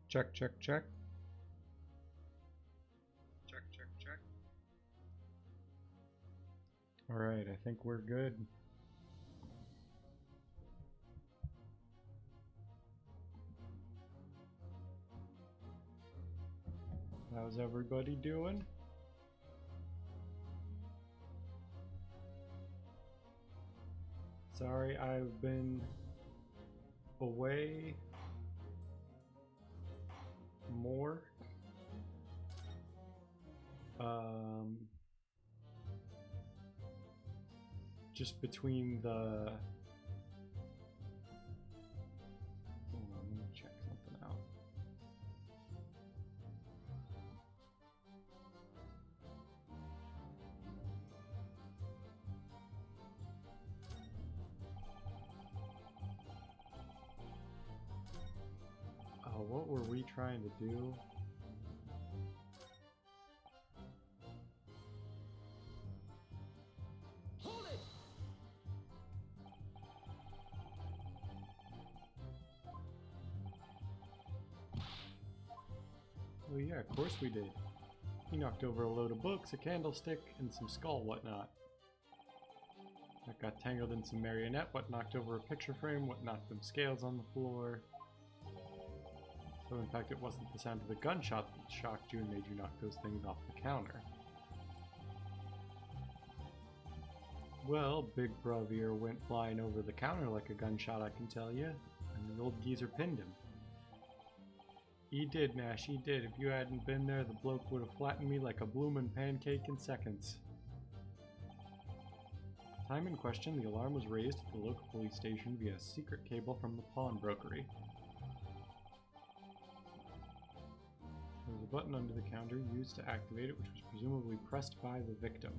Check, check, check. Check, check, check. Alright, I think we're good. How's everybody doing? Sorry, I've been away more. Just between the... Hold on, let me check something out. Oh, what were we trying to do? Oh yeah, of course we did. He knocked over a load of books, a candlestick, and some skull whatnot. That got tangled in some marionette, what knocked over a picture frame, what knocked them scales on the floor. So in fact it wasn't the sound of the gunshot that shocked you and made you knock those things off the counter. Well, Big Bravier went flying over the counter like a gunshot, I can tell you, and the old geezer pinned him. He did, Nash, he did. If you hadn't been there, the bloke would have flattened me like a bloomin' pancake in seconds. Time in question, the alarm was raised at the local police station via a secret cable from the pawnbrokery. There was a button under the counter used to activate it, which was presumably pressed by the victim.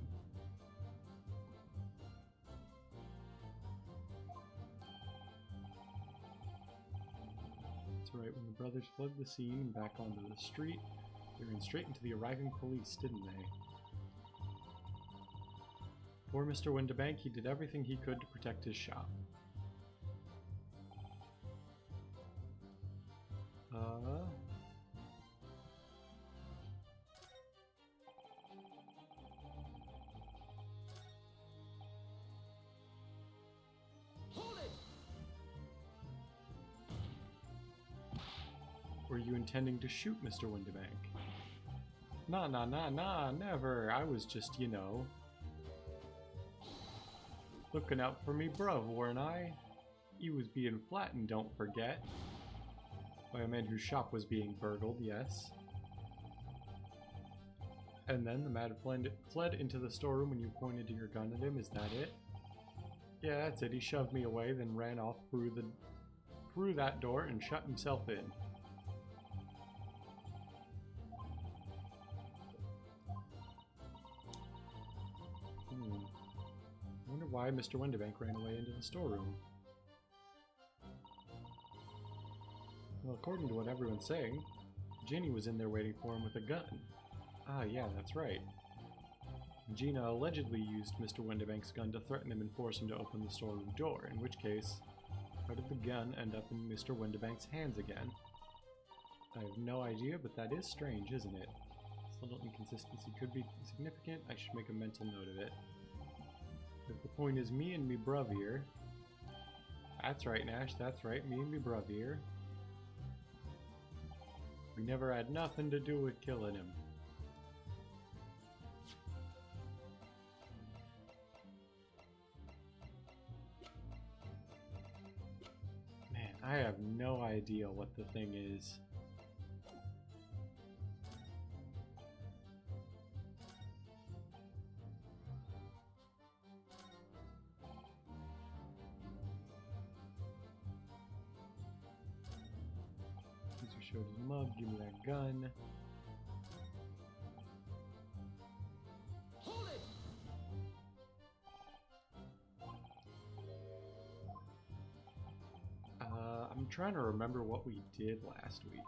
Right, when the brothers fled the scene and back onto the street, they ran straight into the arriving police, didn't they? Poor Mr. Windibank, he did everything he could to protect his shop. Were you intending to shoot Mr. Windibank? Nah, never. I was just, you know, looking out for me bruv, weren't I? He was being flattened, don't forget. By a man whose shop was being burgled, yes. And then the man fled into the storeroom when you pointed your gun at him, is that it? Yeah, that's it. He shoved me away, then ran off through that door and shut himself in. I wonder why Mr. Windibank ran away into the storeroom. Well, according to what everyone's saying, Ginny was in there waiting for him with a gun. Ah, yeah, that's right. Gina allegedly used Mr. Windibank's gun to threaten him and force him to open the storeroom door, in which case, how did the gun end up in Mr. Windibank's hands again? I have no idea, but that is strange, isn't it? This little inconsistency could be significant. I should make a mental note of it. If the point is me and me bruv here. That's right, Nash, that's right, me and me bruv here. We never had nothing to do with killing him. Man, I have no idea what the thing is. Showed his mug, give me that gun. Hold it! I'm trying to remember what we did last week.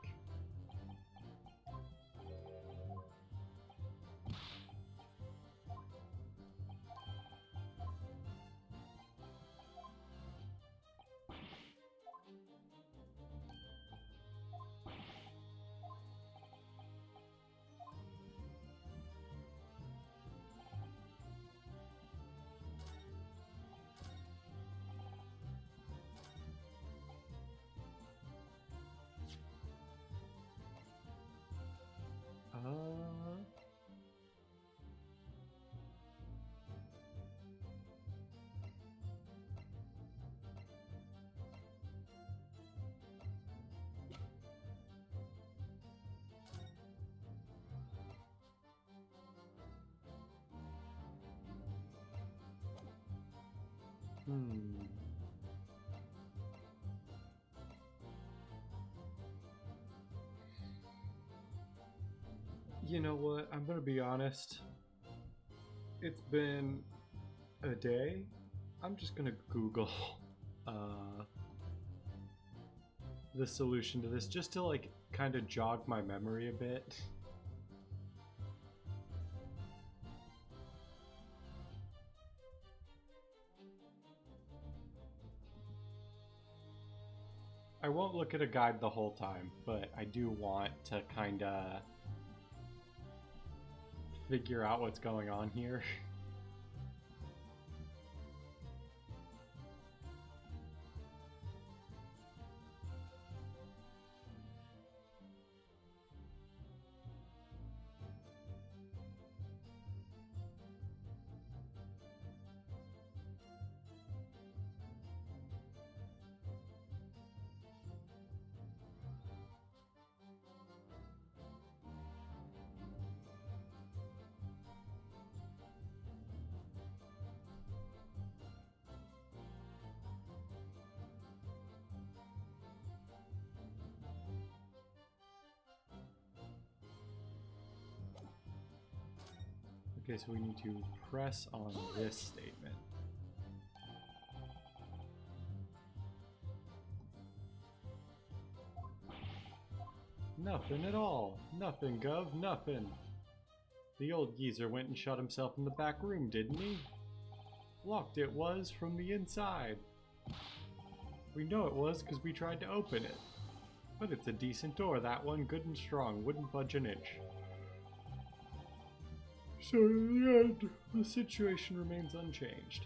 Hmm. You know what? I'm gonna be honest. It's been a day. I'm just gonna Google uh, the solution to this just to like kind of jog my memory a bit. I won't look at a guide the whole time, but I do want to kind of figure out what's going on here. Okay, so we need to press on this statement. Nothing at all. Nothing, Gov, nothing. The old geezer went and shut himself in the back room, didn't he? Locked it was from the inside. We know it was because we tried to open it. But it's a decent door, that one, good and strong, wouldn't budge an inch. So in the end, the situation remains unchanged.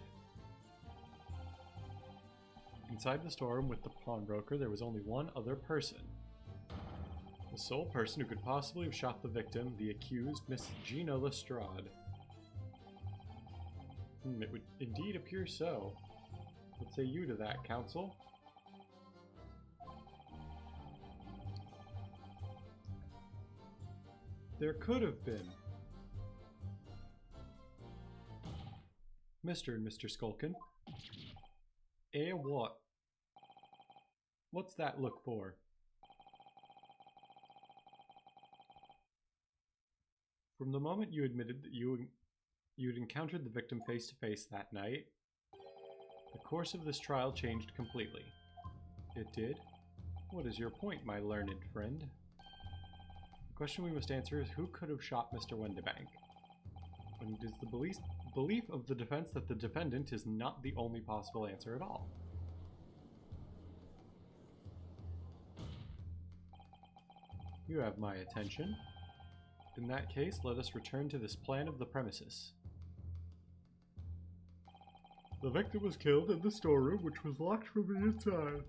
Inside the storeroom with the pawnbroker, there was only one other person. The sole person who could possibly have shot the victim, the accused, Miss Gina Lestrade. It would indeed appear so. What say you to that, counsel? There could have been. Mr. and Mr. Skulkin. Eh, what? What's that look for? From the moment you admitted that you'd encountered the victim face to face that night, the course of this trial changed completely. It did? What is your point, my learned friend? The question we must answer is who could have shot Mr. Wendebank? And it is the belief of the defense that the defendant is not the only possible answer at all. You have my attention. In that case, let us return to this plan of the premises. The victim was killed in the storeroom, which was locked from the inside.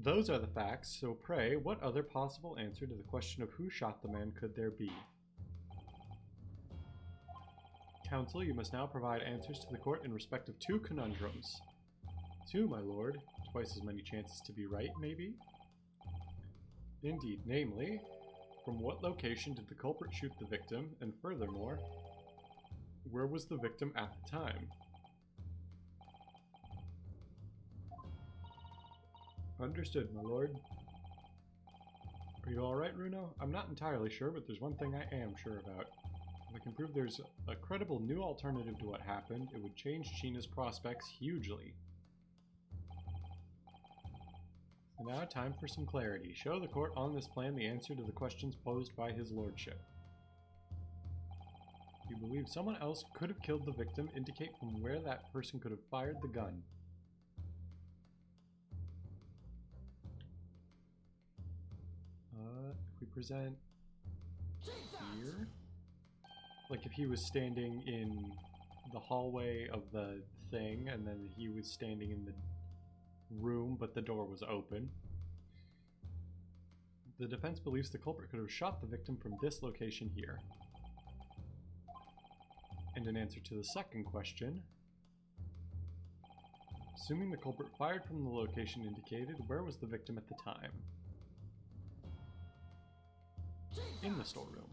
Those are the facts, so pray, what other possible answer to the question of who shot the man could there be? Counsel, you must now provide answers to the court in respect of two conundrums. Two, my lord. Twice as many chances to be right, maybe? Indeed, namely, from what location did the culprit shoot the victim, and furthermore, where was the victim at the time? Understood, my lord. Are you alright, Runo? I'm not entirely sure, but there's one thing I am sure about. If I can prove there's a credible new alternative to what happened, it would change China's prospects hugely. So now time for some clarity. Show the court on this plan the answer to the questions posed by his lordship. You believe someone else could have killed the victim, indicate from where that person could have fired the gun. If we present here, like if he was standing in the hallway of the thing and then he was standing in the room but the door was open. The defense believes the culprit could have shot the victim from this location here. And in answer to the second question, assuming the culprit fired from the location indicated, where was the victim at the time? In the storeroom.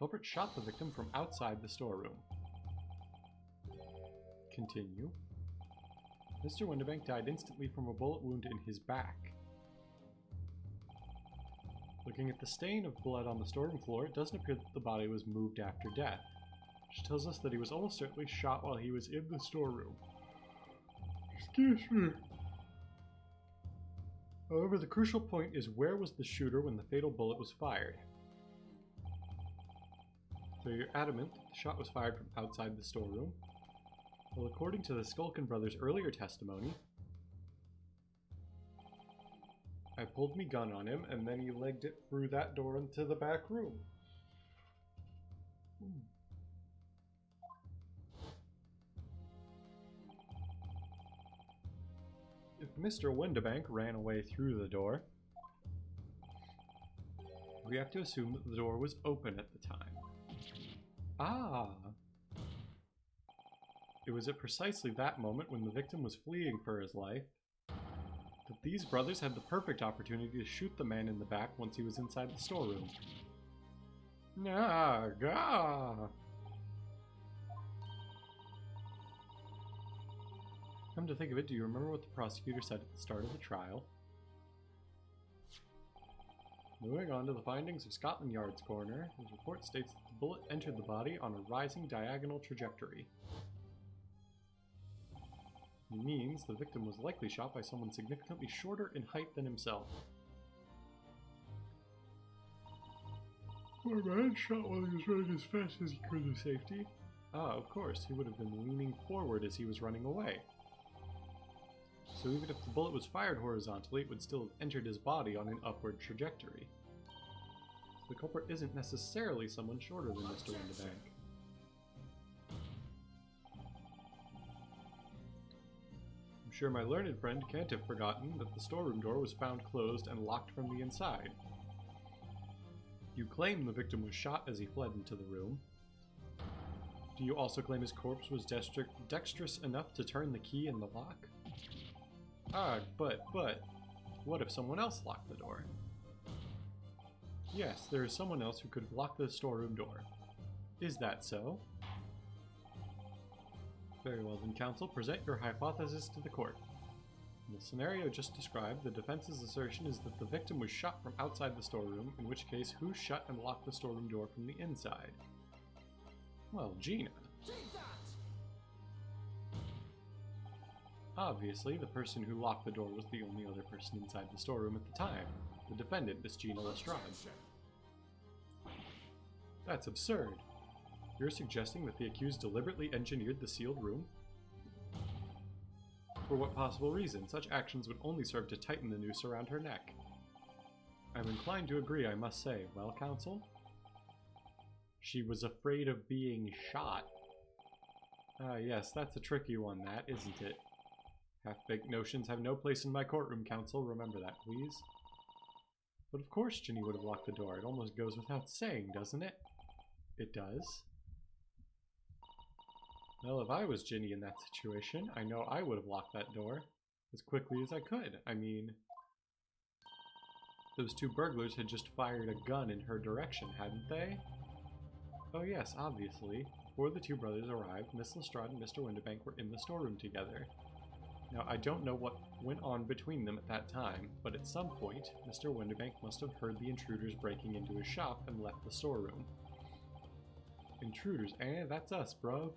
Culprit shot the victim from outside the storeroom. Continue. Mr. Windibank died instantly from a bullet wound in his back. Looking at the stain of blood on the storeroom floor, it doesn't appear that the body was moved after death, which tells us that he was almost certainly shot while he was in the storeroom. Excuse me. However, the crucial point is, where was the shooter when the fatal bullet was fired? So you're adamant that the shot was fired from outside the storeroom? Well, according to the Skulkin brothers' earlier testimony, I pulled me gun on him, and then he legged it through that door into the back room. If Mr. Windibank ran away through the door, we have to assume that the door was open at the time. Ah! It was at precisely that moment, when the victim was fleeing for his life, that these brothers had the perfect opportunity to shoot the man in the back once he was inside the storeroom. Gah! Come to think of it, do you remember what the prosecutor said at the start of the trial? Moving on to the findings of Scotland Yard's coroner, his report states that the bullet entered the body on a rising diagonal trajectory. It means the victim was likely shot by someone significantly shorter in height than himself. Poor man shot while he was running as fast as he could to safety. Ah, of course, he would have been leaning forward as he was running away. So even if the bullet was fired horizontally, it would still have entered his body on an upward trajectory. The culprit isn't necessarily someone shorter than Mr. Windibank. I'm sure my learned friend can't have forgotten that the storeroom door was found closed and locked from the inside. You claim the victim was shot as he fled into the room. Do you also claim his corpse was dexterous enough to turn the key in the lock? Ah, but, what if someone else locked the door? Yes, there is someone else who could have locked the storeroom door. Is that so? Very well then, counsel, present your hypothesis to the court. In the scenario just described, the defense's assertion is that the victim was shot from outside the storeroom, in which case, who shut and locked the storeroom door from the inside? Well, Gina. Obviously, the person who locked the door was the only other person inside the storeroom at the time, the defendant, Miss Gina Lestrade. That's absurd. You're suggesting that the accused deliberately engineered the sealed room? For what possible reason? Such actions would only serve to tighten the noose around her neck. I'm inclined to agree, I must say. Well, counsel? She was afraid of being shot. Ah, yes, that's a tricky one, that, isn't it? Half-baked notions have no place in my courtroom, counsel. Remember that, please. But of course Ginny would have locked the door. It almost goes without saying, doesn't it? It does. Well, if I was Ginny in that situation, I know I would have locked that door as quickly as I could. I mean, those two burglars had just fired a gun in her direction, hadn't they? Oh yes, obviously. Before the two brothers arrived, Miss Lestrade and Mr. Windibank were in the storeroom together. Now, I don't know what went on between them at that time, but at some point, Mr. Windibank must have heard the intruders breaking into his shop and left the storeroom. Intruders, that's us, bruv.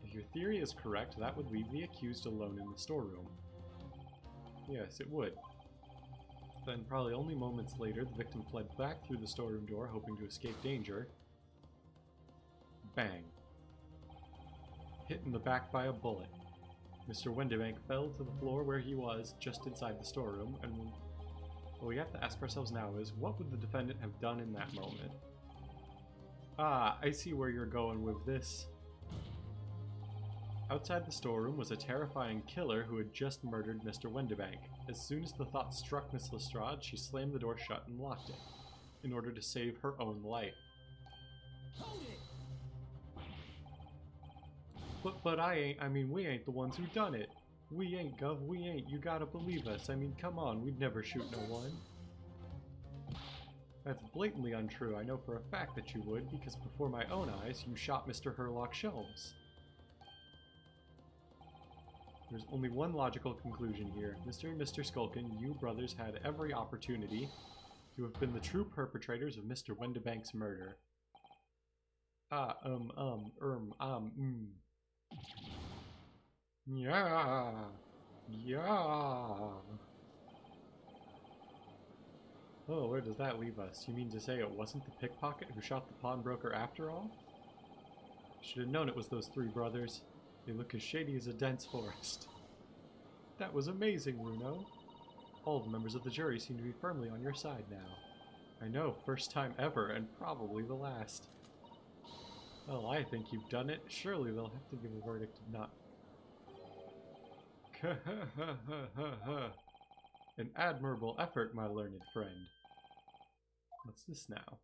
If your theory is correct, that would leave the accused alone in the storeroom. Yes, it would. Then, probably only moments later, the victim fled back through the storeroom door, hoping to escape danger. Bang. Hit in the back by a bullet. Mr. Windibank fell to the floor where he was, just inside the storeroom, and what we have to ask ourselves now is, what would the defendant have done in that moment? Ah, I see where you're going with this. Outside the storeroom was a terrifying killer who had just murdered Mr. Windibank. As soon as the thought struck Miss Lestrade, she slammed the door shut and locked it, in order to save her own life. Hold it! But we ain't the ones who done it. We ain't, Gov, we ain't. You gotta believe us. I mean, come on, we'd never shoot no one. That's blatantly untrue. I know for a fact that you would, because before my own eyes, you shot Mr. Herlock Sholmes. There's only one logical conclusion here. Mr. and Mr. Skulkin, you brothers had every opportunity to have been the true perpetrators of Mr. Wendebank's murder. Yeah. Yeah. Oh, where does that leave us? You mean to say it wasn't the pickpocket who shot the pawnbroker after all? Should have known it was those three brothers. They look as shady as a dense forest. That was amazing, Runo. All the members of the jury seem to be firmly on your side now. I know, first time ever, and probably the last. Well, I think you've done it. Surely they'll have to give a verdict of not... An admirable effort, my learned friend. What's this now?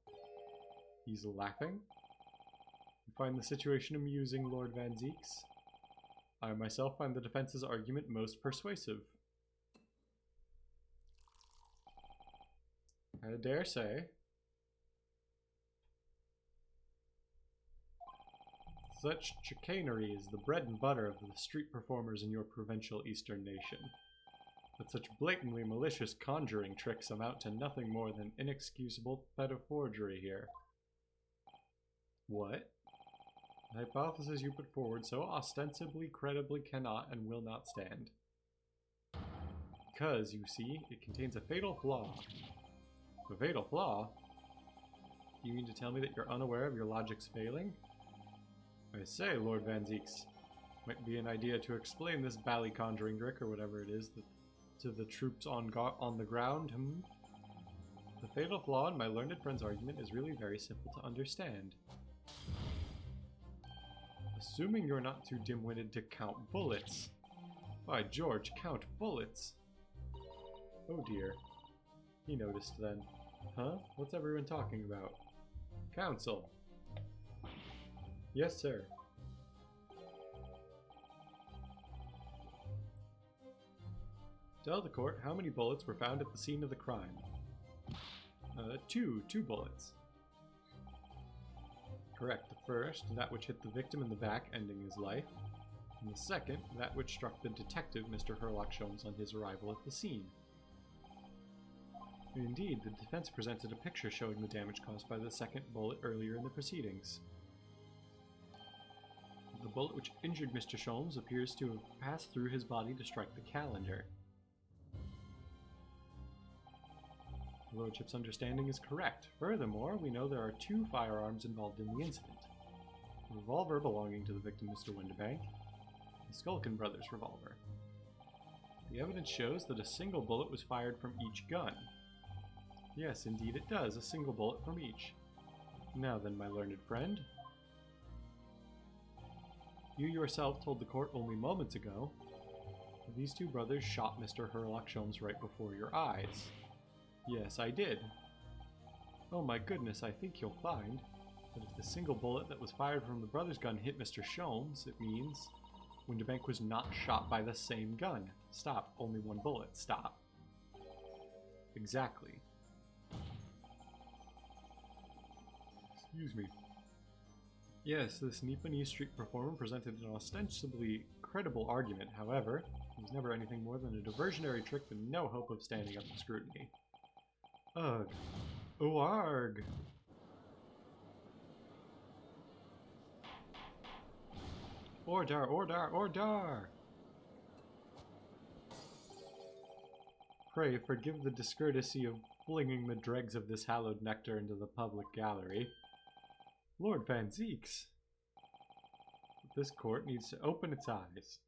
He's laughing? You find the situation amusing, Lord Van Zieks? I myself find the defense's argument most persuasive. I dare say. Such chicanery is the bread and butter of the street performers in your provincial eastern nation. But such blatantly malicious conjuring tricks amount to nothing more than inexcusable forgery here. What? The hypothesis you put forward so ostensibly, credibly cannot and will not stand. Because, you see, it contains a fatal flaw. A fatal flaw? You mean to tell me that you're unaware of your logic's failing? I say, Lord Van Zieks, might be an idea to explain this bally conjuring trick or whatever it is to the troops on the ground, The fatal flaw in my learned friend's argument is really very simple to understand. Assuming you're not too dim-witted to count bullets. By George, count bullets! Oh dear. He noticed then. Huh? What's everyone talking about? Counsel. Yes, sir. Tell the court how many bullets were found at the scene of the crime. Two bullets. Correct. The first, that which hit the victim in the back, ending his life. And the second, that which struck the detective, Mr. Herlock Sholmes, on his arrival at the scene. Indeed, the defense presented a picture showing the damage caused by the second bullet earlier in the proceedings. The bullet which injured Mr. Sholmes appears to have passed through his body to strike the calendar. Your Lordship's understanding is correct. Furthermore, we know there are two firearms involved in the incident. A revolver belonging to the victim, Mr. Wendebank, the Skulkin brothers' revolver. The evidence shows that a single bullet was fired from each gun. Yes, indeed it does, a single bullet from each. Now then, my learned friend. You yourself told the court only moments ago that these two brothers shot Mr. Herlock Sholmes right before your eyes. Yes, I did. Oh my goodness, I think you'll find that if the single bullet that was fired from the brother's gun hit Mr. Sholmes, it means Wendebank was not shot by the same gun. Stop. Only one bullet. Stop. Exactly. Excuse me. Yes, this Nippon Street performer presented an ostensibly credible argument. However, it was never anything more than a diversionary trick with no hope of standing up to scrutiny. Ugh. Oh, arg! Ordar, ordar, ordar! Pray forgive the discourtesy of flinging the dregs of this hallowed nectar into the public gallery. Lord Van Zieks! This court needs to open its eyes.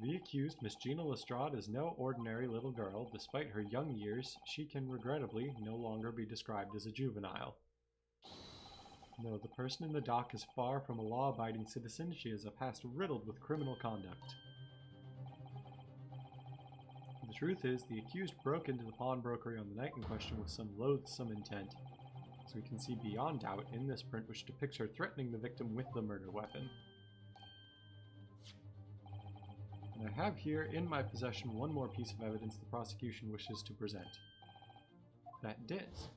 The accused, Miss Gina Lestrade, is no ordinary little girl. Despite her young years, she can regrettably no longer be described as a juvenile. No, the person in the dock is far from a law-abiding citizen. She has a past riddled with criminal conduct. The truth is, the accused broke into the pawnbrokery on the night in question with some loathsome intent, as we can see beyond doubt in this print which depicts her threatening the victim with the murder weapon. And I have here in my possession one more piece of evidence the prosecution wishes to present. that disc.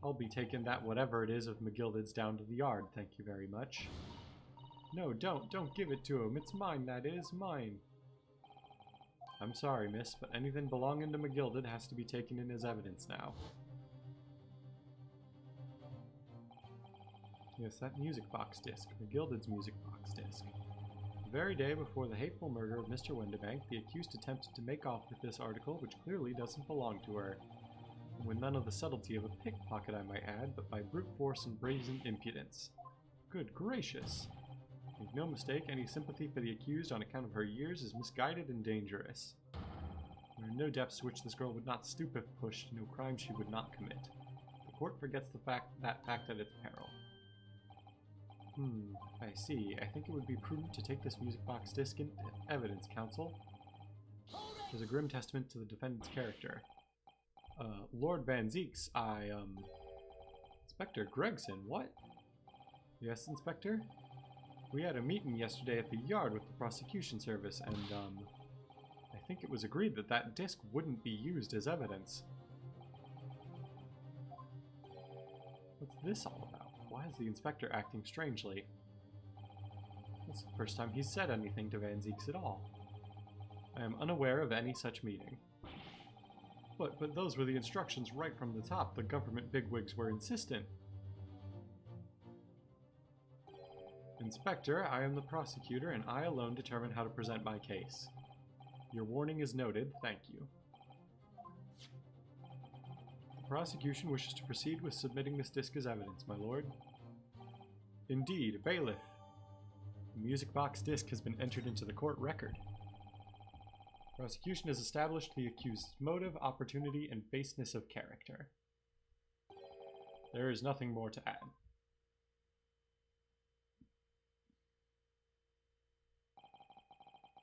I'll be taking that whatever it is of McGilded's down to the yard, thank you very much. No, don't give it to him. It's mine, that is, mine. I'm sorry, miss, but anything belonging to McGilded has to be taken in as evidence now. Yes, that music box disc, McGilded's music box disc. The very day before the hateful murder of Mr. Windibank, the accused attempted to make off with this article, which clearly doesn't belong to her. And with none of the subtlety of a pickpocket, I might add, but by brute force and brazen impudence. Good gracious! Make no mistake, any sympathy for the accused on account of her years is misguided and dangerous. There are no depths to which this girl would not stoop if pushed, no crime she would not commit. The court forgets that fact at its peril. I see. I think it would be prudent to take this music box disc into evidence, counsel. As a grim testament to the defendant's character. Lord Van Zeeks, Inspector Gregson, what? Yes, Inspector? We had a meeting yesterday at the yard with the prosecution service, and, I think it was agreed that that disc wouldn't be used as evidence. What's this all about? Why is the inspector acting strangely? This is the first time he's said anything to Van Zeeks at all. I am unaware of any such meeting. But those were the instructions right from the top. The government bigwigs were insistent. Inspector, I am the prosecutor, and I alone determine how to present my case. Your warning is noted. Thank you. The prosecution wishes to proceed with submitting this disc as evidence, my lord. Indeed, bailiff. The music box disc has been entered into the court record. Prosecution has established the accused's motive, opportunity, and baseness of character. There is nothing more to add.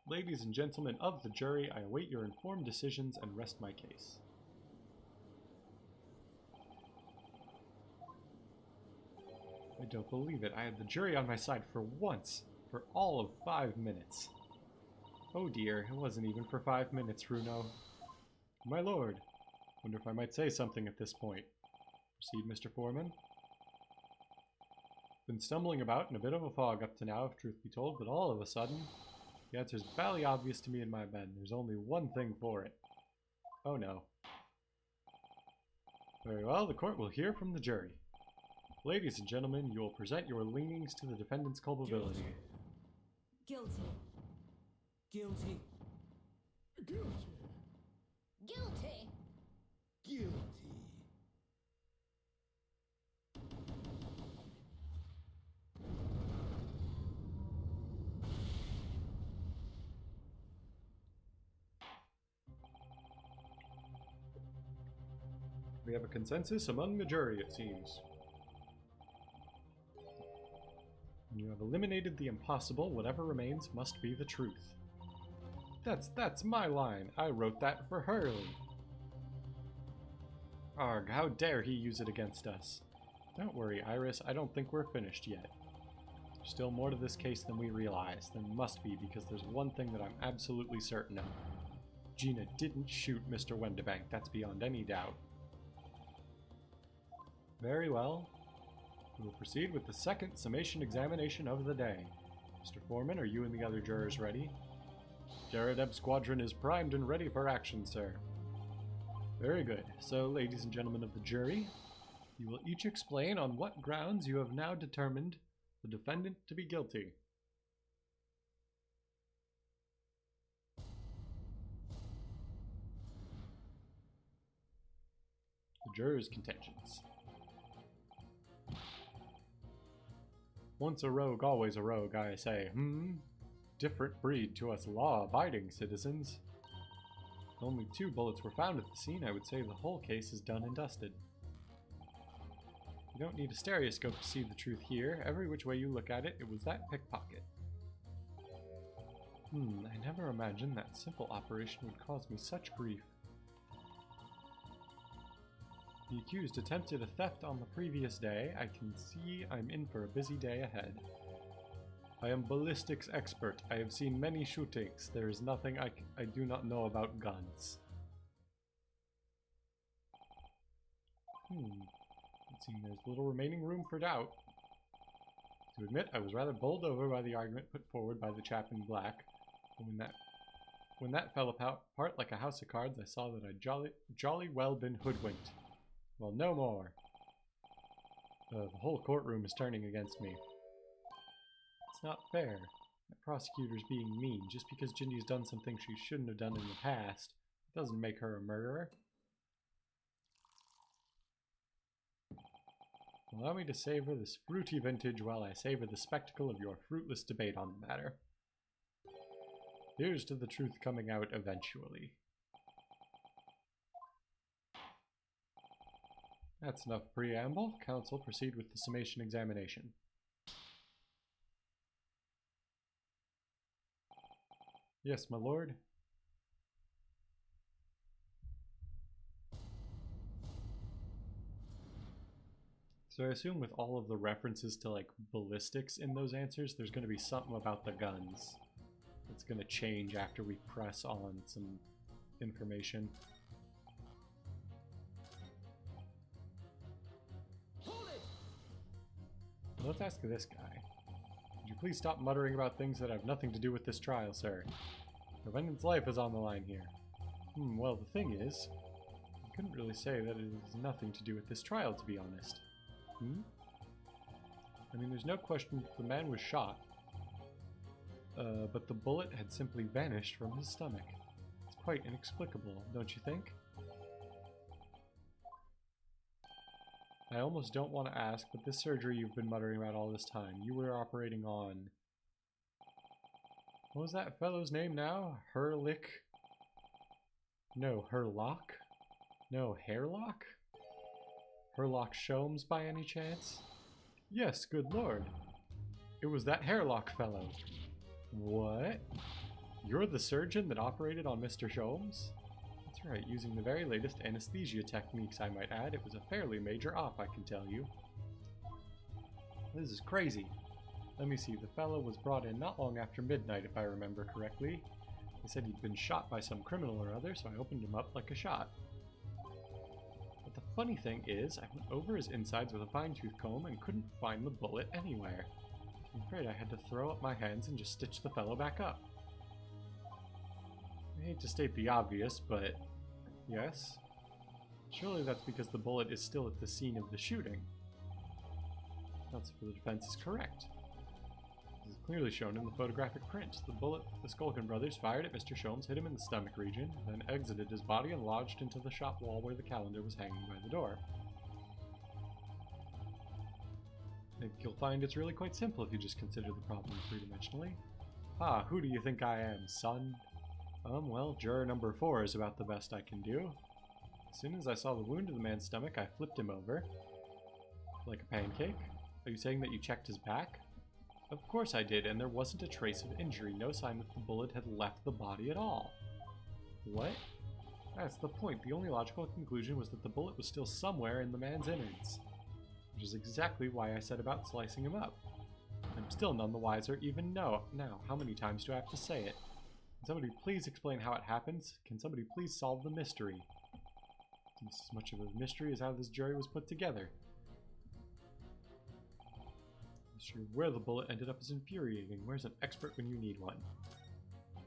Ladies and gentlemen of the jury, I await your informed decisions and rest my case. I don't believe it. I had the jury on my side for once, for all of 5 minutes. Oh dear, it wasn't even for 5 minutes, Runo. My lord, wonder if I might say something at this point. Proceed, Mr. Foreman. Been stumbling about in a bit of a fog up to now, if truth be told, but all of a sudden, the answer's bally obvious to me in my bed. There's only one thing for it. Oh no. Very well, the court will hear from the jury. Ladies and gentlemen, you will present your leanings to the defendant's culpability. Guilty. Guilty. Guilty. Guilty. Guilty. We have a consensus among the jury, it seems. You have eliminated the impossible. Whatever remains must be the truth. That's my line. I wrote that for Hurley. Arg, how dare he use it against us. Don't worry, Iris, I don't think we're finished yet. There's still more to this case than we realize. There must be, because there's one thing that I'm absolutely certain of. Gina didn't shoot Mr. Windibank, that's beyond any doubt. Very well. We will proceed with the second summation examination of the day. Mr. Foreman, are you and the other jurors ready? Jaredeb Squadron is primed and ready for action, sir. Very good. So, ladies and gentlemen of the jury, you will each explain on what grounds you have now determined the defendant to be guilty. The jurors' contentions. Once a rogue, always a rogue, I say. Different breed to us law-abiding citizens. If only 2 bullets were found at the scene, I would say the whole case is done and dusted. You don't need a stereoscope to see the truth here. Every which way you look at it, it was that pickpocket. I never imagined that simple operation would cause me such grief. The accused attempted a theft on the previous day. I can see I'm in for a busy day ahead. I am ballistics expert. I have seen many shootings. There is nothing I do not know about guns. It seems there's little remaining room for doubt. To admit, I was rather bowled over by the argument put forward by the chap in black. When that fell apart like a house of cards, I saw that I'd jolly well been hoodwinked. Well, no more. The whole courtroom is turning against me. It's not fair. The prosecutor's being mean. Just because Ginny's done something she shouldn't have done in the past doesn't make her a murderer. Allow me to savor this fruity vintage while I savor the spectacle of your fruitless debate on the matter. Here's to the truth coming out eventually. That's enough preamble. Counsel, proceed with the summation examination. Yes, my lord. So I assume with all of the references to like ballistics in those answers, there's going to be something about the guns that's going to change after we press on some information. Let's ask this guy. Would you please stop muttering about things that have nothing to do with this trial, sir? The defendant's life is on the line here. Well, the thing is, I couldn't really say that it has nothing to do with this trial, to be honest. I mean, there's no question the man was shot, but the bullet had simply vanished from his stomach. It's quite inexplicable, don't you think? I almost don't want to ask, but this surgery you've been muttering about all this time, you were operating on... What was that fellow's name now? Herlick? No, Herlock? No, Hairlock? Herlock Sholmes by any chance? Yes, good lord. It was that Hairlock fellow. What? You're the surgeon that operated on Mr. Sholmes? That's right, using the very latest anesthesia techniques, I might add. It was a fairly major op, I can tell you. This is crazy. Let me see, the fellow was brought in not long after midnight, if I remember correctly. They said he'd been shot by some criminal or other, so I opened him up like a shot. But the funny thing is, I went over his insides with a fine-tooth comb and couldn't find the bullet anywhere. I'm afraid I had to throw up my hands and just stitch the fellow back up. I hate to state the obvious, but yes. Surely that's because the bullet is still at the scene of the shooting. That's for the defense is correct. This is clearly shown in the photographic print. The bullet the Skulkin brothers fired at Mr. Sholmes hit him in the stomach region, then exited his body and lodged into the shop wall where the calendar was hanging by the door. I think you'll find it's really quite simple if you just consider the problem three-dimensionally. Ah, who do you think I am, son? Well, juror number 4 is about the best I can do. As soon as I saw the wound in the man's stomach, I flipped him over. Like a pancake? Are you saying that you checked his back? Of course I did, and there wasn't a trace of injury, no sign that the bullet had left the body at all. What? That's the point. The only logical conclusion was that the bullet was still somewhere in the man's innards. Which is exactly why I set about slicing him up. I'm still none the wiser even now. How many times do I have to say it? Can somebody please explain how it happens? Can somebody please solve the mystery? It's as much of a mystery as how this jury was put together. Sure, where the bullet ended up is infuriating. Where's an expert when you need one?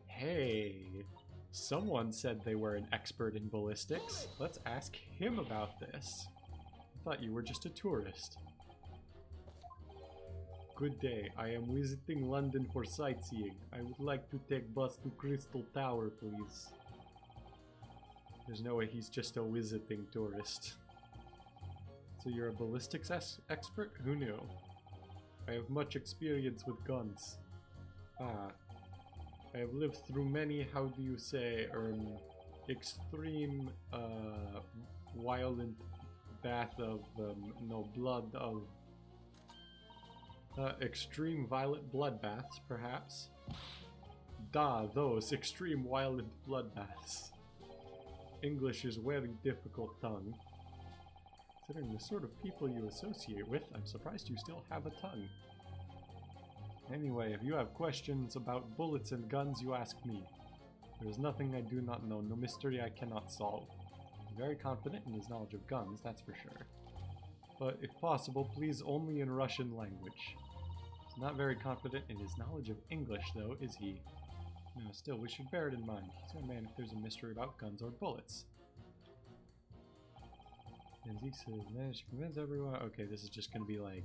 Hey, someone said they were an expert in ballistics. Let's ask him about this. I thought you were just a tourist. Good day. I am visiting London for sightseeing. I would like to take bus to Crystal Tower, please. There's no way he's just a visiting tourist. So you're a ballistics expert? Who knew? I have much experience with guns. I have lived through many, how do you say, extreme, violent bath of, no, blood of, extreme violent bloodbaths, perhaps. Those extreme violent bloodbaths. English is very difficult tongue. Considering the sort of people you associate with, I'm surprised you still have a tongue. Anyway, if you have questions about bullets and guns, you ask me. There is nothing I do not know, no mystery I cannot solve. I'm very confident in his knowledge of guns, that's for sure. But if possible, please only in Russian language. He's not very confident in his knowledge of English, though, is he? No, still, we should bear it in mind. He's our man if there's a mystery about guns or bullets. And Zeke says, managed to convince everyone. Okay, this is just going to be like...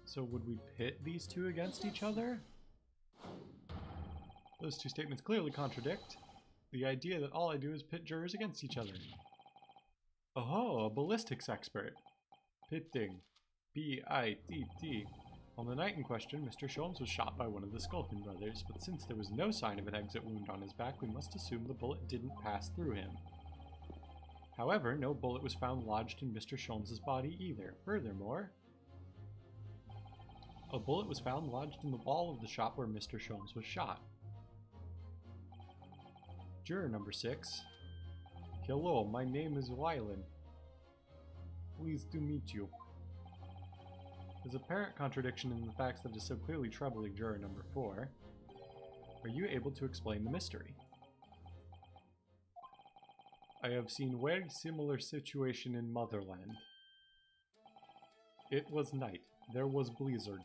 So would we pit these two against each other? Those two statements clearly contradict the idea that all I do is pit jurors against each other. Oh, a ballistics expert. Pitting. P-I-T-T. On the night in question, Mr. Sholmes was shot by one of the Skulkin brothers, but since there was no sign of an exit wound on his back, we must assume the bullet didn't pass through him. However, no bullet was found lodged in Mr. Sholmes' body either. Furthermore, a bullet was found lodged in the wall of the shop where Mr. Sholmes was shot. Juror number 6. Hello, my name is Wylan. Pleased to meet you. There's apparent contradiction in the facts that is so clearly troubling juror number 4. Are you able to explain the mystery? I have seen very similar situation in Motherland. It was night. There was blizzard.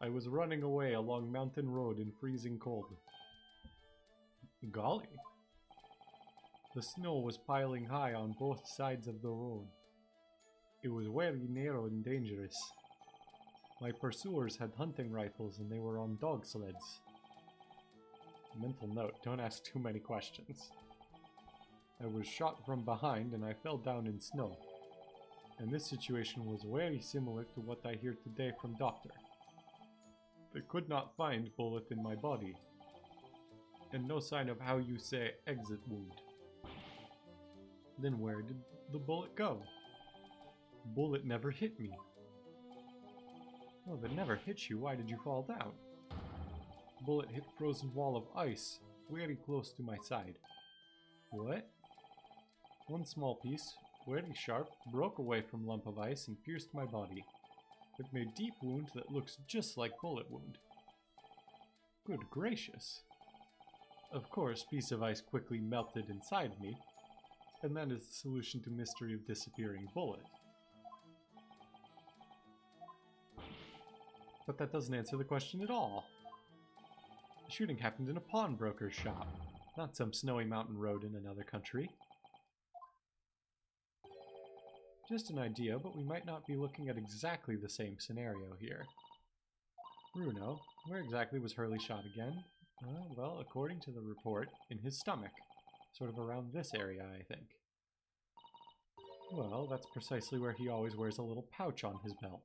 I was running away along mountain road in freezing cold. Golly. The snow was piling high on both sides of the road. It was very narrow and dangerous. My pursuers had hunting rifles and they were on dog sleds. Mental note, don't ask too many questions. I was shot from behind and I fell down in snow. And this situation was very similar to what I hear today from Doctor. I could not find bullet in my body. And no sign of how you say exit wound. Then where did the bullet go? Bullet never hit me. Well, if it never hit you, why did you fall down? Bullet hit frozen wall of ice, very close to my side. What? One small piece, very sharp, broke away from lump of ice and pierced my body. It made deep wound that looks just like bullet wound. Good gracious. Of course, piece of ice quickly melted inside me, and that is the solution to mystery of disappearing bullet. But that doesn't answer the question at all. The shooting happened in a pawnbroker's shop, not some snowy mountain road in another country. Just an idea, but we might not be looking at exactly the same scenario here. Bruno, where exactly was Hurley shot again? Well, according to the report, in his stomach. Sort of around this area, I think. Well, that's precisely where he always wears a little pouch on his belt.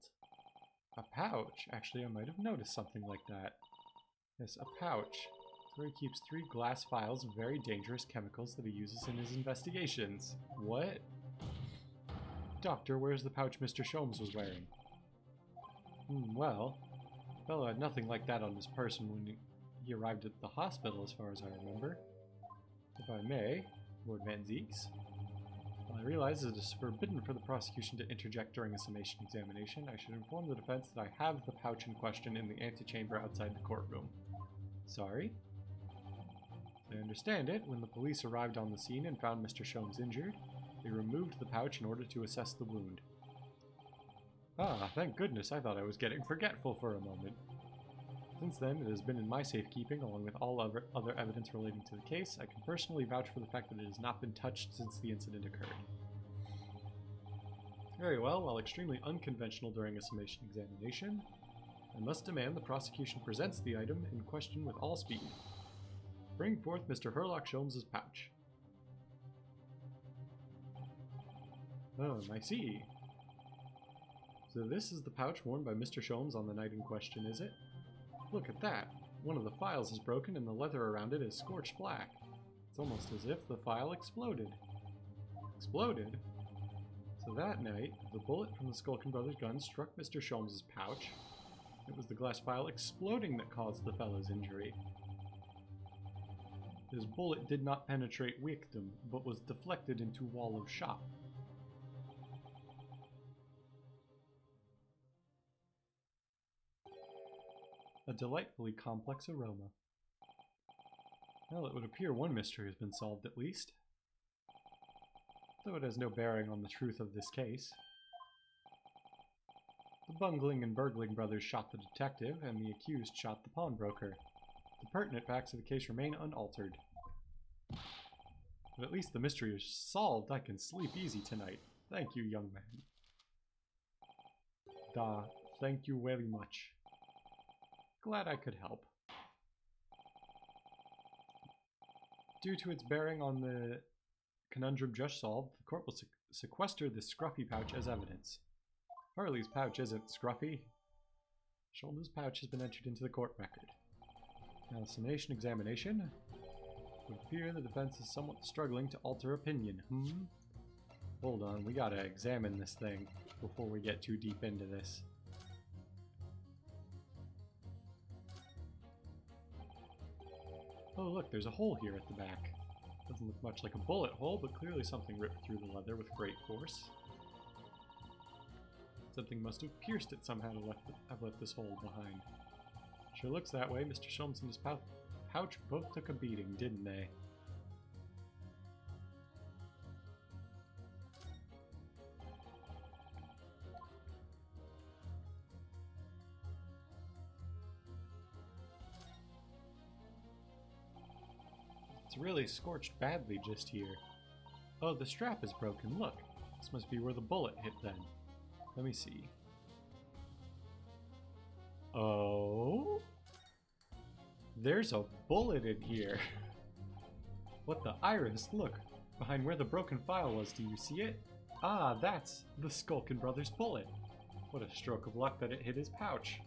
A pouch? Actually, I might have noticed something like that. Yes, a pouch. It's where he keeps 3 glass vials of very dangerous chemicals that he uses in his investigations. What? Doctor, where's the pouch Mr. Sholmes was wearing? Well, the fellow had nothing like that on his person when he arrived at the hospital, as far as I remember. If I may, Lord Van Zeeks. While I realize it is forbidden for the prosecution to interject during a summation examination, I should inform the defense that I have the pouch in question in the antechamber outside the courtroom. Sorry? As I understand it, when the police arrived on the scene and found Mr. Sholmes injured, they removed the pouch in order to assess the wound. Ah, thank goodness, I thought I was getting forgetful for a moment. Since then, it has been in my safekeeping, along with all other evidence relating to the case. I can personally vouch for the fact that it has not been touched since the incident occurred. Very well, while extremely unconventional during a summation examination, I must demand the prosecution presents the item in question with all speed. Bring forth Mr. Herlock Sholmes' pouch. Oh, I see. So this is the pouch worn by Mr. Sholmes on the night in question, is it? Look at that! One of the files is broken and the leather around it is scorched black. It's almost as if the file exploded. Exploded? So that night, the bullet from the Skulkin Brothers' gun struck Mr. Sholmes' pouch. It was the glass vial exploding that caused the fellow's injury. His bullet did not penetrate victim, but was deflected into wall of shop. A delightfully complex aroma. Well, it would appear one mystery has been solved at least, though it has no bearing on the truth of this case. The bungling and burgling brothers shot the detective, and the accused shot the pawnbroker. The pertinent facts of the case remain unaltered. But at least the mystery is solved. I can sleep easy tonight. Thank you, young man. Thank you very much. Glad I could help. Due to its bearing on the conundrum just solved, the court will sequester this scruffy pouch as evidence. Harley's pouch isn't scruffy. Sholmes' pouch has been entered into the court record. Now, summation examination. It would appear the defense is somewhat struggling to alter opinion. Hold on, we gotta examine this thing before we get too deep into this. Oh look, there's a hole here at the back. Doesn't look much like a bullet hole, but clearly something ripped through the leather with great force. Something must have pierced it somehow to have left this hole behind. Sure looks that way. Mr. Sholmes and his pouch both took a beating, didn't they? It's really scorched badly just here. Oh, the strap is broken. Look. This must be where the bullet hit then. Let me see. Oh? There's a bullet in here. What the iris? Look. Behind where the broken file was, do you see it? Ah, that's the Skulkin Brothers bullet. What a stroke of luck that it hit his pouch.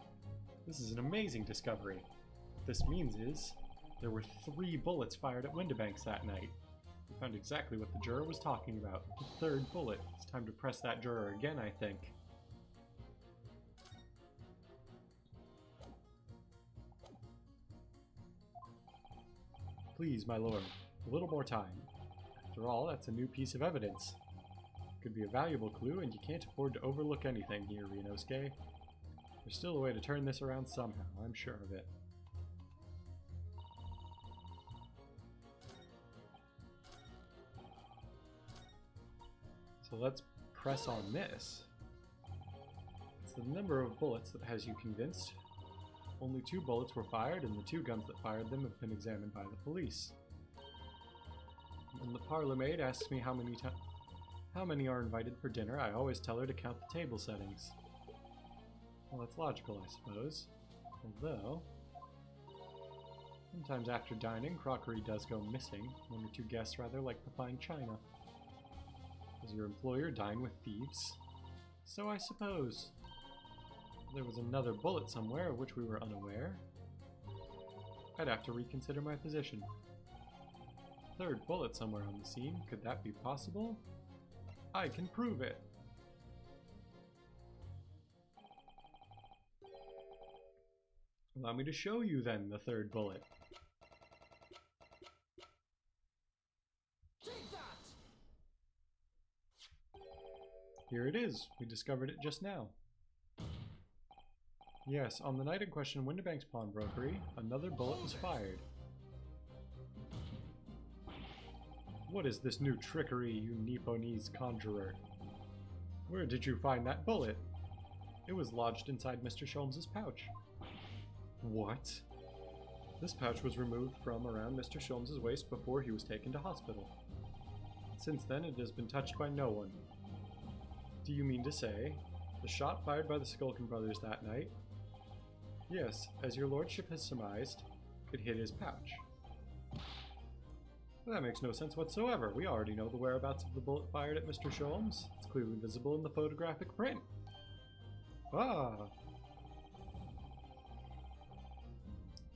This is an amazing discovery. What this means is, there were 3 bullets fired at Windibanks that night. We found exactly what the juror was talking about. The 3rd bullet. It's time to press that juror again, I think. Please, my lord, a little more time. After all, that's a new piece of evidence. Could be a valuable clue, and you can't afford to overlook anything here, Ryunosuke. There's still a way to turn this around somehow, I'm sure of it. So let's press on this. It's the number of bullets that has you convinced. Only 2 bullets were fired, and the 2 guns that fired them have been examined by the police. When the parlor maid asks me how many are invited for dinner, I always tell her to count the table settings. Well, that's logical, I suppose. Although, sometimes after dining, crockery does go missing. 1 or 2 guests rather like the fine china. Does your employer dine with thieves? So I suppose. There was another bullet somewhere of which we were unaware. I'd have to reconsider my position. 3rd bullet somewhere on the scene. Could that be possible? I can prove it. Allow me to show you then the 3rd bullet. Here it is. We discovered it just now. Yes, on the night in question, Windibank's pawnbrokery, another bullet was fired. What is this new trickery, you Nipponese conjurer? Where did you find that bullet? It was lodged inside Mr. Sholmes' pouch. What? This pouch was removed from around Mr. Sholmes' waist before he was taken to hospital. Since then, it has been touched by no one. Do you mean to say, the shot fired by the Skulkin Brothers that night? Yes, as your lordship has surmised, it hit his pouch. Well, that makes no sense whatsoever. We already know the whereabouts of the bullet fired at Mr. Sholmes. It's clearly visible in the photographic print. Ah!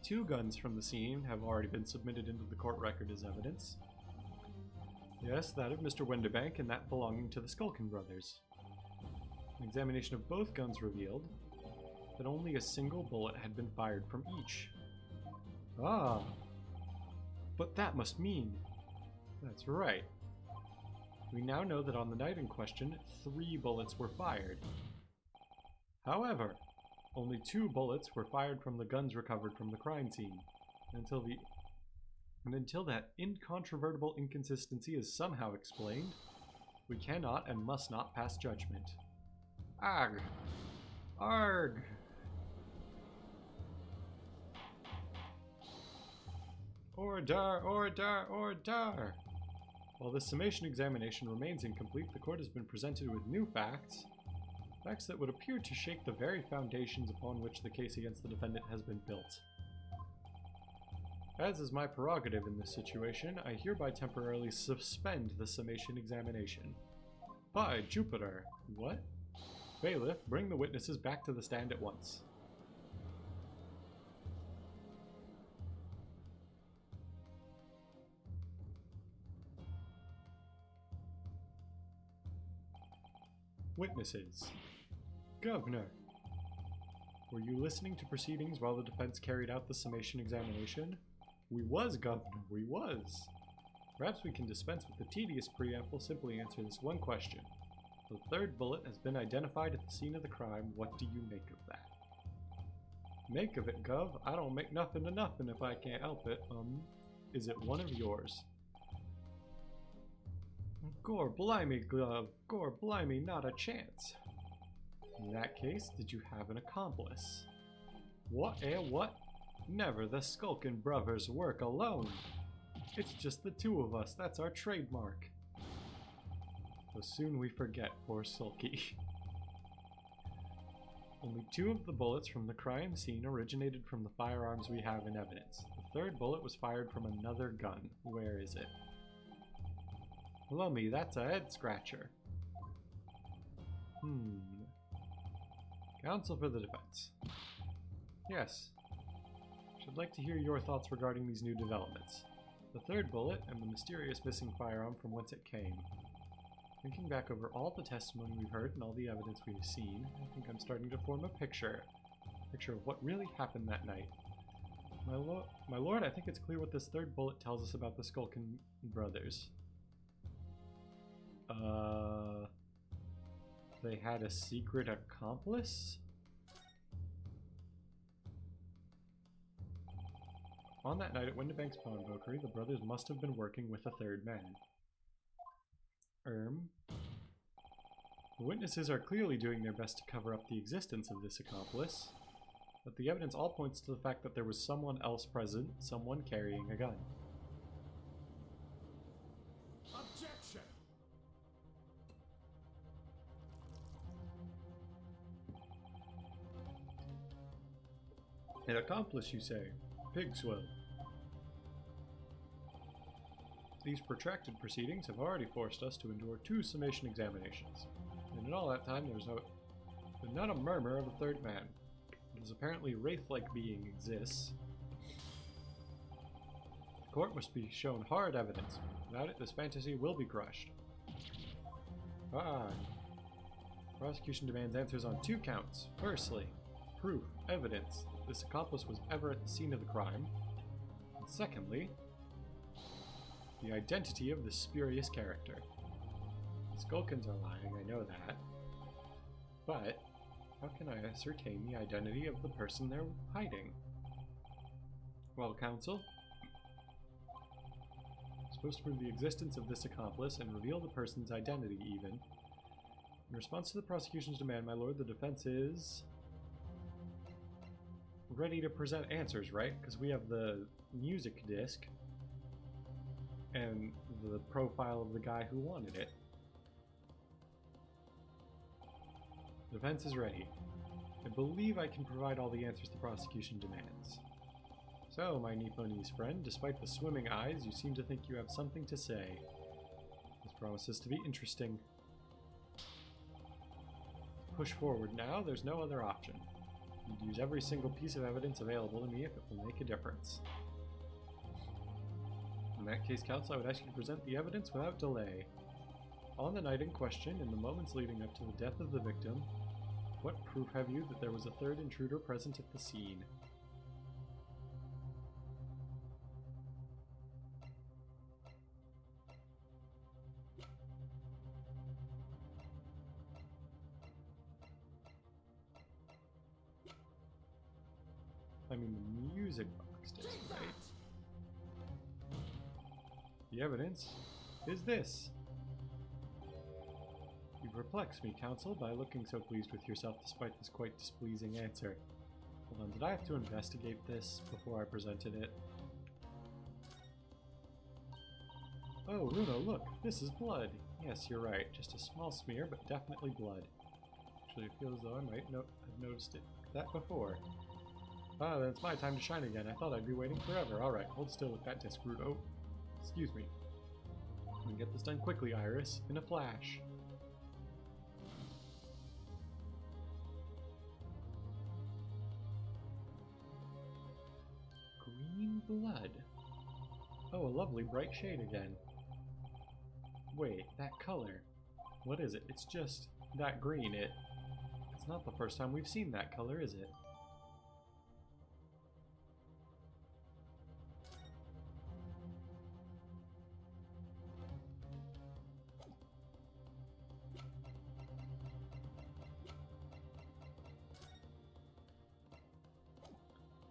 2 guns from the scene have already been submitted into the court record as evidence. Yes, that of Mr. Windibank and that belonging to the Skulkin brothers. An examination of both guns revealed that only a single bullet had been fired from each. Ah, but that must mean... That's right. We now know that on the night in question, 3 bullets were fired. However, only 2 bullets were fired from the guns recovered from the crime scene. Until that incontrovertible inconsistency is somehow explained, we cannot and must not pass judgment. Arg! Arg! Order! Order! Order! While this summation examination remains incomplete, the court has been presented with new facts. Facts that would appear to shake the very foundations upon which the case against the defendant has been built. As is my prerogative in this situation, I hereby temporarily suspend the summation examination. By Jupiter! What? Bailiff, bring the witnesses back to the stand at once. Witnesses. Governor, were you listening to proceedings while the defense carried out the summation examination? We was, Governor, we was. Perhaps we can dispense with the tedious preamble, simply answer this one question. The 3rd bullet has been identified at the scene of the crime. What do you make of that? Make of it, Gov? I don't make nothing to nothing if I can't help it. Is it one of yours? Gore blimey, Gov. Gore blimey, not a chance. In that case, did you have an accomplice? What, what? Never. The Skulkin brothers work alone. It's just the 2 of us. That's our trademark. So soon we forget, poor Sulky. Only 2 of the bullets from the crime scene originated from the firearms we have in evidence. The 3rd bullet was fired from another gun. Where is it? Lummy, that's a head scratcher. Counsel for the defense. Yes. Should like to hear your thoughts regarding these new developments. The 3rd bullet and the mysterious missing firearm from whence it came. Thinking back over all the testimony we've heard and all the evidence we've seen, I think I'm starting to form a picture. Picture of what really happened that night. My lord, I think it's clear what this 3rd bullet tells us about the Skulkin brothers. They had a secret accomplice? On that night at Windibank's pawnbrokery, the brothers must have been working with a 3rd man. The witnesses are clearly doing their best to cover up the existence of this accomplice, but the evidence all points to the fact that there was someone else present, someone carrying a gun. Objection! An accomplice, you say? Pigswell. These protracted proceedings have already forced us to endure 2 summation examinations, and in all that time there's been not a murmur of a 3rd man. It is apparently wraith-like being exists. The court must be shown hard evidence. Without it, this fantasy will be crushed. Fine. Prosecution demands answers on 2 counts. Firstly, proof, evidence that this accomplice was ever at the scene of the crime. And secondly, the identity of this spurious character. The Skulkins are lying, I know that. But how can I ascertain the identity of the person they're hiding? Well, counsel, I'm supposed to prove the existence of this accomplice and reveal the person's identity even. In response to the prosecution's demand, my lord, the defense is ready to present answers, right? Because we have the music disc and the profile of the guy who wanted it. The defense is ready. I believe I can provide all the answers the prosecution demands. So, my Nipponese friend, despite the swimming eyes, you seem to think you have something to say. This promises to be interesting. Push forward now, there's no other option. You'd use every single piece of evidence available to me if it will make a difference. that case, counsel, I would ask you to present the evidence without delay. On the night in question, in the moments leading up to the death of the victim, what proof have you that there was a third intruder present at the scene? I mean, the music box does, right? The evidence is this. You perplex me, counsel, by looking so pleased with yourself despite this quite displeasing answer. Hold on, did I have to investigate this before I presented it? Oh, Runo, look, this is blood. Yes, you're right, just a small smear, but definitely blood. Actually, it feels as though I might have noticed that before. Ah, then it's my time to shine again. I thought I'd be waiting forever. Alright, hold still with that disc, Runo. Oh, excuse me. I'm gonna get this done quickly, Iris, in a flash. Green blood. Oh, a lovely bright shade again. Wait, that color. What is it? It's just that green. It's not the first time we've seen that color, is it?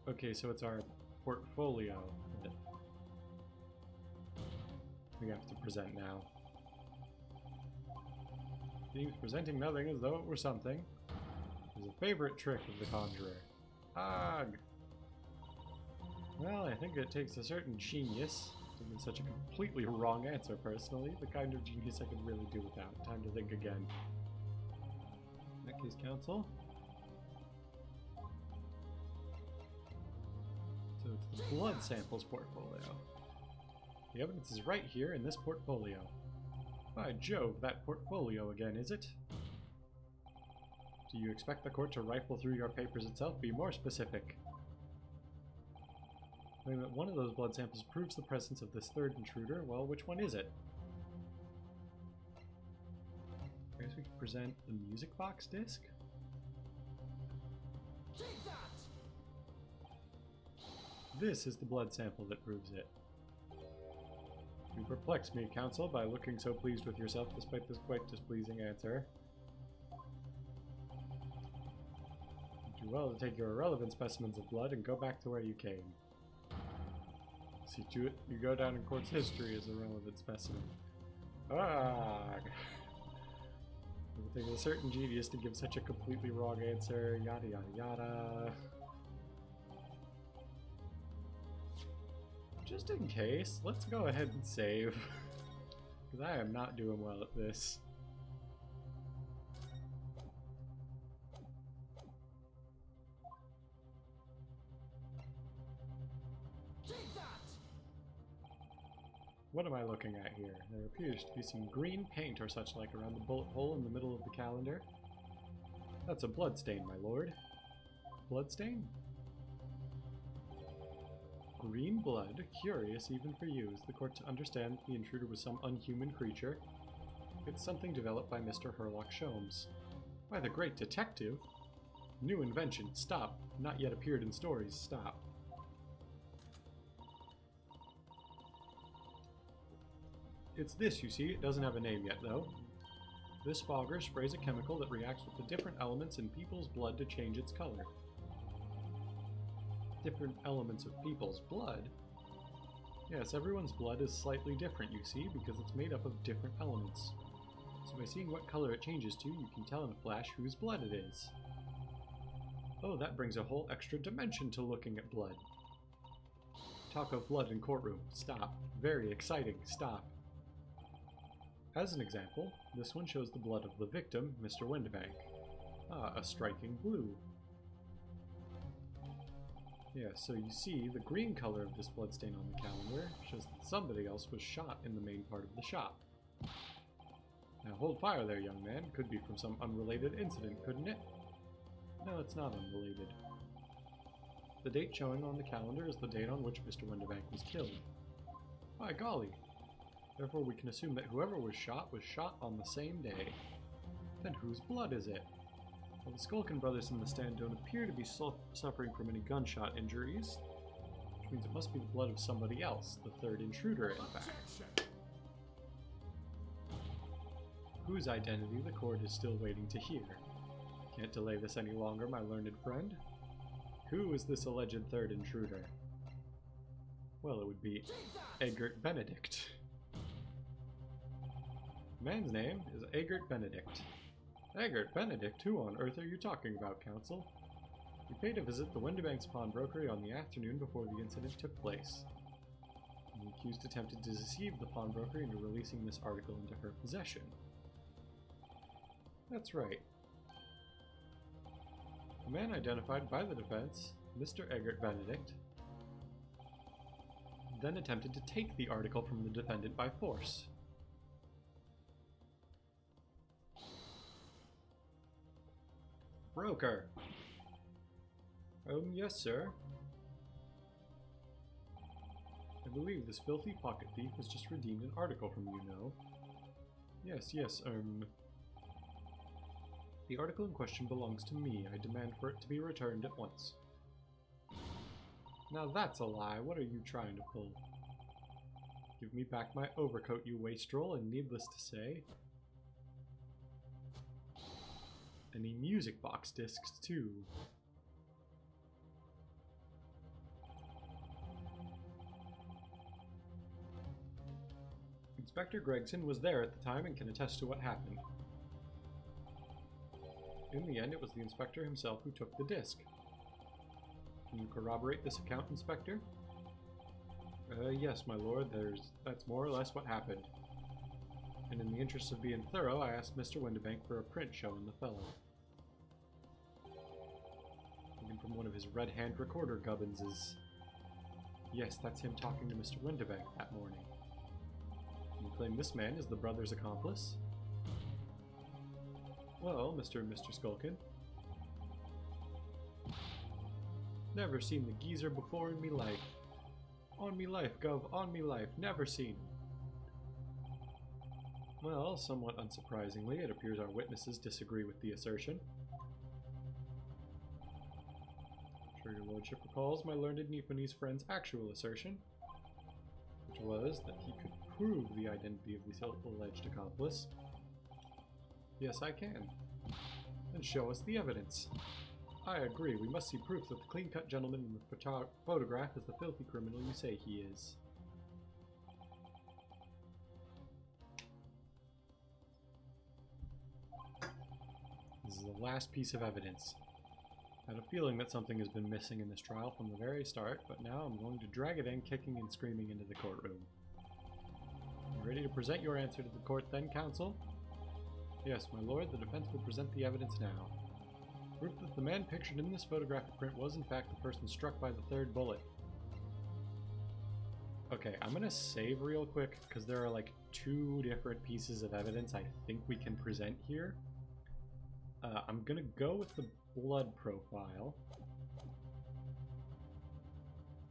Okay, so it's our portfolio that we have to present now. Seems presenting nothing as though it were something. Is a favorite trick of the conjurer. Ugh! Well, I think it takes a certain genius to give such a completely wrong answer, personally. The kind of genius I could really do without. Time to think again. In that case, counsel. So it's the blood samples portfolio. The evidence is right here in this portfolio. By Jove, that portfolio again, is it? Do you expect the court to rifle through your papers itself? Be more specific. Wait a minute, one of those blood samples proves the presence of this third intruder. Well, which one is it? I guess we could present the music box disc? Take that! This is the blood sample that proves it. You perplex me, counsel, by looking so pleased with yourself despite this quite displeasing answer. You do well to take your irrelevant specimens of blood and go back to where you came. See to it, you go down in court's history as a relevant specimen. Ah! It would take a certain genius to give such a completely wrong answer, yada yada yada. Just in case, let's go ahead and save. Because I am not doing well at this. Take that! What am I looking at here? There appears to be some green paint or such like around the bullet hole in the middle of the calendar. That's a bloodstain, my lord. Bloodstain? Green blood, curious even for you. Is the court to understand the intruder was some unhuman creature? It's something developed by Mr. Herlock Sholmes. By the great detective? New invention, stop. Not yet appeared in stories, stop. It's this, you see. It doesn't have a name yet, though. This fogger sprays a chemical that reacts with the different elements in people's blood to change its color. Different elements of people's blood? Yes, everyone's blood is slightly different, you see, because it's made up of different elements. So by seeing what color it changes to, you can tell in a flash whose blood it is. Oh, that brings a whole extra dimension to looking at blood. Talk of blood in courtroom. Stop. Very exciting. Stop. As an example, this one shows the blood of the victim, Mr. Windibank. Ah, a striking blue. Yeah, so you see, the green color of this bloodstain on the calendar shows that somebody else was shot in the main part of the shop. Now hold fire there, young man. Could be from some unrelated incident, couldn't it? No, it's not unrelated. The date showing on the calendar is the date on which Mr. Windibank was killed. By golly. Therefore we can assume that whoever was shot on the same day. Then whose blood is it? Well, the Skulkin brothers in the stand don't appear to be suffering from any gunshot injuries, which means it must be the blood of somebody else, the third intruder, in fact. Whose identity the court is still waiting to hear. Can't delay this any longer, my learned friend. Who is this alleged third intruder? Well, it would be Edgar Benedict. The man's name is Edgar Benedict. Edgar Benedict? Who on earth are you talking about, Counsel? He paid a visit to Windibank's pawnbrokery on the afternoon before the incident took place. The accused attempted to deceive the pawnbroker into releasing this article into her possession. That's right. The man identified by the defense, Mr. Edgar Benedict, then attempted to take the article from the defendant by force. Broker. Yes, sir. I believe this filthy pocket thief has just redeemed an article from you, know. Yes, the article in question belongs to me. I demand for it to be returned at once. Now that's a lie. What are you trying to pull? Give me back my overcoat, you wastrel, and needless to say, any music box discs, too. Inspector Gregson was there at the time and can attest to what happened. In the end, it was the inspector himself who took the disc. Can you corroborate this account, Inspector? Yes, my lord, that's more or less what happened. And in the interest of being thorough, I asked Mr. Windibank for a print showing the fellow. Taken from one of his red hand recorder gubbins is... Yes, that's him talking to Mr. Windibank that morning. Can you claim this man is the brother's accomplice? Well, Mr. Skulkin. Never seen the geezer before in me life. On me life, Gov, on me life, never seen him. Well, somewhat unsurprisingly, it appears our witnesses disagree with the assertion. I'm sure your lordship recalls my learned Nipponese friend's actual assertion, which was that he could prove the identity of the alleged accomplice. Yes, I can. Then show us the evidence. I agree, we must see proof that the clean-cut gentleman in the photograph is the filthy criminal you say he is. This is the last piece of evidence. I had a feeling that something has been missing in this trial from the very start, but now I'm going to drag it in, kicking and screaming into the courtroom. You ready to present your answer to the court then, counsel? Yes, my lord, the defense will present the evidence now. Proof that the man pictured in this photographic print was in fact the person struck by the third bullet. Okay, I'm gonna save real quick, because there are like 2 different pieces of evidence I think we can present here. I'm gonna go with the blood profile.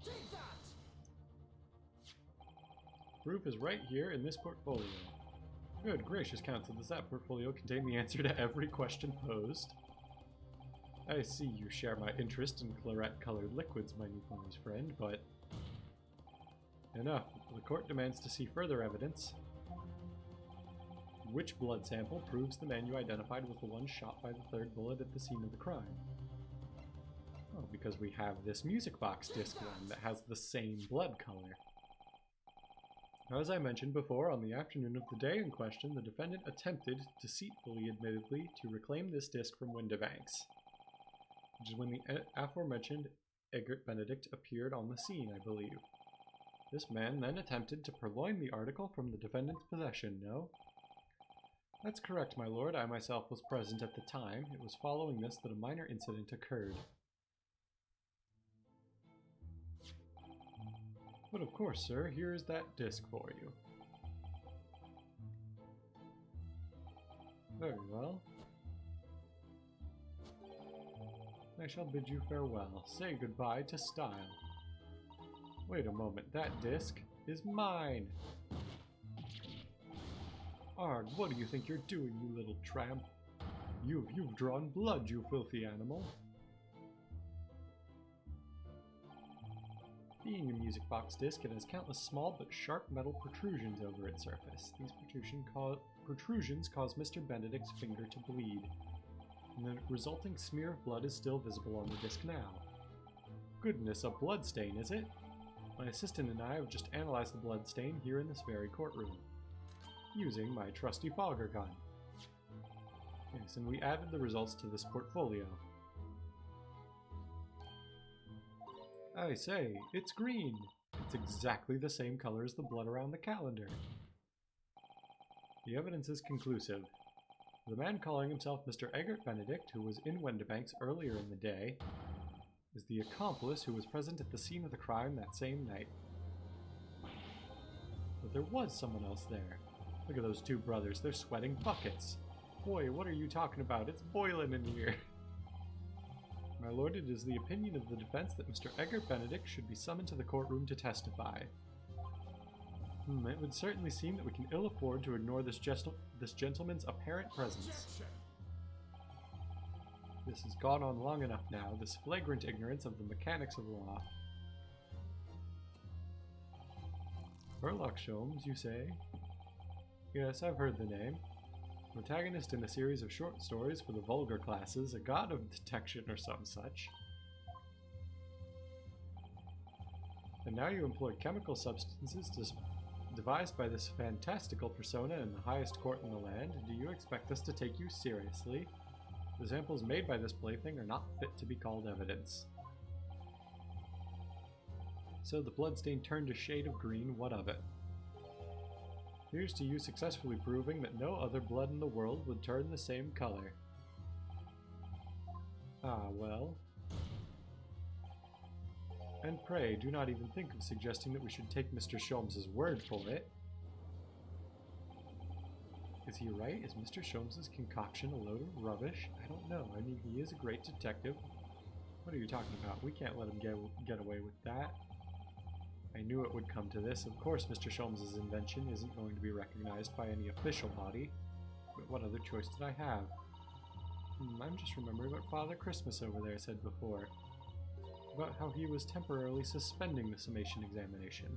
Take that! Proof is right here in this portfolio. Good gracious, counsel, does that portfolio contain the answer to every question posed? I see you share my interest in claret-colored liquids, my Nipponese friend, but... Enough. The court demands to see further evidence. Which blood sample proves the man you identified was the one shot by the third bullet at the scene of the crime? Oh, because we have this music box disc one that has the same blood color. As I mentioned before, on the afternoon of the day in question, the defendant attempted, deceitfully admittedly, to reclaim this disc from Windibank's, which is when the aforementioned Edgar Benedict appeared on the scene, I believe. This man then attempted to purloin the article from the defendant's possession, no? That's correct, my lord. I myself was present at the time. It was following this that a minor incident occurred. But of course, sir, here is that disc for you. Very well. I shall bid you farewell. Say goodbye to style. Wait a moment, that disc? is mine. Arg, what do you think you're doing, you little tramp? You've drawn blood, you filthy animal. Being a music box disc, it has countless small but sharp metal protrusions over its surface. These protrusions cause Mr. Benedict's finger to bleed, and the resulting smear of blood is still visible on the disc now. Goodness, a blood stain, is it? My assistant and I have just analyzed the blood stain here in this very courtroom, using my trusty fogger gun. Yes, and we added the results to this portfolio. I say, it's green! It's exactly the same color as the blood around the calendar. The evidence is conclusive. The man calling himself Mr. Edgar Benedict, who was in Wendibanks earlier in the day, is the accomplice who was present at the scene of the crime that same night. But there was someone else there. Look at those two brothers, they're sweating buckets. Boy, what are you talking about? It's boiling in here. My lord, it is the opinion of the defense that Mr. Edgar Benedict should be summoned to the courtroom to testify. It would certainly seem that we can ill afford to ignore this gentleman's apparent presence. Objection. This has gone on long enough now, this flagrant ignorance of the mechanics of law. Sherlock Holmes, you say? Yes, I've heard the name. Protagonist in a series of short stories for the vulgar classes, a god of detection or some such. And now you employ chemical substances devised by this fantastical persona in the highest court in the land. Do you expect us to take you seriously? The samples made by this plaything are not fit to be called evidence. So the bloodstain turned a shade of green, what of it? Here's to you successfully proving that no other blood in the world would turn the same color. Ah, well. And pray, do not even think of suggesting that we should take Mr. Sholmes' word for it. Is he right? Is Mr. Sholmes' concoction a load of rubbish? I don't know. I mean, he is a great detective. What are you talking about? We can't let him get away with that. I knew it would come to this. Of course, Mr. Sholmes' invention isn't going to be recognized by any official body. But what other choice did I have? I'm just remembering what Father Christmas over there said before. About how he was temporarily suspending the summation examination.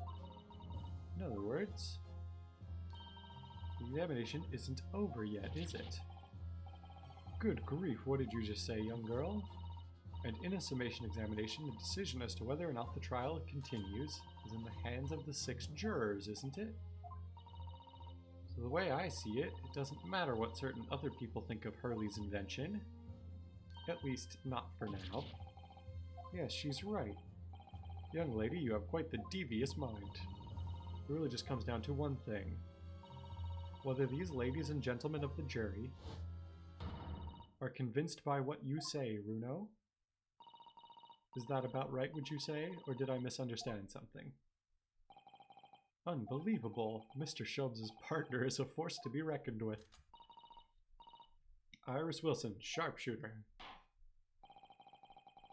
In other words, the examination isn't over yet, is it? Good grief, what did you just say, young girl? And in a summation examination, the decision as to whether or not the trial continues is in the hands of the 6 jurors, isn't it? So the way I see it, it doesn't matter what certain other people think of Hurley's invention. At least, not for now. Yes, she's right. Young lady, you have quite the devious mind. It really just comes down to one thing. Whether these ladies and gentlemen of the jury are convinced by what you say, Runo? Is that about right, would you say, or did I misunderstand something? Unbelievable. Mr. Sholmes' partner is a force to be reckoned with. Iris Wilson, sharpshooter.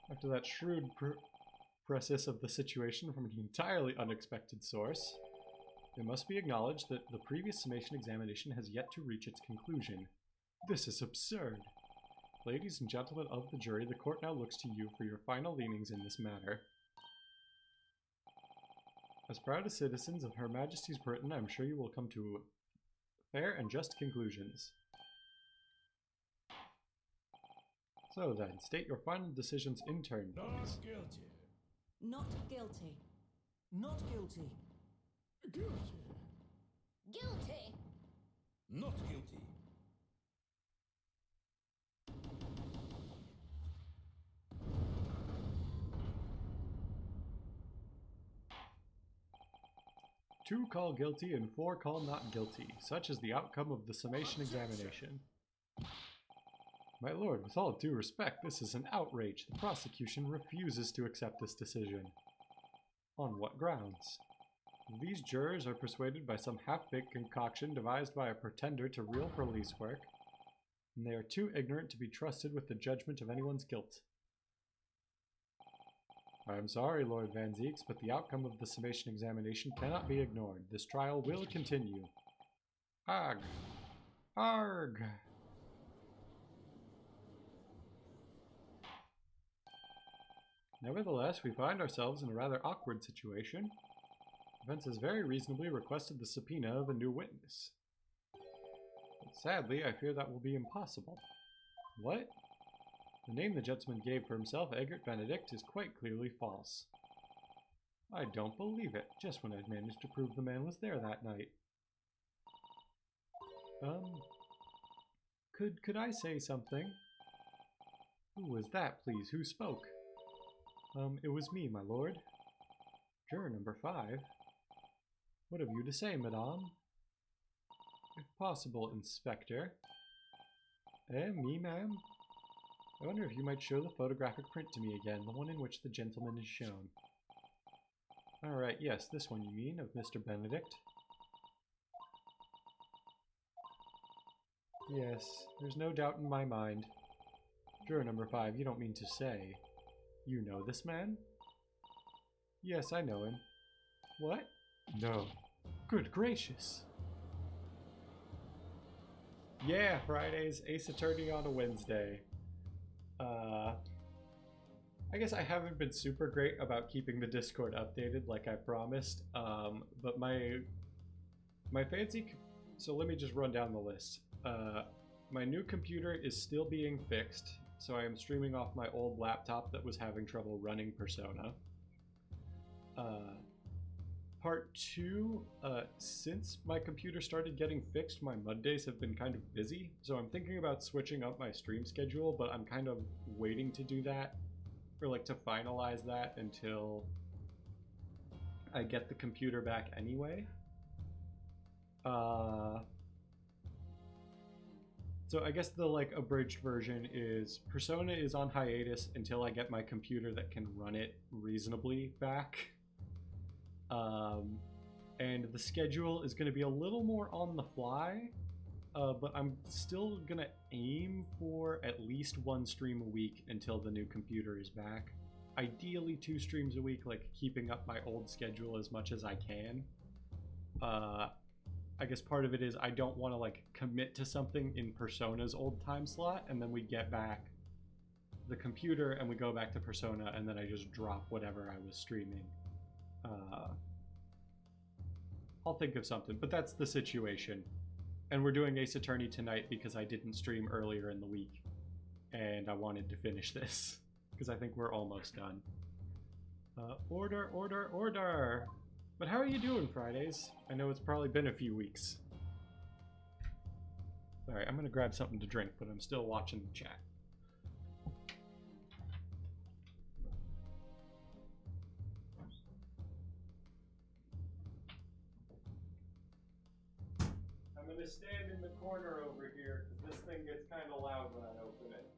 After that shrewd precis of the situation from an entirely unexpected source, it must be acknowledged that the previous summation examination has yet to reach its conclusion. This is absurd. Ladies and gentlemen of the jury, the court now looks to you for your final leanings in this matter. As proud as citizens of Her Majesty's Britain, I'm sure you will come to fair and just conclusions. So then, state your final decisions in turn, please. Not guilty. Not guilty. Not guilty. Guilty. Guilty! Not guilty. Two call guilty and 4 call not guilty. Such is the outcome of the summation examination. My lord, with all due respect, this is an outrage. The prosecution refuses to accept this decision. On what grounds? These jurors are persuaded by some half-baked concoction devised by a pretender to real police work, and they are too ignorant to be trusted with the judgment of anyone's guilt. I'm sorry, Lord Van Zeeks, but the outcome of the summation examination cannot be ignored. This trial will continue. Arg! Arg! Nevertheless, we find ourselves in a rather awkward situation. Defense has very reasonably requested the subpoena of a new witness. But sadly, I fear that will be impossible. What? The name the gentleman gave for himself, Edgar Benedict, is quite clearly false. I don't believe it, just when I'd managed to prove the man was there that night. Could I say something? Who was that, please? Who spoke? It was me, my lord. Juror number 5. What have you to say, madame? If possible, Inspector. Me, ma'am? I wonder if you might show the photographic print to me again, the one in which the gentleman is shown. Alright, yes, this one you mean, of Mr. Benedict. Yes, there's no doubt in my mind. Juror number 5, you don't mean to say... You know this man? Yes, I know him. What? No. Good gracious. Yeah, Fridays, Ace Attorney on a Wednesday. I guess I haven't been super great about keeping the Discord updated like I promised, but my fancy... So let me just run down the list. My new computer is still being fixed, so I am streaming off my old laptop that was having trouble running Persona. Part 2, since my computer started getting fixed, my Mondays have been kind of busy, so I'm thinking about switching up my stream schedule, but I'm kind of waiting to do that, or like to finalize that until I get the computer back anyway. So I guess the like abridged version is Persona is on hiatus until I get my computer that can run it reasonably back. And the schedule is going to be a little more on the fly, but I'm still going to aim for at least 1 stream a week until the new computer is back. Ideally 2 streams a week, like keeping up my old schedule as much as I can. I guess part of it is I don't want to like commit to something in Persona's old time slot and then we get back the computer and we go back to Persona and then I just drop whatever I was streaming. I'll think of something, but that's the situation. And we're doing Ace Attorney tonight because I didn't stream earlier in the week and I wanted to finish this because I think we're almost done. Order, order, order! But how are you doing, Fridays? I know it's probably been a few weeks. Sorry, I'm gonna grab something to drink, but I'm still watching the chat. I'm gonna stand in the corner over here, because this thing gets kind of loud when I open it.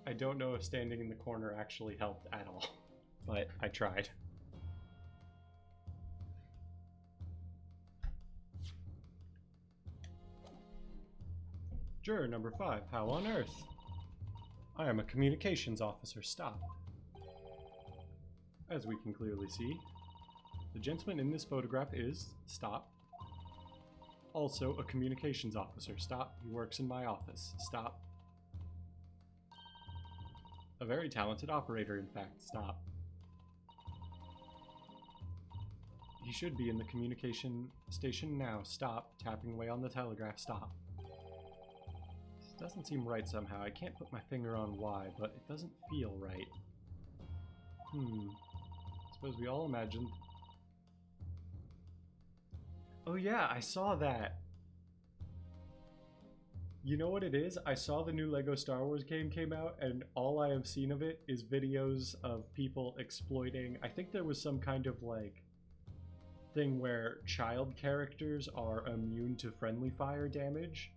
I don't know if standing in the corner actually helped at all, but I tried. Juror number 5, how on earth? I am a communications officer, stop. As we can clearly see, the gentleman in this photograph is, stop, also a communications officer, stop, he works in my office, stop. A very talented operator, in fact. Stop. He should be in the communication station now. Stop. Tapping away on the telegraph. Stop. This doesn't seem right somehow. I can't put my finger on why, but it doesn't feel right. Suppose we all imagined... Oh yeah, I saw that! You know what it is? I saw the new LEGO Star Wars game came out, and all I have seen of it is videos of people exploiting... I think there was some kind of, like, thing where child characters are immune to friendly fire damage,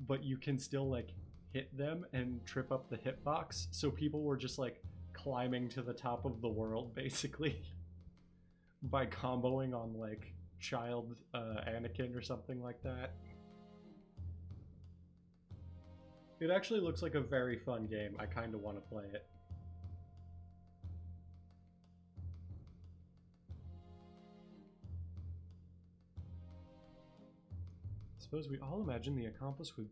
but you can still, like, hit them and trip up the hitbox, so people were just like climbing to the top of the world basically by comboing on like child Anakin or something like that. It actually looks like a very fun game. I kind of want to play it. Suppose we all imagine the accomplice would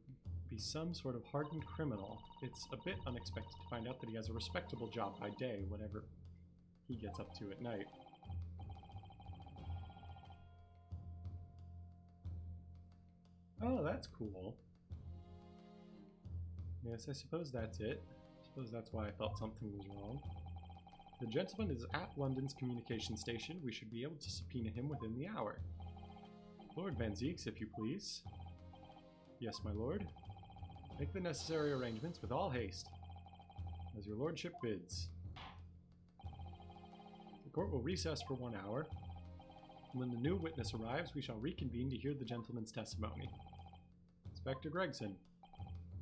be some sort of hardened criminal. It's a bit unexpected to find out that he has a respectable job by day, whatever he gets up to at night. Oh, that's cool. Yes, I suppose that's it. I suppose that's why I thought something was wrong. The gentleman is at London's communication station. We should be able to subpoena him within the hour. Lord Van Zeeks, if you please. Yes, my lord. Make the necessary arrangements with all haste, as your lordship bids. The court will recess for 1 hour. When the new witness arrives, we shall reconvene to hear the gentleman's testimony. Inspector Gregson.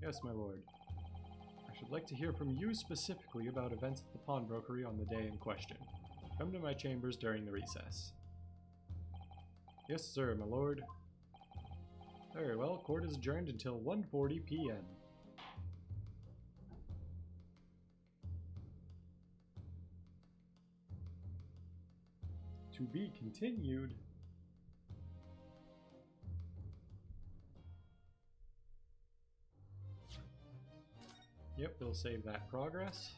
Yes, my lord. I should like to hear from you specifically about events at the pawnbrokery on the day in question. Come to my chambers during the recess. Yes, sir, my lord. Very well, court is adjourned until 1:40 p.m. To be continued. Yep, we'll save that progress.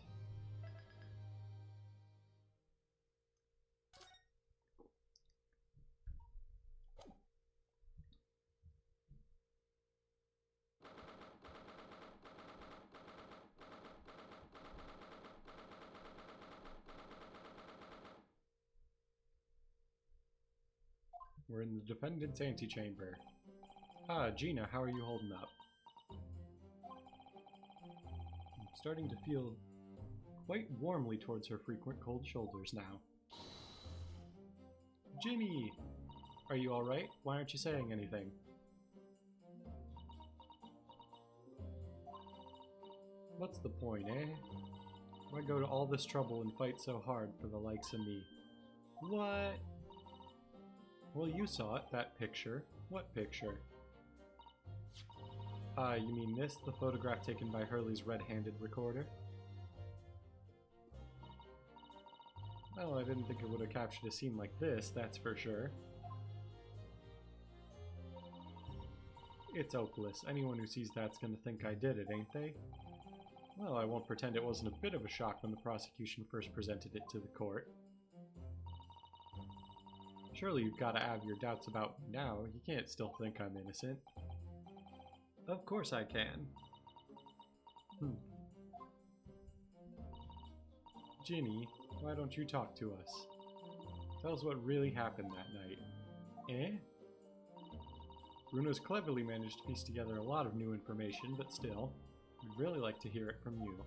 We're in the defendant's antechamber. Ah, Gina, how are you holding up? I'm starting to feel quite warmly towards her frequent cold shoulders now. Ginny! Are you alright? Why aren't you saying anything? What's the point, eh? Why go to all this trouble and fight so hard for the likes of me? What? Well, you saw it, that picture. What picture? You mean this? The photograph taken by Hurley's red-handed recorder? Well, I didn't think it would have captured a scene like this, that's for sure. It's hopeless. Anyone who sees that's gonna think I did it, ain't they? Well, I won't pretend it wasn't a bit of a shock when the prosecution first presented it to the court. Surely you've got to have your doubts about me now. You can't still think I'm innocent. Of course I can. Ginny, why don't you talk to us? Tell us what really happened that night. Eh? Bruno's cleverly managed to piece together a lot of new information, but still, we'd really like to hear it from you.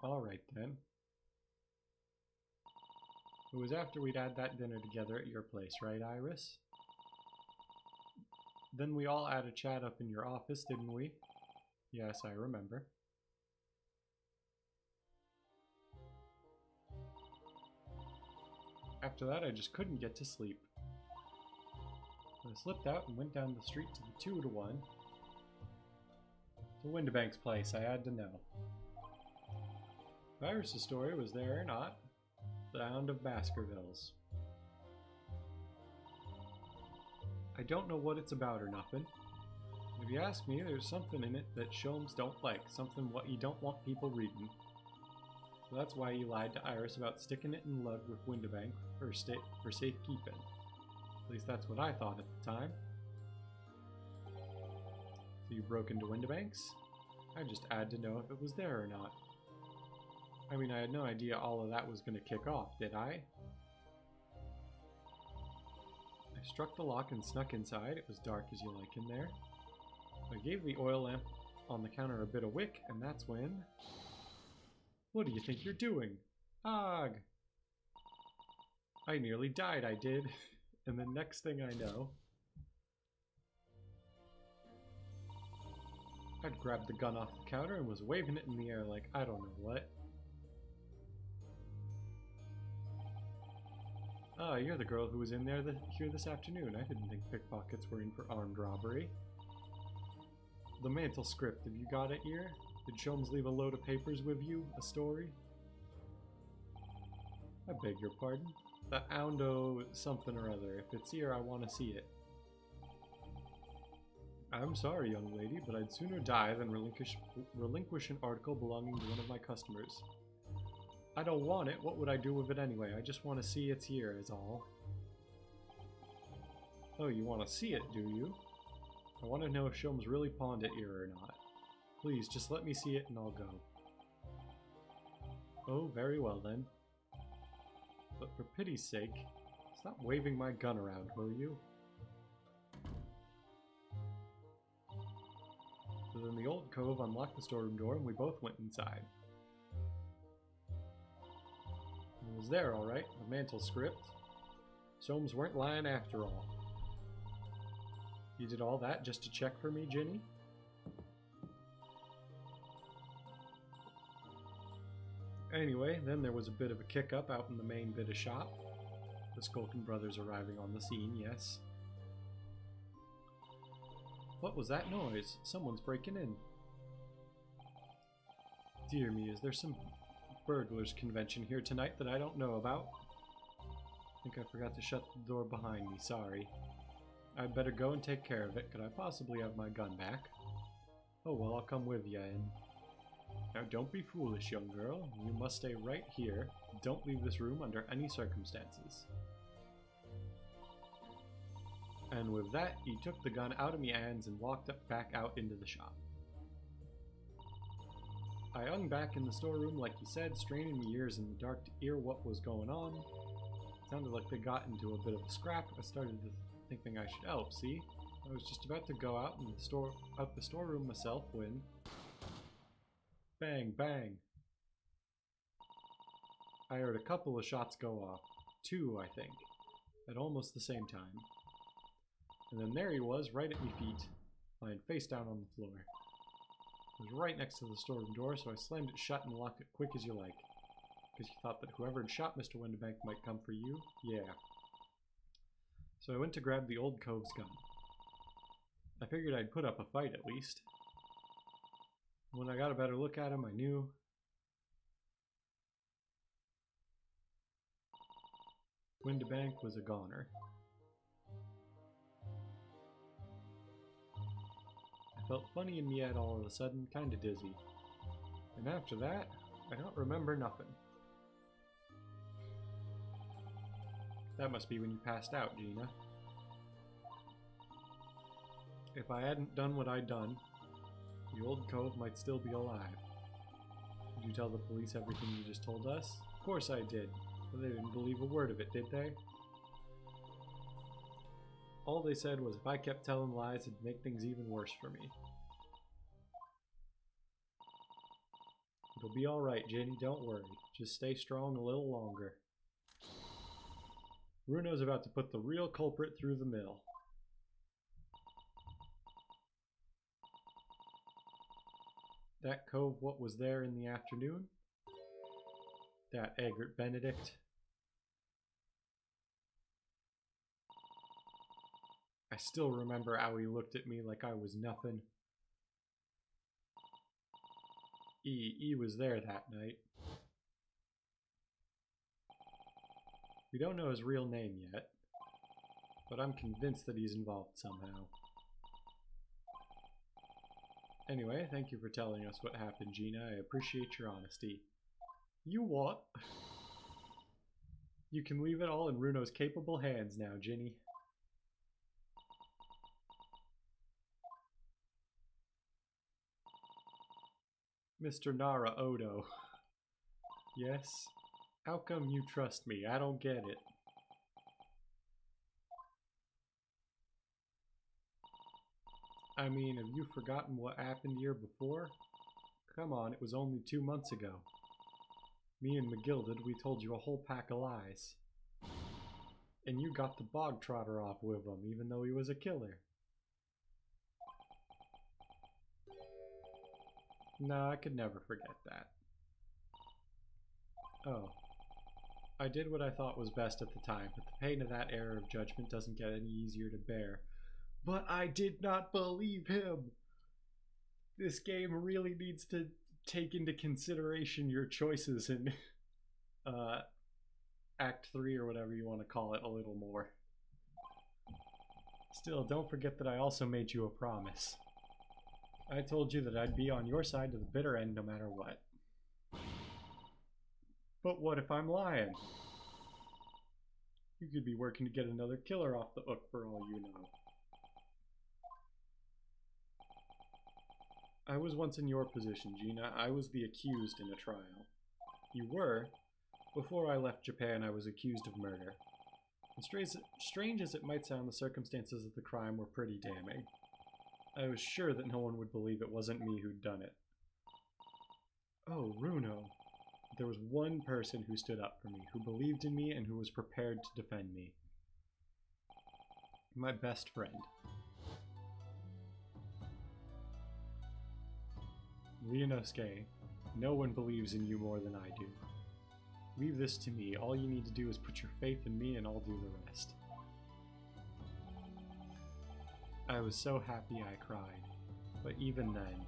Alright then. It was after we'd had that dinner together at your place, right, Iris? Then we all had a chat up in your office, didn't we? Yes, I remember. After that, I just couldn't get to sleep. I slipped out and went down the street to the 2-to-1. To Windibank's place, I had to know. If Iris' story was there or not, the Hound of Baskervilles. I don't know what it's about or nothing. If you ask me, there's something in it that Sholmes don't like, something what you don't want people reading. So that's why you lied to Iris about sticking it in lug with Windibank for safekeeping. At least that's what I thought at the time. So you broke into Windibank's? I just had to know if it was there or not. I mean, I had no idea all of that was going to kick off, did I? I struck the lock and snuck inside. It was dark as you like in there. I gave the oil lamp on the counter a bit of wick, and that's when... What do you think you're doing? Ugh! I nearly died, I did. And the next thing I know... I'd grabbed the gun off the counter and was waving it in the air like I don't know what. Ah, you're the girl who was in there here this afternoon. I didn't think pickpockets were in for armed robbery. The mantle script, have you got it here? Did Sholmes leave a load of papers with you? A story? I beg your pardon? The Oundo something or other. If it's here, I want to see it. I'm sorry, young lady, but I'd sooner die than relinquish an article belonging to one of my customers. I don't want it. What would I do with it anyway? I just want to see it's here, is all. Oh, you want to see it, do you? I want to know if Sholmes really pawned it here or not. Please, just let me see it and I'll go. Oh, very well then. But for pity's sake, stop waving my gun around, will you? So then the old cove unlocked the storeroom door and we both went inside. It was there, alright, the mantle script. Sholmes weren't lying after all. You did all that just to check for me, Ginny? Anyway, then there was a bit of a kick-up out in the main bit of shop. The Skulkin brothers arriving on the scene, yes. What was that noise? Someone's breaking in. Dear me, is there some burglars convention here tonight that I don't know about? I think I forgot to shut the door behind me, sorry. I'd better go and take care of it. Could I possibly have my gun back? Oh well, I'll come with you and... Now don't be foolish, young girl. You must stay right here. Don't leave this room under any circumstances. And with that, he took the gun out of my hands and walked back out into the shop. I hung back in the storeroom like he said, straining my ears in the dark to hear what was going on. It sounded like they got into a bit of a scrap. I started thinking I should help, see? I was just about to go out the storeroom myself when... Bang, bang. I heard a couple of shots go off. 2, I think. At almost the same time. And then there he was, right at my feet, lying face down on the floor. It was right next to the storeroom door, so I slammed it shut and locked it quick as you like. Because you thought that whoever had shot Mr. Windibank might come for you? Yeah. So I went to grab the old cove's gun. I figured I'd put up a fight at least. When I got a better look at him, I knew. Windibank was a goner. I felt funny in my head all of a sudden, kinda dizzy. And after that, I don't remember nothing. That must be when you passed out, Gina. If I hadn't done what I'd done, the old cove might still be alive. Did you tell the police everything you just told us? Of course I did. But they didn't believe a word of it, did they? All they said was if I kept telling lies, it'd make things even worse for me. It'll be alright, Jenny, don't worry. Just stay strong a little longer. Bruno's about to put the real culprit through the mill. That cove what was there in the afternoon? That Edgar Benedict? I still remember how he looked at me like I was nothing. He was there that night. We don't know his real name yet, but I'm convinced that he's involved somehow. Anyway, thank you for telling us what happened, Gina. I appreciate your honesty. You what? You can leave it all in Runo's capable hands now, Ginny. Mr. Nara Odo. Yes? How come you trust me? I don't get it. I mean, have you forgotten what happened here before? Come on, it was only 2 months ago. Me and McGilded, we told you a whole pack of lies. And you got the bog trotter off with him, even though he was a killer. No, I could never forget that. Oh. I did what I thought was best at the time, but the pain of that error of judgment doesn't get any easier to bear. But I did not believe him! This game really needs to take into consideration your choices in Act 3 or whatever you want to call it a little more. Still, don't forget that I also made you a promise. I told you that I'd be on your side to the bitter end no matter what. But what if I'm lying? You could be working to get another killer off the hook for all you know. I was once in your position, Gina. I was the accused in a trial. You were. Before I left Japan, I was accused of murder. And strange as it might sound, the circumstances of the crime were pretty damning. I was sure that no one would believe it wasn't me who'd done it. Oh, Runo. There was one person who stood up for me, who believed in me, and who was prepared to defend me. My best friend. Ryunosuke, no one believes in you more than I do. Leave this to me. All you need to do is put your faith in me and I'll do the rest. I was so happy I cried, but even then,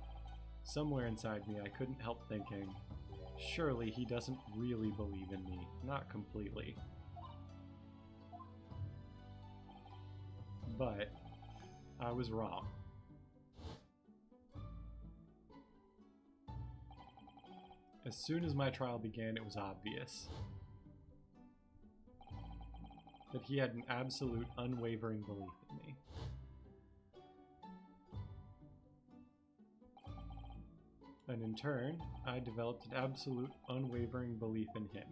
somewhere inside me I couldn't help thinking, surely he doesn't really believe in me, not completely. But I was wrong. As soon as my trial began, it was obvious that he had an absolute, unwavering belief in me. And in turn, I developed an absolute, unwavering belief in him.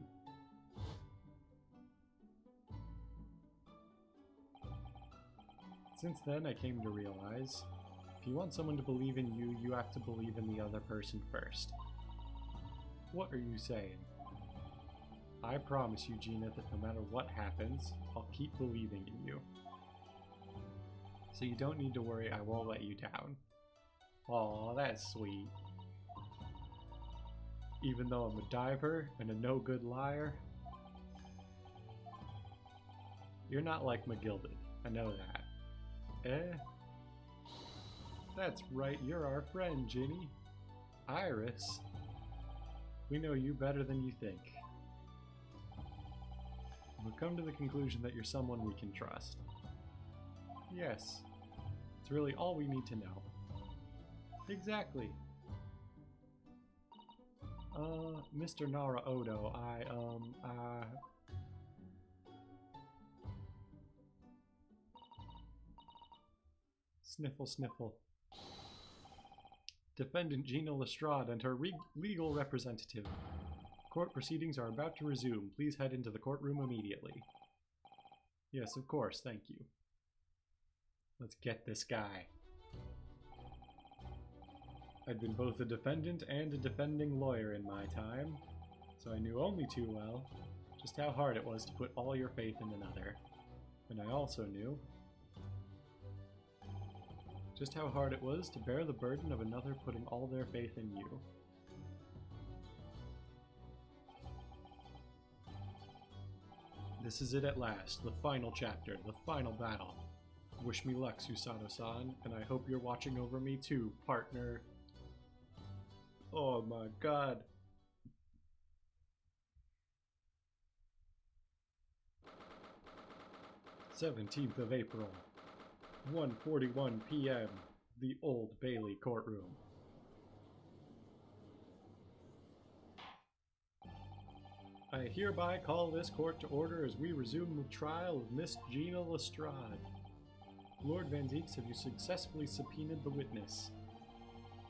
Since then, I came to realize, if you want someone to believe in you, you have to believe in the other person first. What are you saying? I promise you, Gina, that no matter what happens, I'll keep believing in you. So you don't need to worry, I won't let you down. Aw, that's sweet. Even though I'm a diver and a no-good liar, you're not like McGilded. I know that. Eh? That's right, you're our friend, Ginny. Iris. We know you better than you think. We've come to the conclusion that you're someone we can trust. Yes. It's really all we need to know. Exactly. Mr. Nara Odo, Sniffle, sniffle. Defendant Gina Lestrade and her legal representative. Court proceedings are about to resume. Please head into the courtroom immediately. Yes, of course, thank you. Let's get this guy. I'd been both a defendant and a defending lawyer in my time, so I knew only too well just how hard it was to put all your faith in another. And I also knew just how hard it was to bear the burden of another putting all their faith in you. This is it at last, the final chapter, the final battle. Wish me luck, Susanoo-san, and I hope you're watching over me too, partner. Oh my god. "17th of April, 1:41 p.m., the Old Bailey courtroom. I hereby call this court to order as we resume the trial of Miss Gina Lestrade. Lord Van Zieks, have you successfully subpoenaed the witness?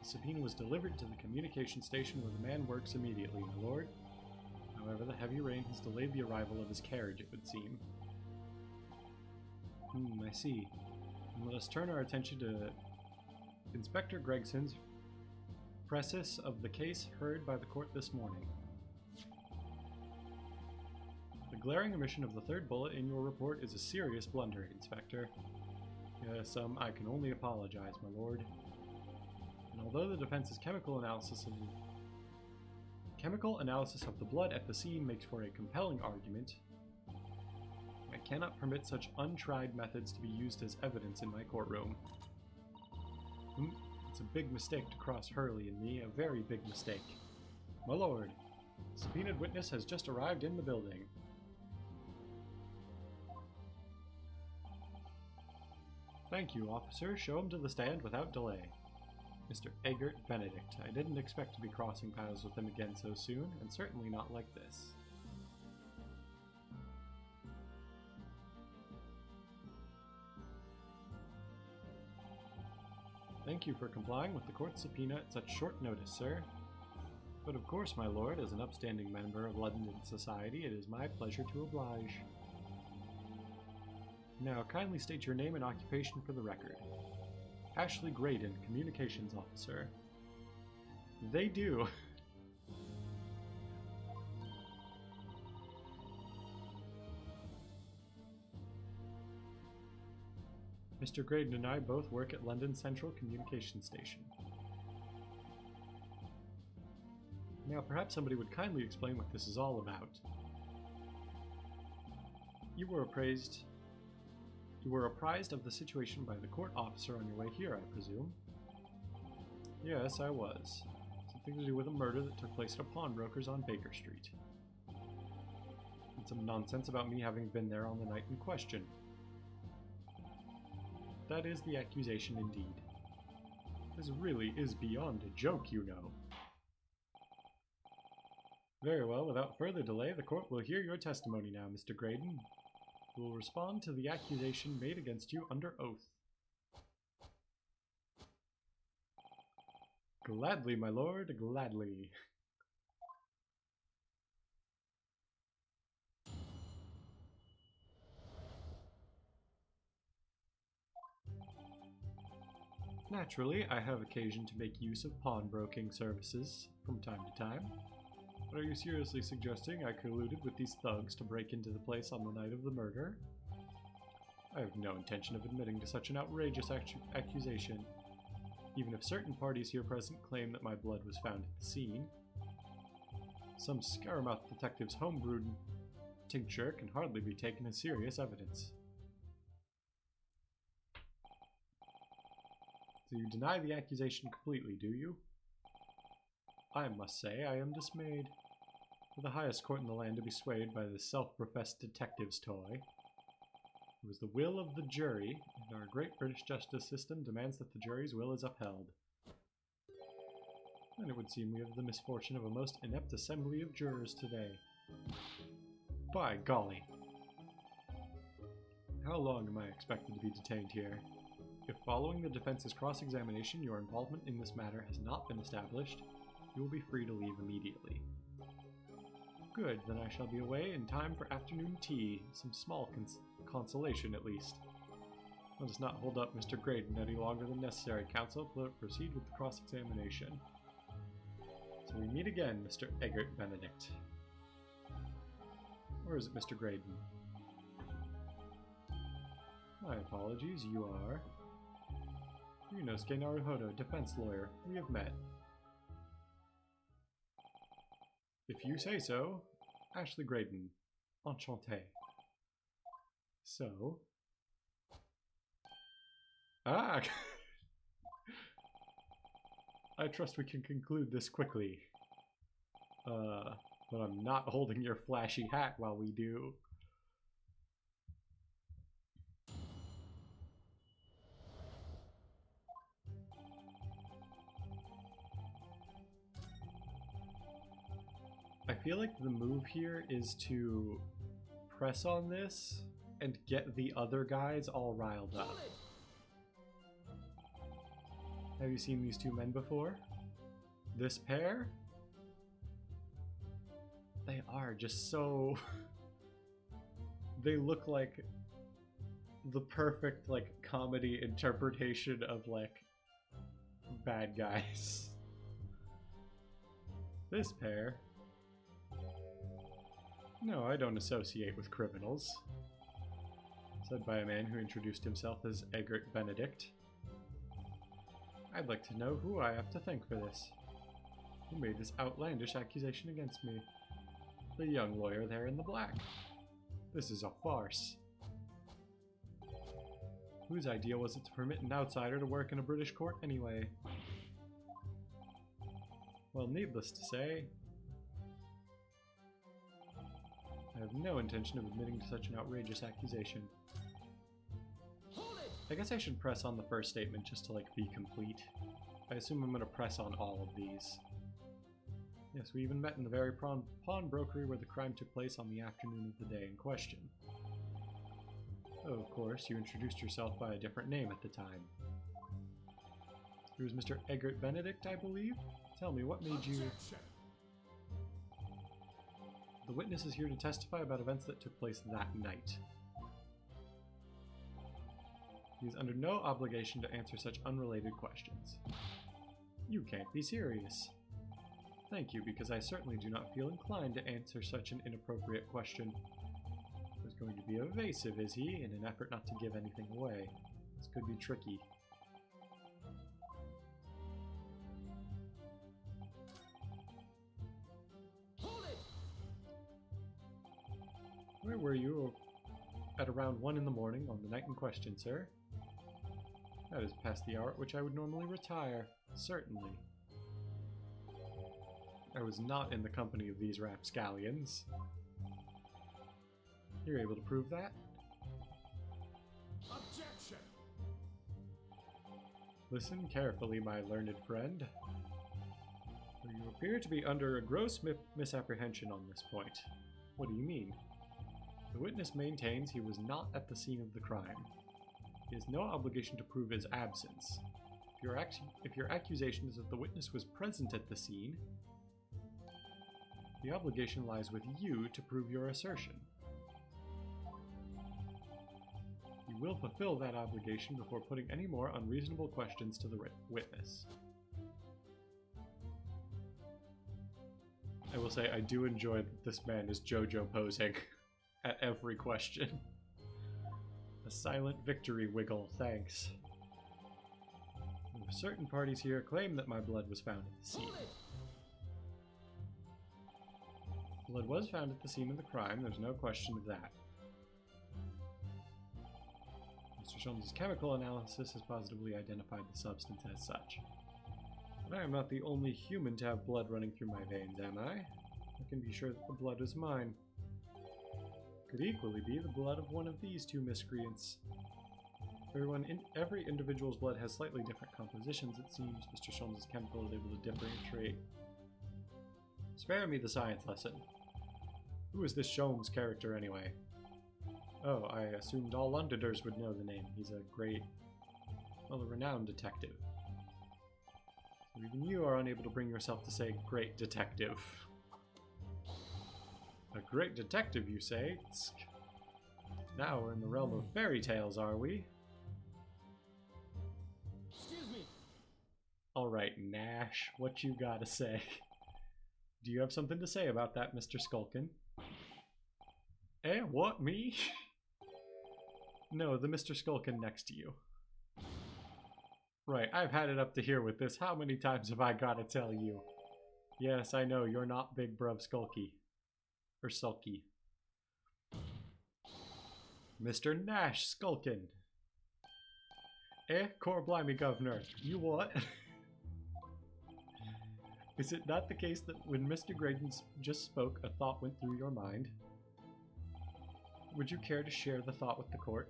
The subpoena was delivered to the communication station where the man works immediately, my lord. However, the heavy rain has delayed the arrival of his carriage, it would seem. I see. And let us turn our attention to Inspector Gregson's precis of the case heard by the court this morning. The glaring omission of the third bullet in your report is a serious blunder, Inspector. Yes, I can only apologize, my lord. And although the defense's chemical analysis of the blood at the scene makes for a compelling argument, I cannot permit such untried methods to be used as evidence in my courtroom. It's a big mistake to cross Hurley and me, a very big mistake. My lord, subpoenaed witness has just arrived in the building. Thank you, officer. Show him to the stand without delay. Mr. Edgar Benedict. I didn't expect to be crossing paths with him again so soon, and certainly not like this. Thank you for complying with the court's subpoena at such short notice, sir. But of course, my lord, as an upstanding member of London society, it is my pleasure to oblige. Now, kindly state your name and occupation for the record. Ashley Graydon, Communications Officer. They do. Mr. Graydon and I both work at London Central Communication Station. Now, perhaps somebody would kindly explain what this is all about. You were apprised of the situation by the court officer on your way here, I presume? Yes, I was. Something to do with a murder that took place at a pawnbroker's on Baker Street. And some nonsense about me having been there on the night in question. That is the accusation indeed. This really is beyond a joke, you know. Very well, without further delay, the court will hear your testimony now, Mr. Graydon. You will respond to the accusation made against you under oath. Gladly, my lord, gladly. Naturally, I have occasion to make use of pawnbroking services from time to time. But are you seriously suggesting I colluded with these thugs to break into the place on the night of the murder? I have no intention of admitting to such an outrageous accusation, even if certain parties here present claim that my blood was found at the scene. Some scaramouth detective's homebrewed tincture can hardly be taken as serious evidence. So you deny the accusation completely, do you? I must say I am dismayed. For the highest court in the land to be swayed by this self-professed detective's toy. It was the will of the jury, and our great British justice system demands that the jury's will is upheld. And it would seem we have the misfortune of a most inept assembly of jurors today. By golly! How long am I expected to be detained here? If following the defense's cross-examination your involvement in this matter has not been established, you will be free to leave immediately. Good, then I shall be away in time for afternoon tea, some small consolation at least. Let us not hold up Mr. Graydon any longer than necessary, counsel. Proceed with the cross-examination. So we meet again, Mr. Edgar Benedict. Or is it Mr. Graydon? My apologies, you are... Ryunosuke Naruhodo, defense lawyer. We have met. If you say so, Ashley Graydon. Enchanté. So... Ah! I trust we can conclude this quickly. But I'm not holding your flashy hat while we do. I feel like the move here is to press on this and get the other guys all riled up. Have you seen these two men before? This pair? They are just so... They look like the perfect, like, comedy interpretation of, like, bad guys. This pair... No, I don't associate with criminals. Said by a man who introduced himself as Edgar Benedict. I'd like to know who I have to thank for this. Who made this outlandish accusation against me? The young lawyer there in the black. This is a farce. Whose idea was it to permit an outsider to work in a British court anyway? Well, needless to say, I have no intention of admitting to such an outrageous accusation. I guess I should press on the first statement just to, like, be complete. I assume I'm going to press on all of these. Yes, we even met in the very pawnbrokery where the crime took place on the afternoon of the day in question. Oh, of course, you introduced yourself by a different name at the time. It was Mr. Edgar Benedict, I believe? Tell me, what made you... The witness is here to testify about events that took place that night. He is under no obligation to answer such unrelated questions. You can't be serious. Thank you, because I certainly do not feel inclined to answer such an inappropriate question. He's going to be evasive, is he, in an effort not to give anything away? This could be tricky. Where were you at around 1 in the morning on the night in question, sir? That is past the hour at which I would normally retire. Certainly. I was not in the company of these rapscallions. You're able to prove that? Objection! Listen carefully, my learned friend. For you appear to be under a gross misapprehension on this point. What do you mean? The witness maintains he was not at the scene of the crime. He has no obligation to prove his absence. If your accusation is that the witness was present at the scene, the obligation lies with you to prove your assertion. You will fulfill that obligation before putting any more unreasonable questions to the witness. I will say I do enjoy that this man is JoJo posing at every question. A silent victory wiggle, thanks. Certain parties here claim that my blood was found at the scene. Blood was found at the scene of the crime, there's no question of that. Mr. Sholmes' chemical analysis has positively identified the substance as such. But I am not the only human to have blood running through my veins, am I? I can be sure that the blood is mine. Could equally be the blood of one of these two miscreants. Every individual's blood has slightly different compositions, it seems. Mr. Sholmes' chemical is able to differentiate. Spare me the science lesson. Who is this Sholmes character, anyway? Oh, I assumed all Londoners would know the name. He's a great, well, a renowned detective. So even you are unable to bring yourself to say great detective. A great detective, you say? Tsk. Now we're in the realm of fairy tales, are we? Excuse me. Alright, Nash, what you gotta say? Do you have something to say about that, Mr. Skulkin? Eh, what, me? No, the Mr. Skulkin next to you. Right, I've had it up to here with this. How many times have I gotta tell you? Yes, I know, you're not Big Bruv Skulky. Or Sulky. Mr. Nash Skulkin. Eh, Corblimey Governor, you what? Is it not the case that when Mr. Graydon just spoke, a thought went through your mind? Would you care to share the thought with the court?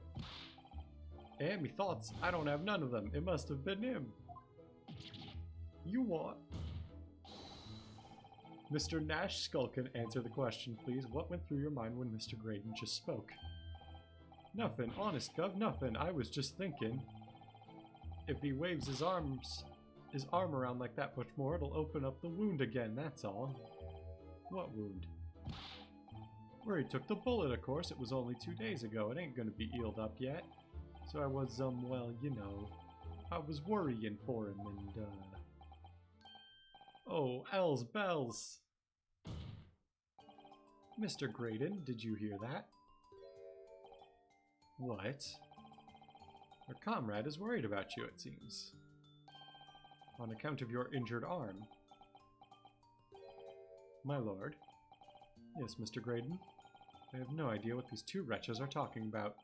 Eh, me thoughts? I don't have none of them. It must have been him. You what? Mr. Nash Skulkin, answer the question, please. What went through your mind when Mr. Graydon just spoke? Nothing, honest, Gov, nothing. I was just thinking, if he waves his arm around like that much more, it'll open up the wound again, that's all. What wound? Where he took the bullet, of course. It was only 2 days ago. It ain't gonna be healed up yet. So I was, well, you know, I was worrying for him and, oh, L's bells! Mr. Graydon, did you hear that? What? Our comrade is worried about you, it seems. on account of your injured arm. My lord. Yes, Mr. Graydon. I have no idea what these two wretches are talking about.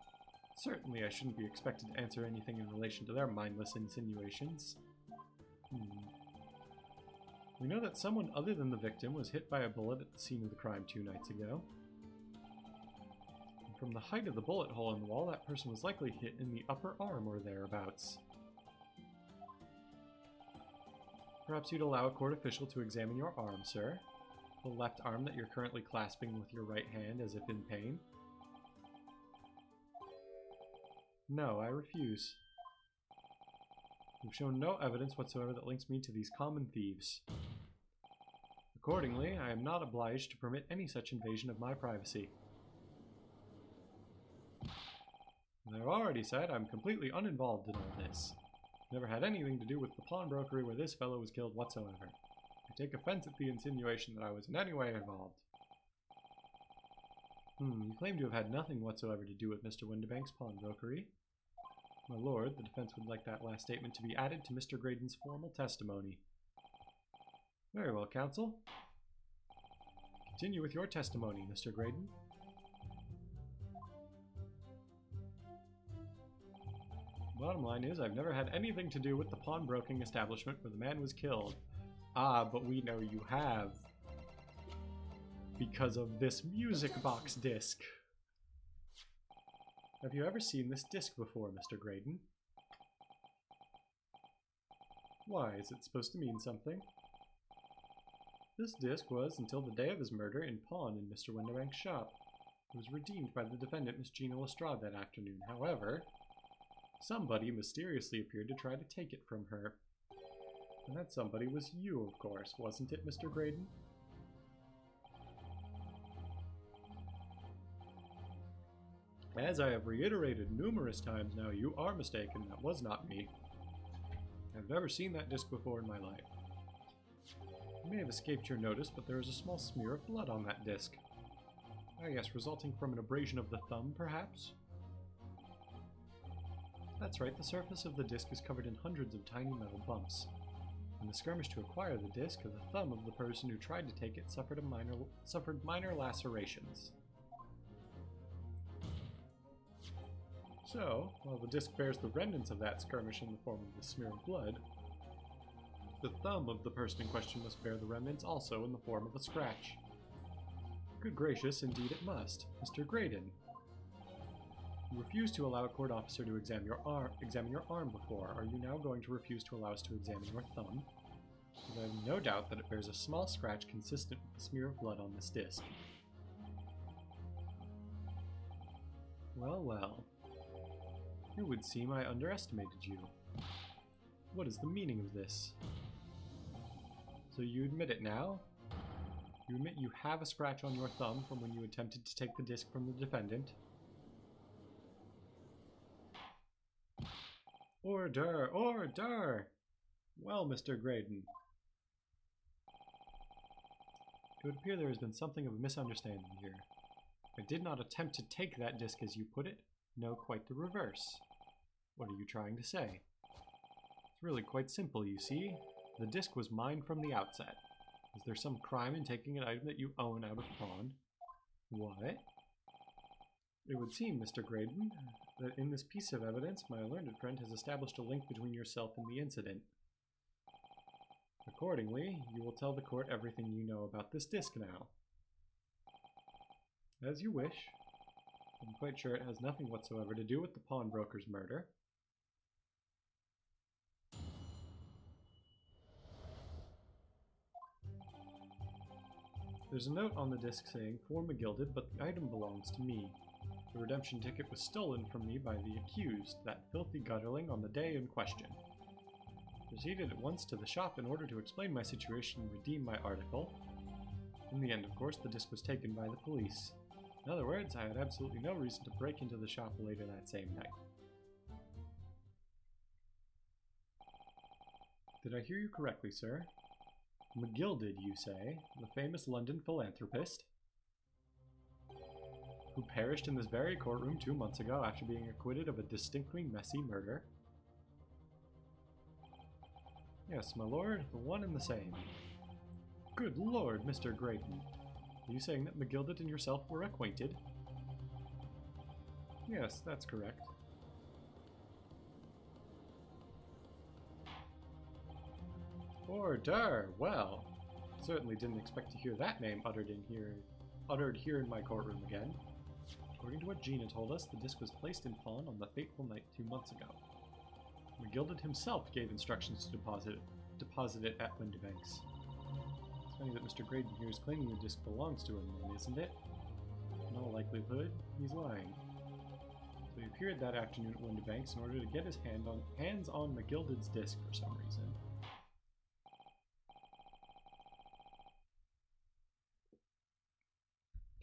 Certainly I shouldn't be expected to answer anything in relation to their mindless insinuations. We know that someone other than the victim was hit by a bullet at the scene of the crime 2 nights ago. And from the height of the bullet hole in the wall, that person was likely hit in the upper arm or thereabouts. Perhaps you'd allow a court official to examine your arm, sir? The left arm that you're currently clasping with your right hand as if in pain? No, I refuse. You've shown no evidence whatsoever that links me to these common thieves. Accordingly, I am not obliged to permit any such invasion of my privacy. And I've already said I'm completely uninvolved in all this. Never had anything to do with the pawnbrokery where this fellow was killed whatsoever. I take offense at the insinuation that I was in any way involved. You claim to have had nothing whatsoever to do with Mr. Windibank's pawnbrokery. My lord, the defense would like that last statement to be added to Mr. Graydon's formal testimony. Very well, counsel. Continue with your testimony, Mr. Graydon. Bottom line is, I've never had anything to do with the pawnbroking establishment where the man was killed. Ah, but we know you have. Because of this music box disc. Have you ever seen this disc before, Mr. Graydon? Why, is it supposed to mean something? This disc was, until the day of his murder, in pawn in Mr. Windibank's shop. It was redeemed by the defendant, Miss Gina Lestrade, that afternoon. However, somebody mysteriously appeared to try to take it from her. And that somebody was you, of course, wasn't it, Mr. Graydon? As I have reiterated numerous times now, you are mistaken. That was not me. I've never seen that disc before in my life. It may have escaped your notice, but there is a small smear of blood on that disc. Ah yes, resulting from an abrasion of the thumb, perhaps? That's right, the surface of the disc is covered in hundreds of tiny metal bumps. In the skirmish to acquire the disc, the thumb of the person who tried to take it suffered minor lacerations. So, while the disc bears the remnants of that skirmish in the form of the smear of blood, the thumb of the person in question must bear the remnants also in the form of a scratch. Good gracious, indeed it must. Mr. Graydon, you refused to allow a court officer to examine your arm before. Are you now going to refuse to allow us to examine your thumb? Because I have no doubt that it bears a small scratch consistent with the smear of blood on this disc. Well, well. It would seem I underestimated you. What is the meaning of this? So you admit it now? You admit you have a scratch on your thumb from when you attempted to take the disc from the defendant? Order! Order! Well, Mr. Graydon. It would appear there has been something of a misunderstanding here. I did not attempt to take that disc as you put it. No, quite the reverse. What are you trying to say? It's really quite simple, you see. The disc was mine from the outset. Is there some crime in taking an item that you own out of pawn? What? It would seem, Mr. Graydon, that in this piece of evidence, my learned friend has established a link between yourself and the incident. Accordingly, you will tell the court everything you know about this disc now. As you wish. I'm quite sure it has nothing whatsoever to do with the pawnbroker's murder. There's a note on the disc saying, "For McGilded, but the item belongs to me. The redemption ticket was stolen from me by the accused, that filthy gutterling, on the day in question. Proceeded at once to the shop in order to explain my situation and redeem my article. In the end, of course, the disc was taken by the police. In other words, I had absolutely no reason to break into the shop later that same night." Did I hear you correctly, sir? McGilded, you say, the famous London philanthropist, who perished in this very courtroom 2 months ago after being acquitted of a distinctly messy murder? Yes, my lord, the one and the same. Good lord, Mr. Graydon. Are you saying that McGilded and yourself were acquainted? Yes, that's correct. Order! Well, certainly didn't expect to hear that name uttered here in my courtroom again. According to what Gina told us, the disc was placed in pawn on the fateful night 2 months ago. McGilded himself gave instructions to deposit it at Windibanks. It's funny that Mr. Graydon here is claiming the disc belongs to him, then, isn't it? In all likelihood, he's lying. So he appeared that afternoon at Windibanks in order to get his hands on McGilded's disc for some reason.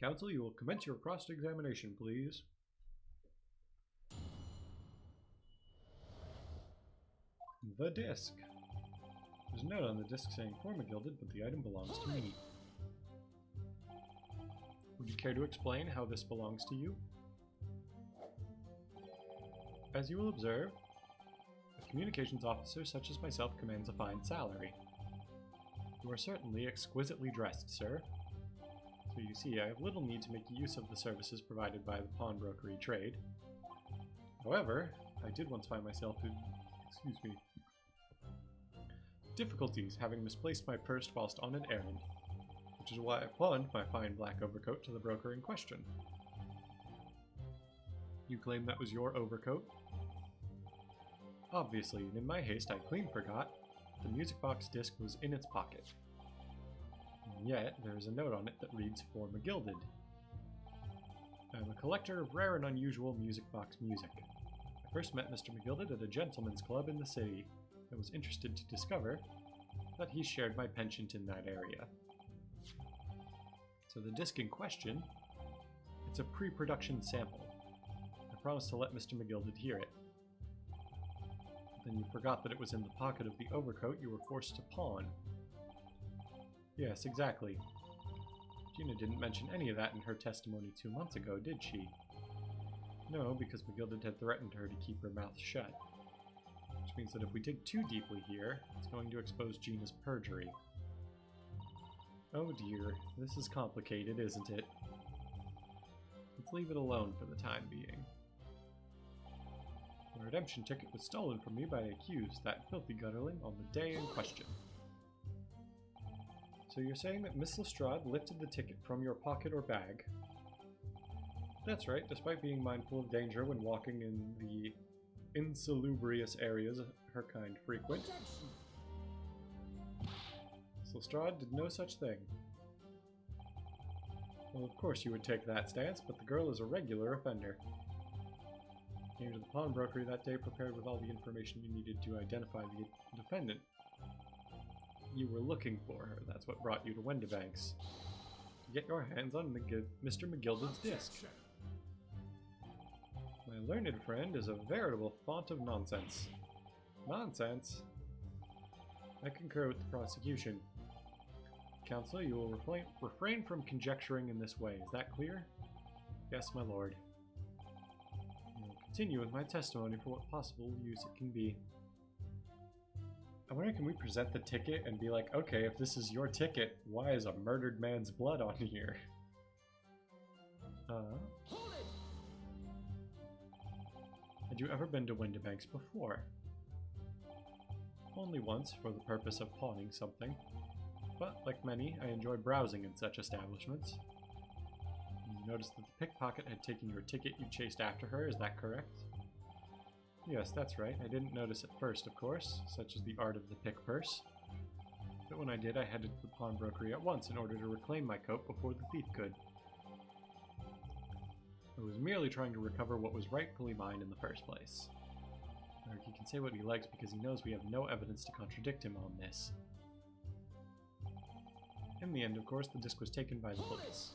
Counsel, you will commence your cross-examination, please. The disc. There's a note on the disc saying for McGilded, but the item belongs to me. Would you care to explain how this belongs to you? As you will observe, a communications officer such as myself commands a fine salary. You are certainly exquisitely dressed, sir. So you see, I have little need to make use of the services provided by the pawnbrokery trade. However, I did once find myself in, difficulties having misplaced my purse whilst on an errand, which is why I pawned my fine black overcoat to the broker in question. You claim that was your overcoat? Obviously, and in my haste I clean forgot the music box disc was in its pocket. And yet, there is a note on it that reads, for McGilded. I am a collector of rare and unusual music box music. I first met Mr. McGilded at a gentleman's club in the city. I was interested to discover that he shared my penchant in that area. So the disc in question, it's a pre-production sample. I promised to let Mr. McGilded hear it. But then you forgot that it was in the pocket of the overcoat you were forced to pawn. Yes, exactly. Gina didn't mention any of that in her testimony 2 months ago, did she? No, because McGilded had threatened her to keep her mouth shut. Which means that if we dig too deeply here, it's going to expose Gina's perjury. Oh dear, this is complicated, isn't it? Let's leave it alone for the time being. The redemption ticket was stolen from me by the accused, that filthy gutterling, on the day in question. So you're saying that Miss Lestrade lifted the ticket from your pocket or bag? That's right, despite being mindful of danger when walking in the insalubrious areas her kind frequent. Miss Lestrade did no such thing. Well, of course you would take that stance, but the girl is a regular offender. Came to the pawnbrokery that day prepared with all the information you needed to identify the defendant. You were looking for her, that's what brought you to Windibanks. To get your hands on Mr. McGilded's disc. My learned friend is a veritable font of nonsense. Nonsense? I concur with the prosecution. Counsel, you will refrain from conjecturing in this way, is that clear? Yes, my lord. I will continue with my testimony for what possible use it can be. I wonder, can we present the ticket and be like, okay, if this is your ticket, why is a murdered man's blood on here? Had you ever been to Windibanks before? Only once, for the purpose of pawning something. But, like many, I enjoy browsing in such establishments. You noticed that the pickpocket had taken your ticket you chased after her, is that correct? Yes, that's right. I didn't notice at first, of course, such as the art of the pick purse. But when I did, I headed to the pawnbrokery at once in order to reclaim my coat before the thief could. I was merely trying to recover what was rightfully mine in the first place. He can say what he likes because he knows we have no evidence to contradict him on this. In the end, of course, the disc was taken by the police.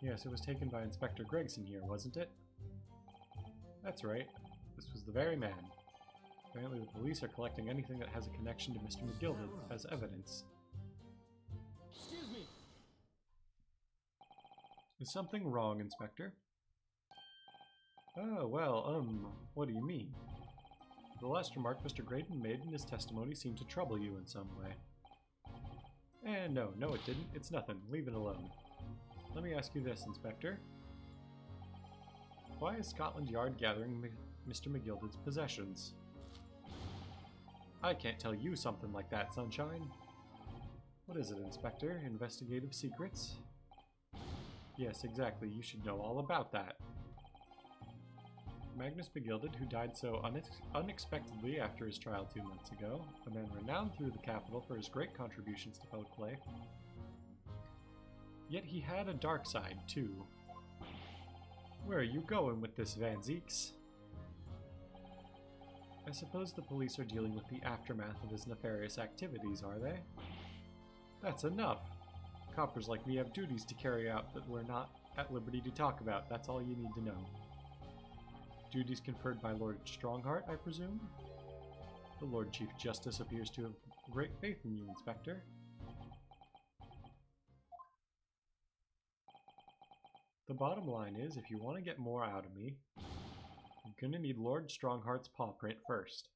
Yes, it was taken by Inspector Gregson here, wasn't it? That's right. This was the very man. Apparently the police are collecting anything that has a connection to Mr. McGilded as evidence. Excuse me. Is something wrong, Inspector? Oh, well, what do you mean? The last remark Mr. Graydon made in his testimony seemed to trouble you in some way. No, it didn't. It's nothing. Leave it alone. Let me ask you this, Inspector. Why is Scotland Yard gathering Mr. McGilded's possessions? I can't tell you something like that, Sunshine. What is it, Inspector? Investigative secrets? Yes, exactly. You should know all about that. Magnus McGilded, who died so unexpectedly after his trial 2 months ago, a man renowned through the capital for his great contributions to public life. Yet he had a dark side, too. Where are you going with this, Van Zeeks? I suppose the police are dealing with the aftermath of his nefarious activities, are they? That's enough! Coppers like me have duties to carry out that we're not at liberty to talk about. That's all you need to know. Duties conferred by Lord Strongheart, I presume? The Lord Chief Justice appears to have great faith in you, Inspector. The bottom line is, if you want to get more out of me, you're going to need Lord Strongheart's paw print first.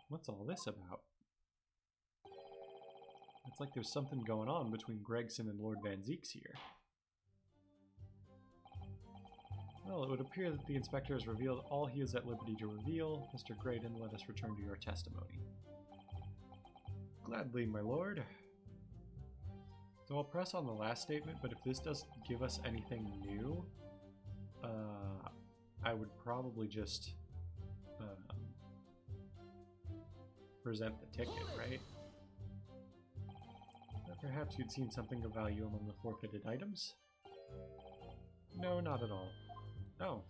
What's all this about? It's like there's something going on between Gregson and Lord Van Zeeks here. Well, it would appear that the Inspector has revealed all he is at liberty to reveal. Mr. Graydon, let us return to your testimony. Gladly, my lord. So I'll press on the last statement, but if this doesn't give us anything new, I would probably just present the ticket, right? Perhaps you'd seen something of value among the forfeited items? No, not at all. Oh.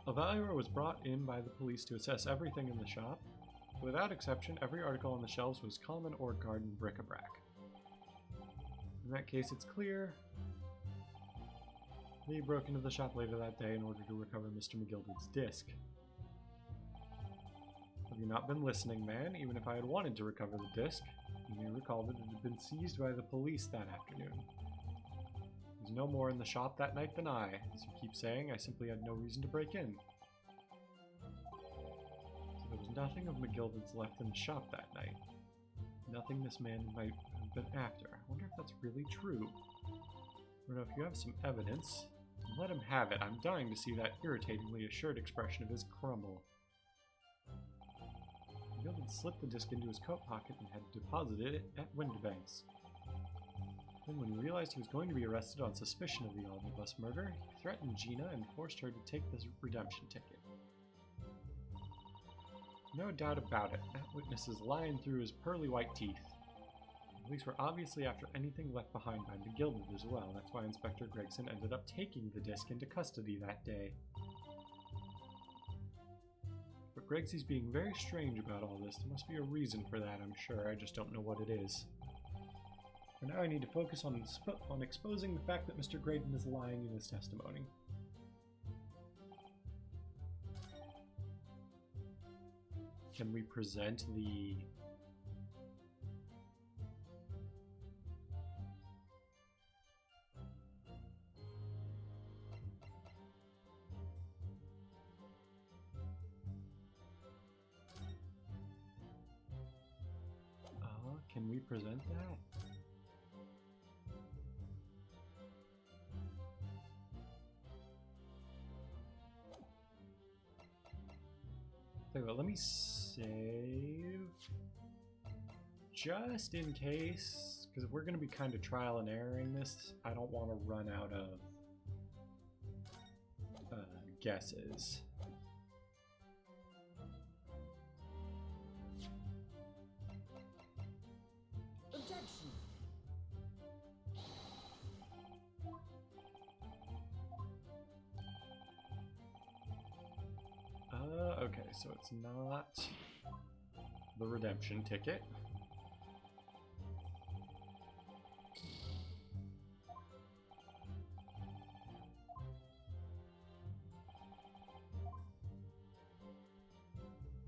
A valuer was brought in by the police to assess everything in the shop. Without exception, every article on the shelves was common or garden bric-a-brac. In that case, it's clear that he broke into the shop later that day in order to recover Mr. McGilded's disc. Have you not been listening, man? Even if I had wanted to recover the disc, you may recall that it had been seized by the police that afternoon. There was no more in the shop that night than I. As you keep saying, I simply had no reason to break in. So there was nothing of McGilded's left in the shop that night. Nothing this man might have been after. I wonder if that's really true. Or if you have some evidence, let him have it. I'm dying to see that irritatingly assured expression of his crumble. McGilded slipped the disc into his coat pocket and had deposited it at Windibank's. Then when he realized he was going to be arrested on suspicion of the omnibus murder, he threatened Gina and forced her to take the redemption ticket. No doubt about it, that witness is lying through his pearly white teeth. The police were obviously after anything left behind by McGilded as well. That's why Inspector Gregson ended up taking the disc into custody that day. But Gregsy's being very strange about all this. There must be a reason for that, I'm sure. I just don't know what it is. For now I need to focus on exposing the fact that Mr. Graydon is lying in his testimony. Can we present the... can we present that? Tell you what, let me save just in case, because if we're going to be kind of trial and erroring this, I don't want to run out of guesses. Objection! Okay, so it's not the redemption ticket.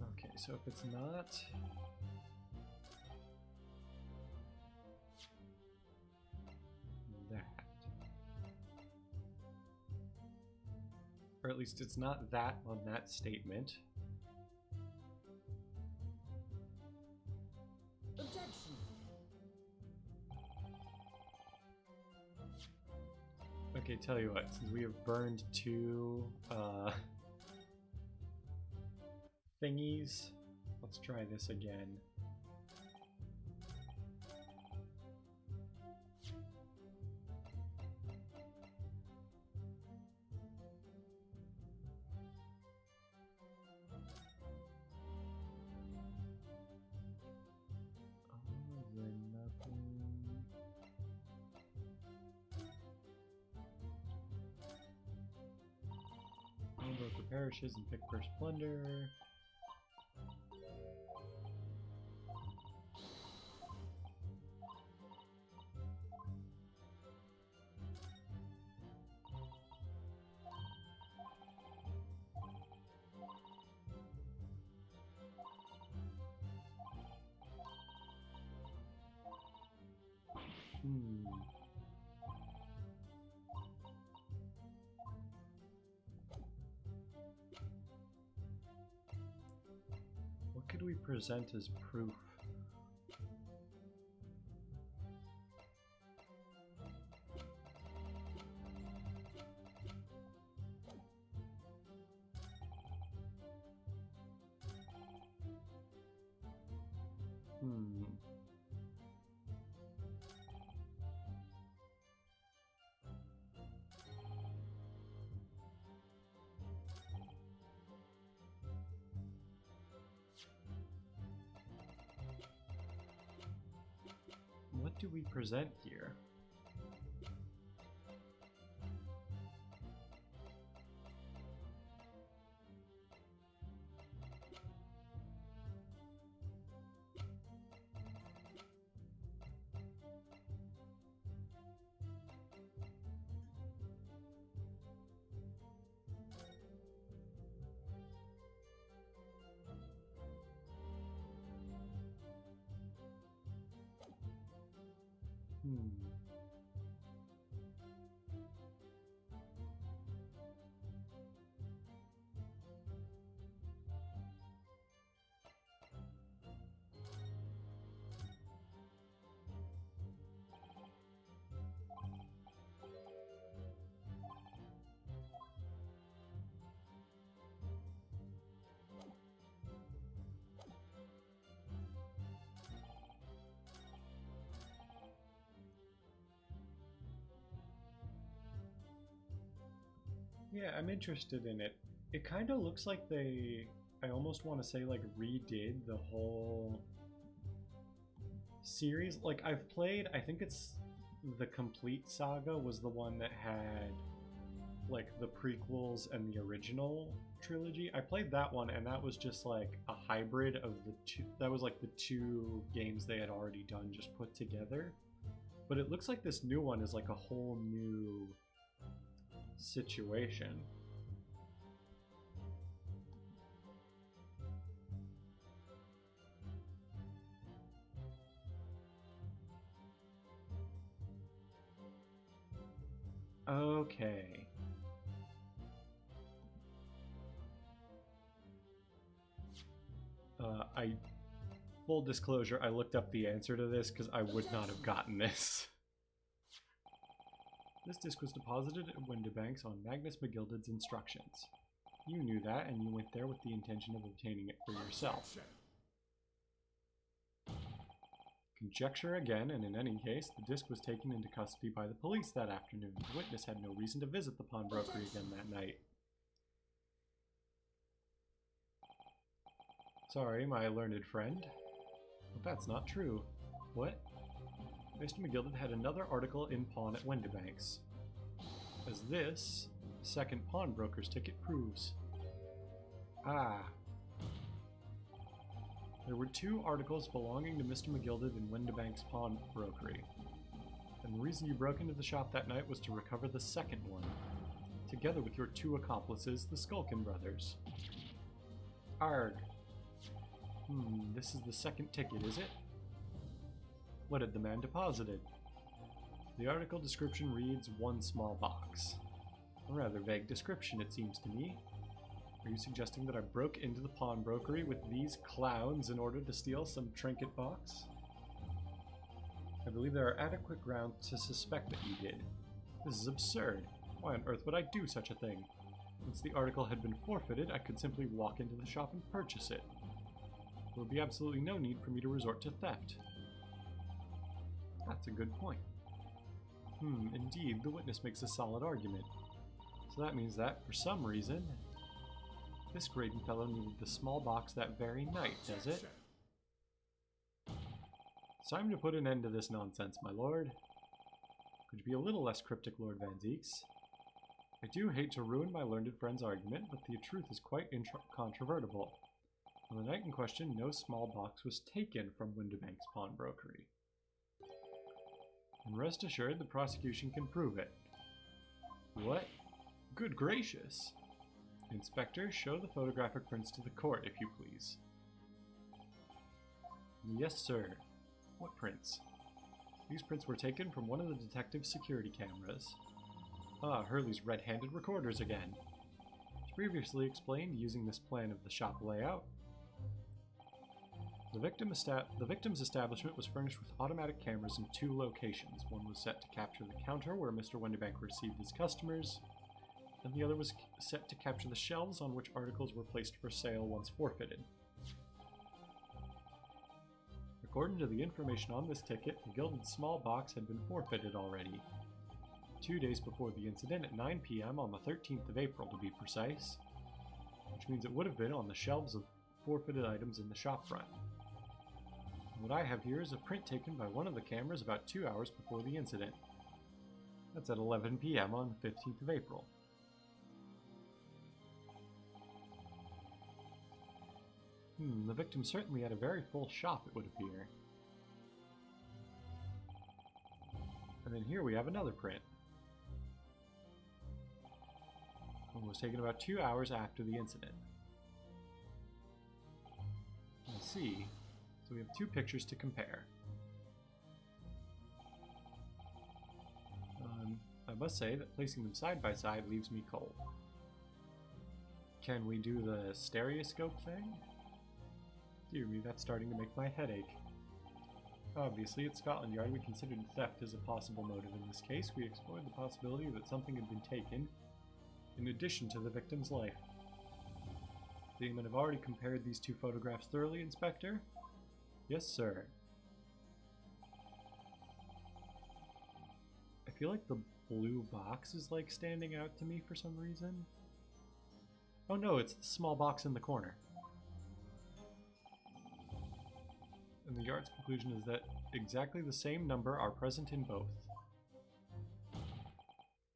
Okay, so if it's not... that... Or at least it's not that on that statement. Objection. Okay, tell you what, since we have burned two thingies, let's try this again. Broker parishes and pick first plunder. What could we present as proof? What do we present here? Yeah, I'm interested in it. It kind of looks like they, I almost want to say like redid the whole series. Like I've played, I think it's the Complete Saga was the one that had like the prequels and the original trilogy. I played that one and that was just like a hybrid of the two. That was like the two games they had already done just put together. But it looks like this new one is like a whole new situation. Okay. Full disclosure, I looked up the answer to this because I would not have gotten this. This disc was deposited at Windibanks on Magnus McGilded's instructions. You knew that, and you went there with the intention of obtaining it for yourself. Conjecture again, and in any case, the disc was taken into custody by the police that afternoon. The witness had no reason to visit the pawnbroker again that night. Sorry, my learned friend, but that's not true. What? Mr. McGilded had another article in pawn at Windibanks, as this second pawnbroker's ticket proves. Ah. There were two articles belonging to Mr. McGilded in Windibanks pawnbrokery, and the reason you broke into the shop that night was to recover the second one, together with your two accomplices, the Skulkin brothers. Arg. This is the second ticket, is it? What had the man deposited? The article description reads, one small box. A rather vague description, it seems to me. Are you suggesting that I broke into the pawnbrokery with these clowns in order to steal some trinket box? I believe there are adequate grounds to suspect that you did. This is absurd. Why on earth would I do such a thing? Once the article had been forfeited, I could simply walk into the shop and purchase it. There would be absolutely no need for me to resort to theft. That's a good point. Indeed, the witness makes a solid argument. So that means that, for some reason, this Graydon fellow needed the small box that very night, does it? It's time to put an end to this nonsense, my lord. Could you be a little less cryptic, Lord Van Zieks? I do hate to ruin my learned friend's argument, but the truth is quite incontrovertible. On the night in question, no small box was taken from Windibank's pawnbrokery. And rest assured, the prosecution can prove it. What? Good gracious! Inspector, show the photographic prints to the court, if you please. Yes, sir. What prints? These prints were taken from one of the detective's security cameras. Ah, Hurley's red-handed recorders again. As previously explained, using this plan of the shop layout, the victim's establishment was furnished with automatic cameras in 2 locations. One was set to capture the counter where Mr. Windibank received his customers, and the other was set to capture the shelves on which articles were placed for sale once forfeited. According to the information on this ticket, the gilded small box had been forfeited already. 2 days before the incident at 9 p.m. on the 13th of April, to be precise, which means it would have been on the shelves of forfeited items in the shop front. What I have here is a print taken by one of the cameras about 2 hours before the incident. That's at 11 p.m. on the 15th of April. The victim certainly had a very full shop, it would appear. And then here we have another print. One was taken about 2 hours after the incident. I see. So we have 2 pictures to compare. I must say that placing them side by side leaves me cold. Can we do the stereoscope thing? Dear me, that's starting to make my head ache. Obviously, at Scotland Yard we considered theft as a possible motive. In this case, we explored the possibility that something had been taken in addition to the victim's life. Do you have already compared these 2 photographs thoroughly, Inspector? Yes, sir. I feel like the blue box is like standing out to me for some reason. Oh no, it's the small box in the corner. And the Yard's conclusion is that exactly the same number are present in both.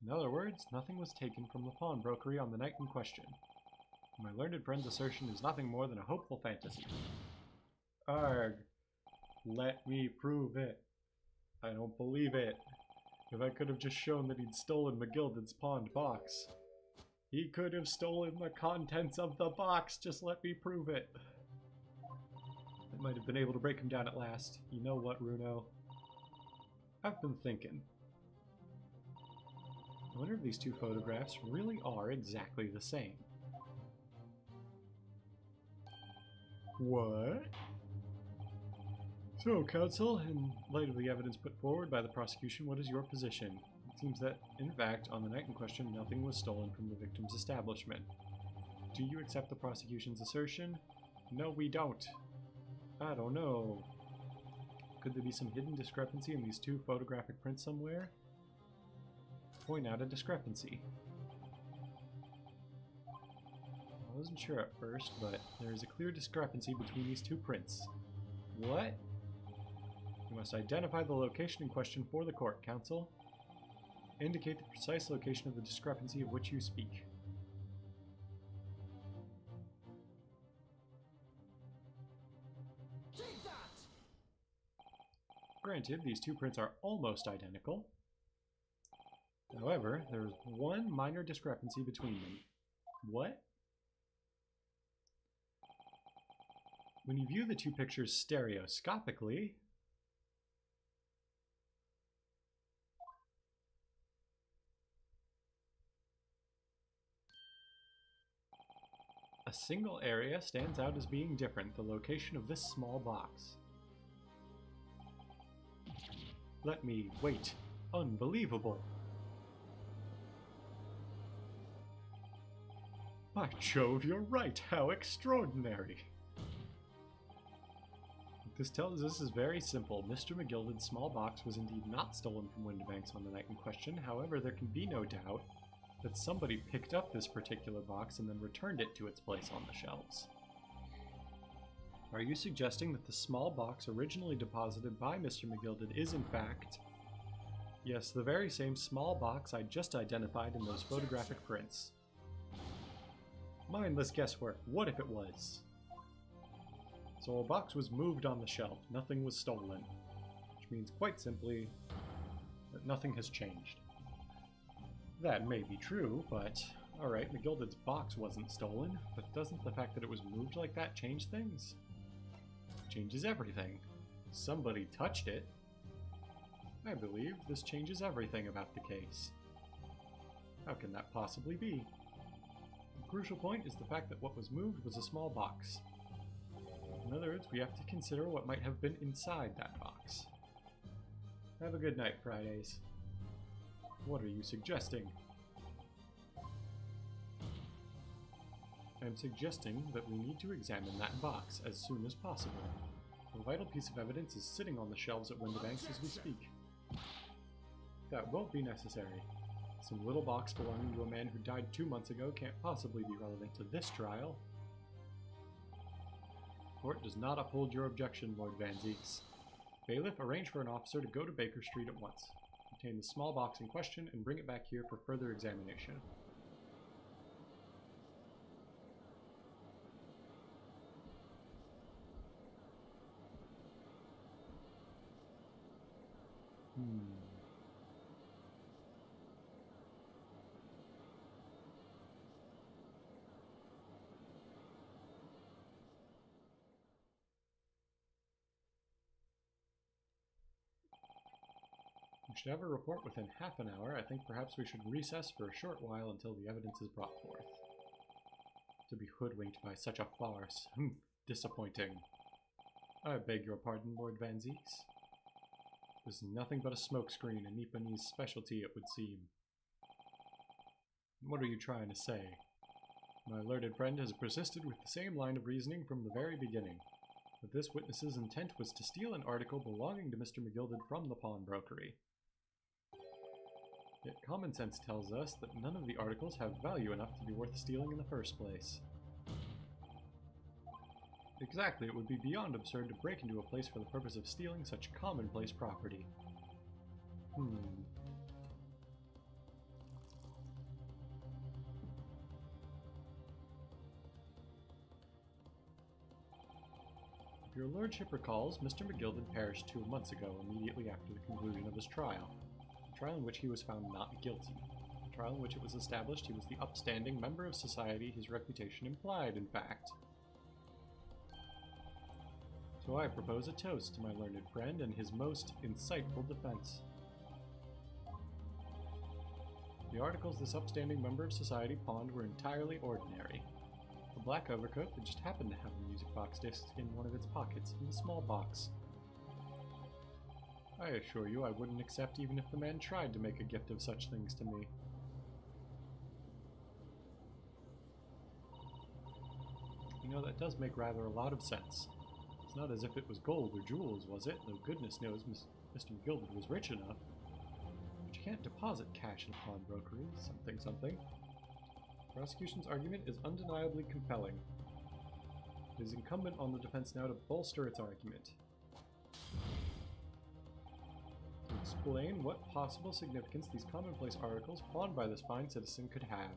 In other words, nothing was taken from the pawnbrokery on the night in question. My learned friend's assertion is nothing more than a hopeful fantasy. Arg! Let me prove it. I don't believe it. If I could have just shown that he'd stolen McGilded's pawned box. He could have stolen the contents of the box, just let me prove it. I might have been able to break him down at last. You know what, Runo? I've been thinking. I wonder if these 2 photographs really are exactly the same. What? So, counsel, in light of the evidence put forward by the prosecution, what is your position? It seems that, in fact, on the night in question, nothing was stolen from the victim's establishment. Do you accept the prosecution's assertion? No, we don't. I don't know. Could there be some hidden discrepancy in these 2 photographic prints somewhere? Point out a discrepancy. I wasn't sure at first, but there is a clear discrepancy between these 2 prints. What? You must identify the location in question for the court, counsel. Indicate the precise location of the discrepancy of which you speak. Take that! Granted, these 2 prints are almost identical. However, there is one minor discrepancy between them. What? When you view the 2 pictures stereoscopically, A single area stands out as being different, the location of this small box. Let me wait. Unbelievable. By Jove, you're right. How extraordinary. What this tells us is very simple. Mr. McGilded's small box was indeed not stolen from Windibanks on the night in question. However, there can be no doubt that somebody picked up this particular box and then returned it to its place on the shelves. Are you suggesting that the small box originally deposited by Mr. McGilded is in fact... Yes, the very same small box I just identified in those photographic prints. Mindless guesswork. What if it was? So a box was moved on the shelf. Nothing was stolen. Which means quite simply that nothing has changed. That may be true, but... Alright, McGilded's box wasn't stolen, but doesn't the fact that it was moved like that change things? It changes everything. Somebody touched it. I believe this changes everything about the case. How can that possibly be? The crucial point is the fact that what was moved was a small box. In other words, we have to consider what might have been inside that box. Have a good night, Fridays. What are you suggesting? I'm suggesting that we need to examine that box as soon as possible. A vital piece of evidence is sitting on the shelves at Windibanks as we speak. That won't be necessary. Some little box belonging to a man who died 2 months ago can't possibly be relevant to this trial. Court does not uphold your objection, Lord Van Zeeks. Bailiff, arrange for an officer to go to Baker Street at once. Obtain the small box in question and bring it back here for further examination. We should have a report within half an hour. I think perhaps we should recess for a short while until the evidence is brought forth. To be hoodwinked by such a farce. Disappointing. I beg your pardon, Lord Van Zeeks. This is nothing but a smokescreen, a Nipponese specialty, it would seem. What are you trying to say? My learned friend has persisted with the same line of reasoning from the very beginning, that this witness's intent was to steal an article belonging to Mr. McGilded from the pawnbrokery. Yet common sense tells us that none of the articles have value enough to be worth stealing in the first place. Exactly, it would be beyond absurd to break into a place for the purpose of stealing such commonplace property. If your lordship recalls, Mr. McGilded perished 2 months ago, immediately after the conclusion of his trial. A trial in which he was found not guilty. A trial in which it was established he was the upstanding member of society his reputation implied, in fact. So I propose a toast to my learned friend and his most insightful defense. The articles this upstanding member of society pawned were entirely ordinary. A black overcoat that just happened to have a music box disc in one of its pockets in the small box. I assure you I wouldn't accept even if the man tried to make a gift of such things to me. You know, that does make rather a lot of sense. It's not as if it was gold or jewels, was it? Though goodness knows Mr. McGilded was rich enough. But you can't deposit cash in a pawnbrokery, something. The prosecution's argument is undeniably compelling. It is incumbent on the defense now to bolster its argument. To explain what possible significance these commonplace articles pawned by this fine citizen could have.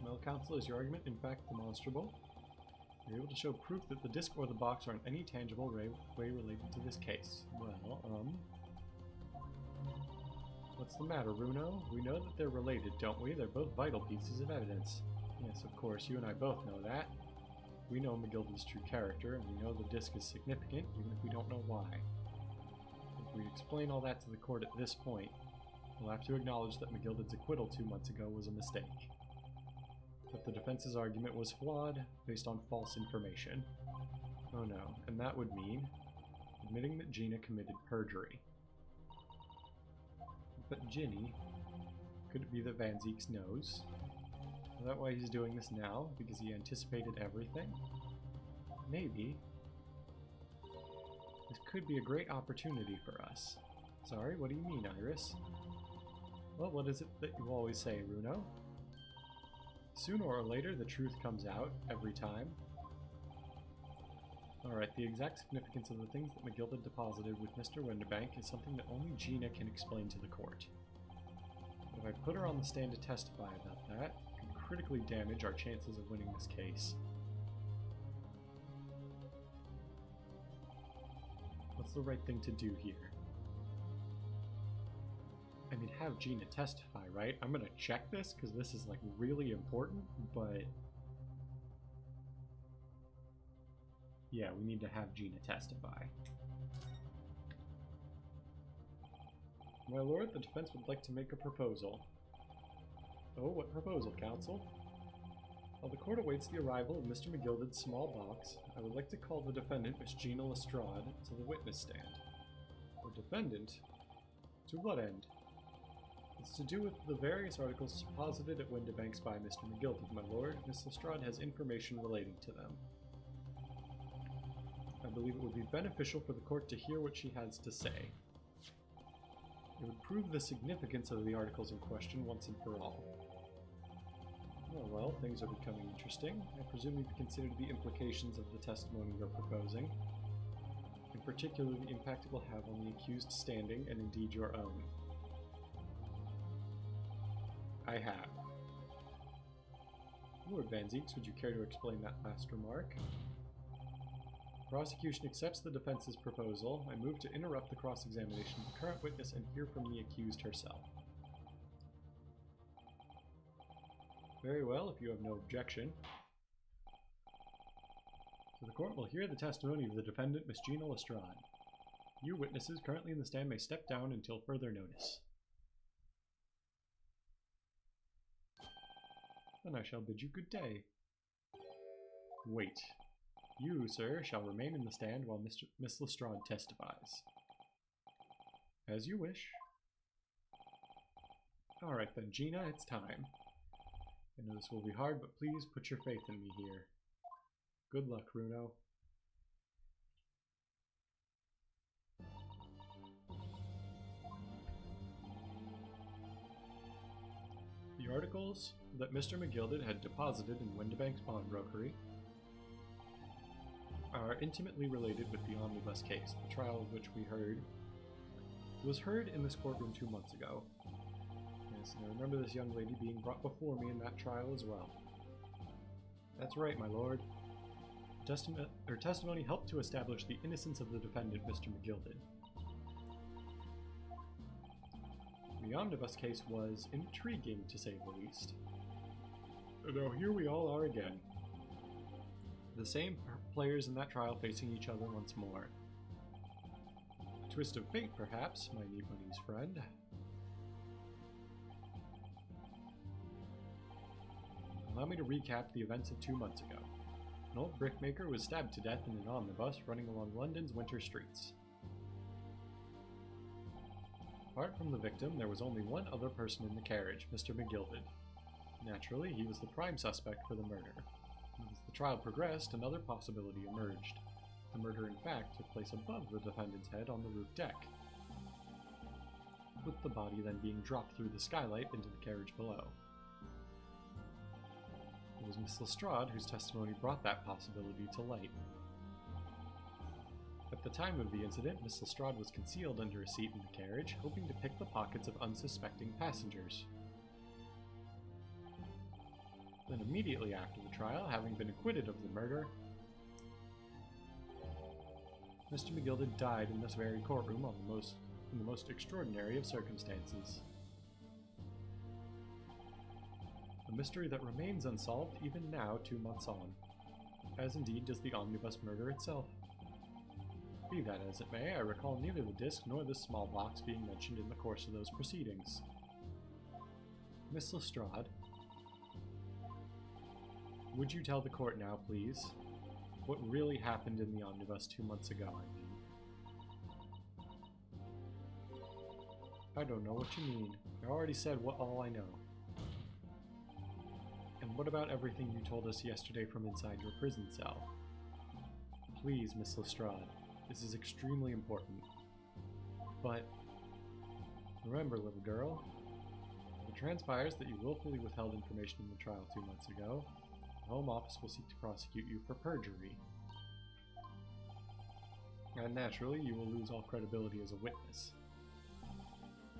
Well, counsel, is your argument in fact demonstrable? You're able to show proof that the disc or the box are in any tangible way related to this case. Well, what's the matter, Runo? We know that they're related, don't we? They're both vital pieces of evidence. Yes, of course, you and I both know that. We know McGilded's true character, and we know the disc is significant, even if we don't know why. If we explain all that to the court at this point, we'll have to acknowledge that McGilded's acquittal 2 months ago was a mistake. that the defense's argument was flawed based on false information. Oh no, and that would mean admitting that Gina committed perjury. But Ginny, could it be that Van Zieks knows? Is that why he's doing this now? Because he anticipated everything? Maybe. This could be a great opportunity for us. Sorry, what do you mean, Iris? Well, what is it that you always say, Runo? Sooner or later, the truth comes out, every time. Alright, the exact significance of the things that McGill deposited with Mr. Winterbank is something that only Gina can explain to the court. But if I put her on the stand to testify about that, it could critically damage our chances of winning this case. What's the right thing to do here? I mean, have Gina testify, right? I'm gonna check this because this is like really important, but yeah, we need to have Gina testify. My lord, the defense would like to make a proposal. Oh, what proposal, counsel? While the court awaits the arrival of Mr. McGilded's small box, I would like to call the defendant, Miss Gina Lestrade, to the witness stand. The defendant? To what end? It's to do with the various articles deposited at Winterbanks by Mr. McGilded, my lord. Miss Lestrade has information relating to them. I believe it would be beneficial for the court to hear what she has to say. It would prove the significance of the articles in question once and for all. Oh well, things are becoming interesting. I presume you've considered the implications of the testimony you're proposing, in particular the impact it will have on the accused standing and indeed your own. I have. Lord Van Zieks, would you care to explain that last remark? Prosecution accepts the defense's proposal. I move to interrupt the cross-examination of the current witness and hear from the accused herself. Very well, if you have no objection. So the court will hear the testimony of the defendant, Miss Gina Lestrade. You witnesses currently in the stand may step down until further notice. Then I shall bid you good day. Wait. You, sir, shall remain in the stand while Miss Lestrade testifies. As you wish. Alright then, Gina, it's time. I know this will be hard, but please put your faith in me here. Good luck, Runo. The articles that Mr. McGilded had deposited in Winterbank's pawnbrokery are intimately related with the omnibus case, the trial of which we heard was heard in this courtroom 2 months ago. Yes, and I remember this young lady being brought before me in that trial as well. That's right, my lord. Her testimony helped to establish the innocence of the defendant, Mr. McGilded. The omnibus case was intriguing, to say the least. And now here we all are again. The same players in that trial facing each other once more. A twist of fate, perhaps, my knee bunny's friend. Allow me to recap the events of 2 months ago. An old brickmaker was stabbed to death in an omnibus running along London's winter streets. Apart from the victim, there was only one other person in the carriage, Mr. McGilded. Naturally, he was the prime suspect for the murder. As the trial progressed, another possibility emerged. The murder, in fact, took place above the defendant's head on the roof deck, with the body then being dropped through the skylight into the carriage below. It was Miss Lestrade whose testimony brought that possibility to light. At the time of the incident, Miss Lestrade was concealed under a seat in the carriage, hoping to pick the pockets of unsuspecting passengers. Then immediately after the trial, having been acquitted of the murder, Mr. McGilded died in this very courtroom in the most extraordinary of circumstances. A mystery that remains unsolved even now, 2 months on, as indeed does the omnibus murder itself. Be that as it may, I recall neither the disc nor this small box being mentioned in the course of those proceedings. Miss Lestrade, Would you tell the court now, please? What really happened in the omnibus 2 months ago, I mean. I don't know what you mean. I already said all I know. And what about everything you told us yesterday from inside your prison cell? Please, Miss Lestrade, this is extremely important. But remember, little girl, if it transpires that you willfully withheld information in the trial 2 months ago, the Home Office will seek to prosecute you for perjury. And naturally, you will lose all credibility as a witness.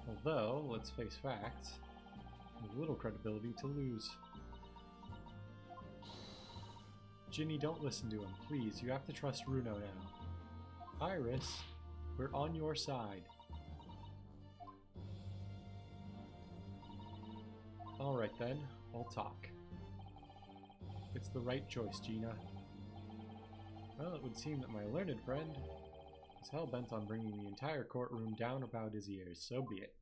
Although, let's face facts, there's little credibility to lose. Ginny, don't listen to him, please. You have to trust Runo now. Iris, we're on your side. Alright then, I'll talk. It's the right choice, Gina. Well, it would seem that my learned friend is hell-bent on bringing the entire courtroom down about his ears, so be it.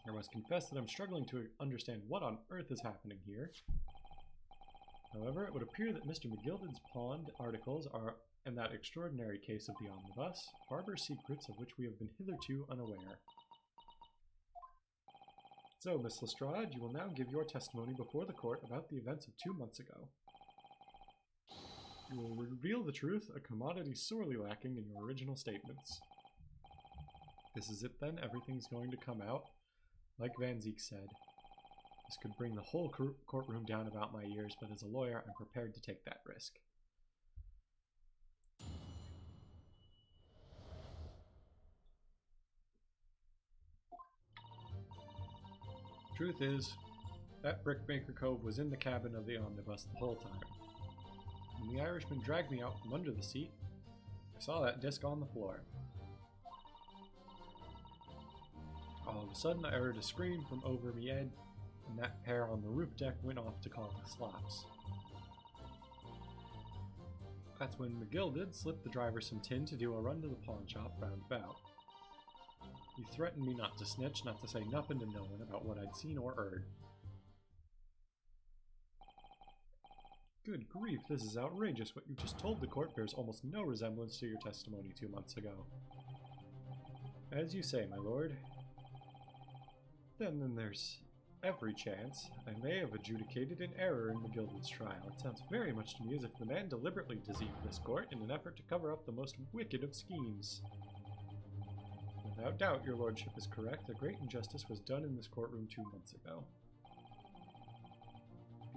I must confess that I'm struggling to understand what on earth is happening here. However, it would appear that Mr. McGilded's pawned articles are, in that extraordinary case of the omnibus, harbor secrets of which we have been hitherto unaware. So, Miss Lestrade, you will now give your testimony before the court about the events of 2 months ago. You will reveal the truth, a commodity sorely lacking in your original statements. This is it then? Everything's going to come out? Like Van Ziek said, this could bring the whole courtroom down about my ears, but as a lawyer, I'm prepared to take that risk. Truth is, that Brickmaker Cove was in the cabin of the omnibus the whole time. When the Irishman dragged me out from under the seat, I saw that disc on the floor. All of a sudden, I heard a scream from over me head, and that pair on the roof deck went off to call the slaps. That's when McGilded slipped the driver some tin to do a run to the pawn shop roundabout. He threatened me not to snitch, not to say nothing to no one about what I'd seen or heard. Good grief, this is outrageous. What you just told the court bears almost no resemblance to your testimony 2 months ago. As you say, my lord. Then there's every chance I may have adjudicated an error in McGilded's trial. It sounds very much to me as if the man deliberately deceived this court in an effort to cover up the most wicked of schemes. Without doubt, your lordship is correct. A great injustice was done in this courtroom 2 months ago.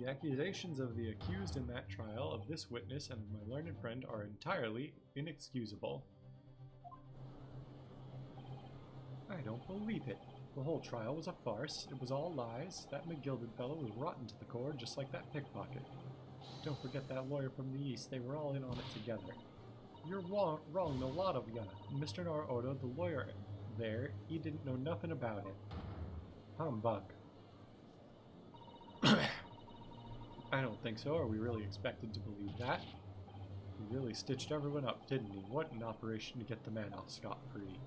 The accusations of the accused in that trial of this witness and my learned friend are entirely inexcusable. I don't believe it. The whole trial was a farce. It was all lies. That McGilded fellow was rotten to the core, just like that pickpocket. Don't forget that lawyer from the east. They were all in on it together. You're wrong, the lot of ya. Mr. Naraoto, the lawyer there, he didn't know nothing about it. Humbug. I don't think so. Are we really expected to believe that? He really stitched everyone up, didn't he? What an operation to get the man off scot-free.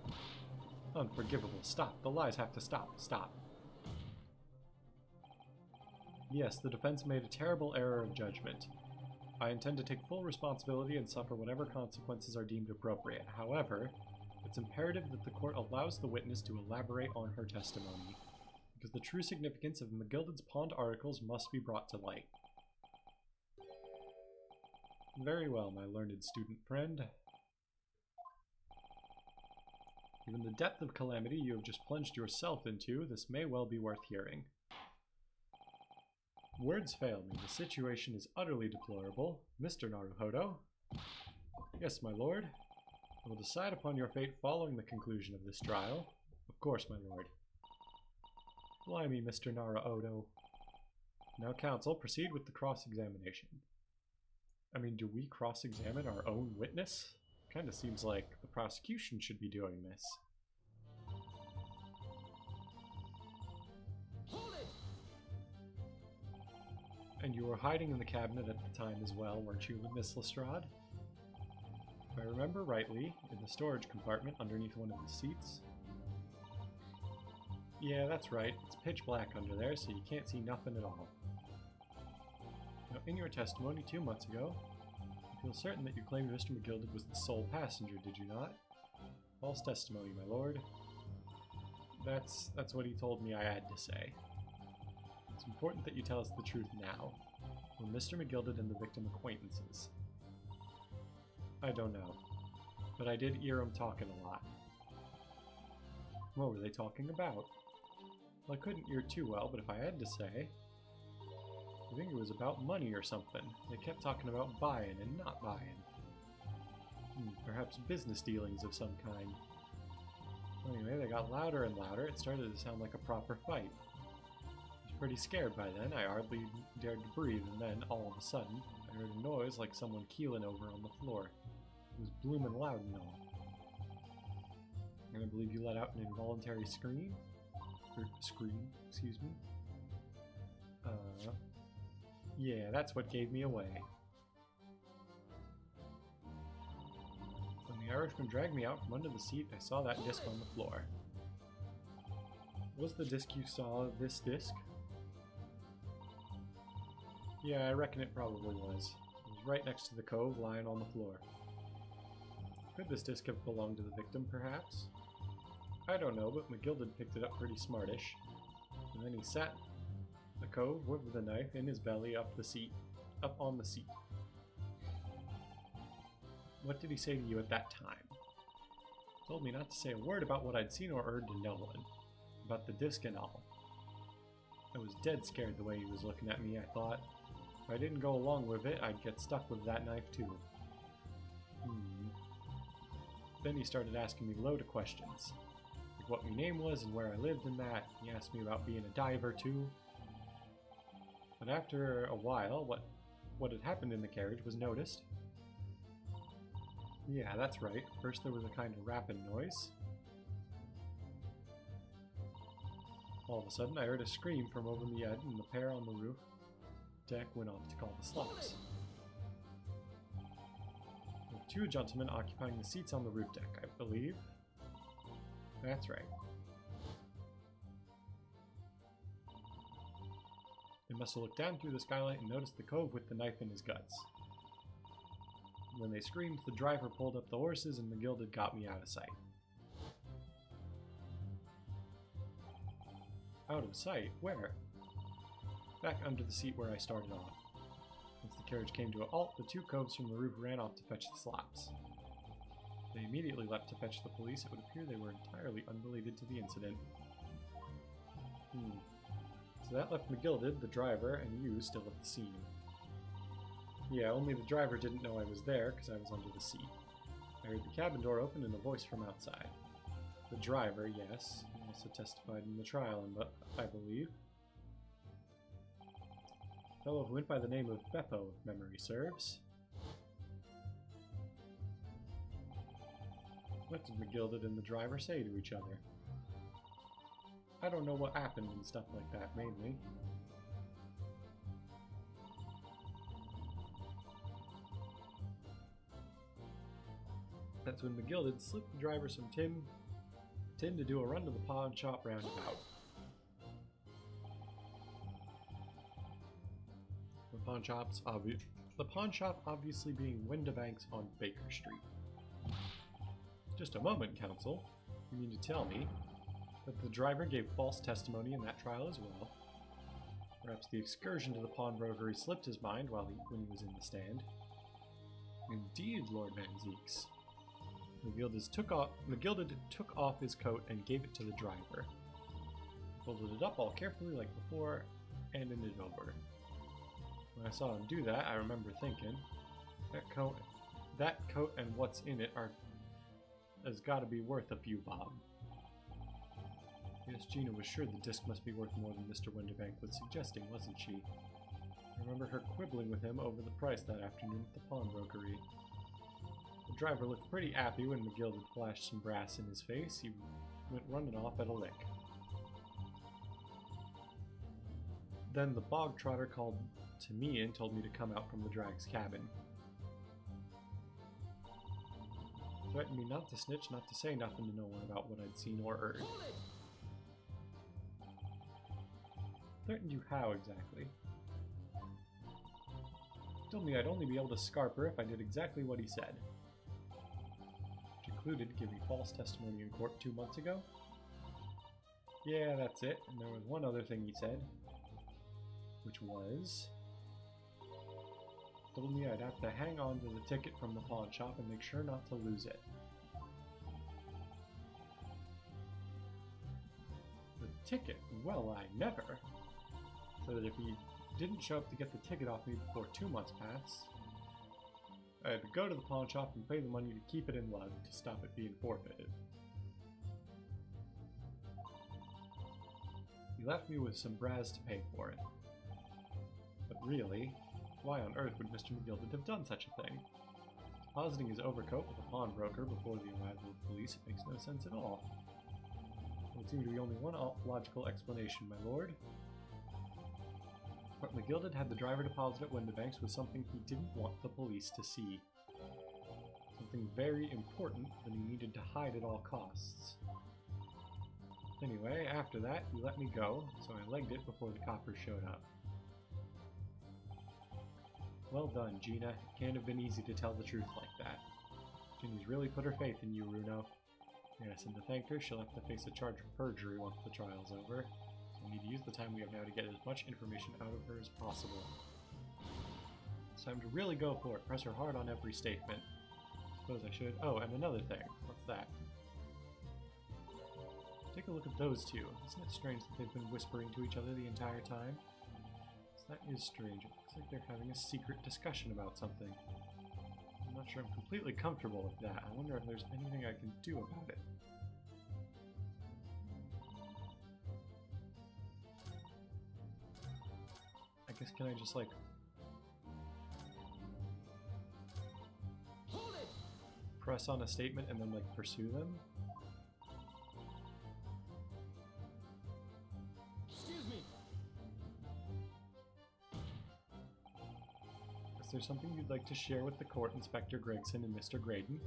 Unforgivable. Stop. The lies have to stop. Stop. Yes, the defense made a terrible error of judgment. I intend to take full responsibility and suffer whatever consequences are deemed appropriate. However, it's imperative that the court allows the witness to elaborate on her testimony, because the true significance of McGilded's pawned articles must be brought to light. Very well, my learned student friend. Given the depth of calamity you have just plunged yourself into, this may well be worth hearing. Words fail me. The situation is utterly deplorable. Mr. Naruhodo? Yes, my lord. I will decide upon your fate following the conclusion of this trial. Of course, my lord. Blimey, Mr. Naruhodo. Now, counsel, proceed with the cross-examination. I mean, do we cross-examine our own witness? Kinda seems like the prosecution should be doing this. Hold it! And you were hiding in the cabinet at the time as well, weren't you, Miss Lestrade? If I remember rightly, in the storage compartment underneath one of the seats. Yeah, that's right. It's pitch black under there, so you can't see nothing at all. In your testimony 2 months ago, you feel certain that you claimed Mr. McGilded was the sole passenger, did you not? False testimony, my lord. That's what he told me I had to say. It's important that you tell us the truth now. Were Mr. McGilded and the victim acquaintances? I don't know, but I did hear him talking a lot. What were they talking about? Well, I couldn't hear too well, but if I had to say, I think it was about money or something. They kept talking about buying and not buying. Perhaps business dealings of some kind. Anyway, they got louder and louder. It started to sound like a proper fight. I was pretty scared by then. I hardly dared to breathe, and then, all of a sudden, I heard a noise like someone keeling over on the floor. It was bloomin' loud and all. And I believe you let out an involuntary scream? Or scream, excuse me. Yeah, that's what gave me away. When the Irishman dragged me out from under the seat, I saw that disc on the floor. Was the disc you saw this disc? Yeah, I reckon it probably was. It was right next to the cove, lying on the floor. Could this disc have belonged to the victim, perhaps? I don't know, but McGilded picked it up pretty smartish. And then he sat in the cove with the knife in his belly up on the seat. What did he say to you at that time? He told me not to say a word about what I'd seen or heard to no one. About the disc and all. I was dead scared the way he was looking at me, I thought. If I didn't go along with it, I'd get stuck with that knife too. Then he started asking me loads of questions. Like what my name was and where I lived and that. He asked me about being a diver too. But after a while, what had happened in the carriage was noticed. Yeah, that's right. First there was a kind of rapping noise. All of a sudden I heard a scream from over the edge, and the pair on the roof deck went off to call the slugs. There were 2 gentlemen occupying the seats on the roof deck, I believe. That's right. They must have looked down through the skylight and noticed the cove with the knife in his guts. When they screamed, the driver pulled up the horses and McGilded got me out of sight. Out of sight? Where? Back under the seat where I started off. Once the carriage came to a halt, the 2 coves from the roof ran off to fetch the slops. They immediately leapt to fetch the police. It would appear they were entirely unrelated to the incident. So that left McGilded, the driver, and you still at the scene. Yeah, only the driver didn't know I was there because I was under the seat. I heard the cabin door open and a voice from outside. The driver, yes, also testified in the trial, I believe. A fellow who went by the name of Beppo, if memory serves. What did McGilded and the driver say to each other? I don't know what happened and stuff like that, mainly. That's when McGilded slipped the driver some tin to do a run to the pawn shop roundabout. The pawn shop obviously being Windibanks on Baker Street. Just a moment, counsel. You mean to tell me that the driver gave false testimony in that trial as well? Perhaps the excursion to the pawnbrokery slipped his mind when he was in the stand. Indeed, Lord Van Zeeks. McGilded took off his coat and gave it to the driver. He folded it up all carefully like before, and handed it over. When I saw him do that, I remember thinking, that coat and what's in it has got to be worth a few bob. Yes, Gina was sure the disc must be worth more than Mr. Windibank was suggesting, wasn't she? I remember her quibbling with him over the price that afternoon at the pawnbrokery. The driver looked pretty happy when McGilded flashed some brass in his face. He went running off at a lick. Then the bog trotter called to me and told me to come out from the drag's cabin. Threatened me not to snitch, not to say nothing to no one about what I'd seen or heard. Threatened you how, exactly? told me I'd only be able to scarp her if I did exactly what he said. Which included giving false testimony in court 2 months ago. Yeah, that's it. And there was one other thing he said. Which was... told me I'd have to hang on to the ticket from the pawn shop and make sure not to lose it. The ticket? Well, I never. So that if he didn't show up to get the ticket off me before 2 months passed, I had to go to the pawn shop and pay the money to keep it in lug to stop it being forfeited. He left me with some brass to pay for it. But really, why on earth would Mr. McGilded have done such a thing? Depositing his overcoat with a pawnbroker before the arrival of police makes no sense at all. There would seem to be only one logical explanation, my lord. What McGilded had the driver deposit at Windibanks was something he didn't want the police to see. Something very important that he needed to hide at all costs. Anyway, after that, he let me go, so I legged it before the coppers showed up. Well done, Gina. It can't have been easy to tell the truth like that. Ginny's really put her faith in you, Runo. Yes, and to thank her, she'll have to face a charge of perjury once the trial's over. So we need to use the time we have now to get as much information out of her as possible. It's time to really go for it. Press her hard on every statement. Suppose I should. Oh, and another thing. What's that? Take a look at those two. Isn't it strange that they've been whispering to each other the entire time? That is strange. It looks like they're having a secret discussion about something. I'm not sure I'm completely comfortable with that. I wonder if there's anything I can do about it. I guess can I just like... Hold it! press on a statement and then like pursue them? Excuse me. Is there something you'd like to share with the court, Inspector Gregson and Mr. Graydon?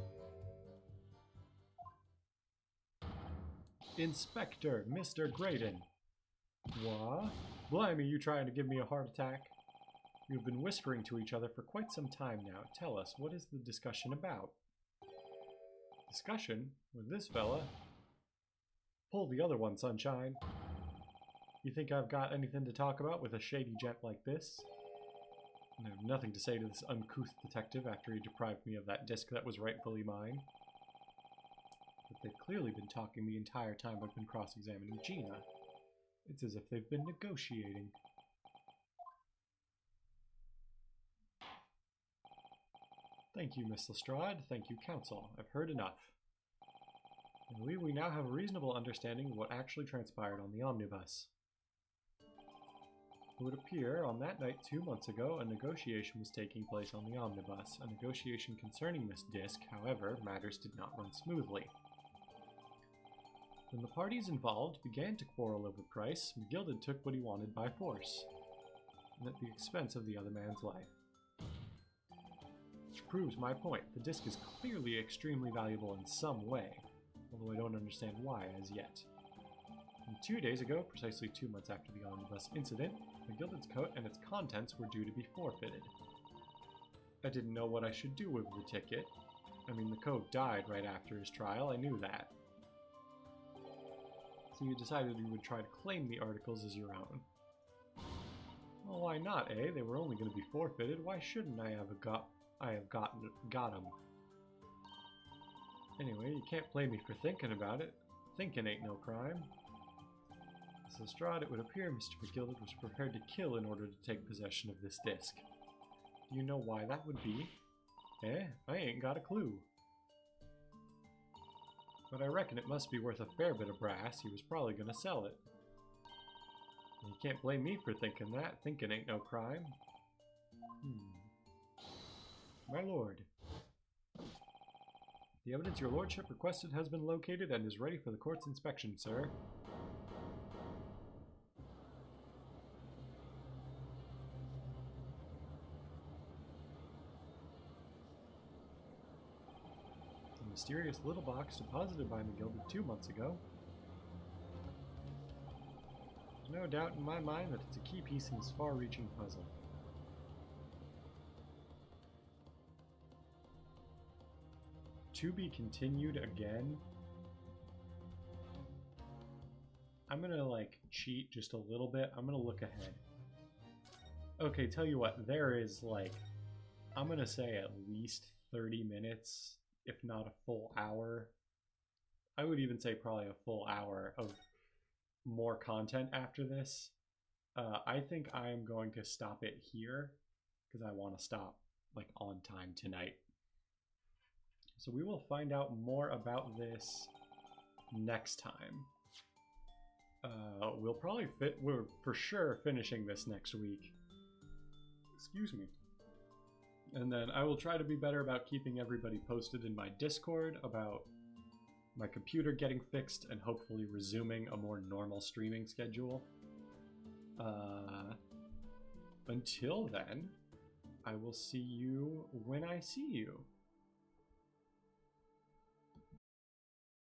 Inspector, Mr. Graydon. What? Blimey, you trying to give me a heart attack? You've been whispering to each other for quite some time now. Tell us, what is the discussion about? Discussion? With this fella? Pull the other one, sunshine. You think I've got anything to talk about with a shady gent like this? I have nothing to say to this uncouth detective after he deprived me of that disc that was rightfully mine. But they've clearly been talking the entire time I've been cross-examining Gina. It's as if they've been negotiating. Thank you, Miss Lestrade. Thank you, counsel. I've heard enough. I believe we now have a reasonable understanding of what actually transpired on the omnibus. It would appear, on that night 2 months ago, a negotiation was taking place on the omnibus. A negotiation concerning this disc, however, matters did not run smoothly. When the parties involved began to quarrel over price, McGilded took what he wanted by force, and at the expense of the other man's life. Which proves my point. The disc is clearly extremely valuable in some way, although I don't understand why as yet. And 2 days ago, precisely 2 months after the omnibus incident, McGilded's coat and its contents were due to be forfeited. I didn't know what I should do with the ticket. I mean, the coat died right after his trial, I knew that. So you decided you would try to claim the articles as your own. Well, why not, eh? They were only going to be forfeited. Why shouldn't I have got them? Anyway, you can't blame me for thinking about it. Thinking ain't no crime. Miss Lestrade, it would appear Mr. McGilded was prepared to kill in order to take possession of this disc. Do you know why that would be? Eh? I ain't got a clue. But I reckon it must be worth a fair bit of brass. He was probably going to sell it. And you can't blame me for thinking that. Thinking ain't no crime. My lord. The evidence your lordship requested has been located and is ready for the court's inspection, sir. The mysterious little box deposited by McGilded 2 months ago. There's no doubt in my mind that it's a key piece in this far-reaching puzzle. To be continued again. I'm gonna like cheat just a little bit. I'm gonna look ahead. Okay, tell you what, there is like, I'm gonna say at least 30 minutes, if not a full hour. I would even say probably a full hour of more content after this. I think I am going to stop it here because I want to stop like on time tonight. So we will find out more about this next time. We're for sure finishing this next week. Excuse me. And then I will try to be better about keeping everybody posted in my Discord about my computer getting fixed and hopefully resuming a more normal streaming schedule. Until then, I will see you when I see you.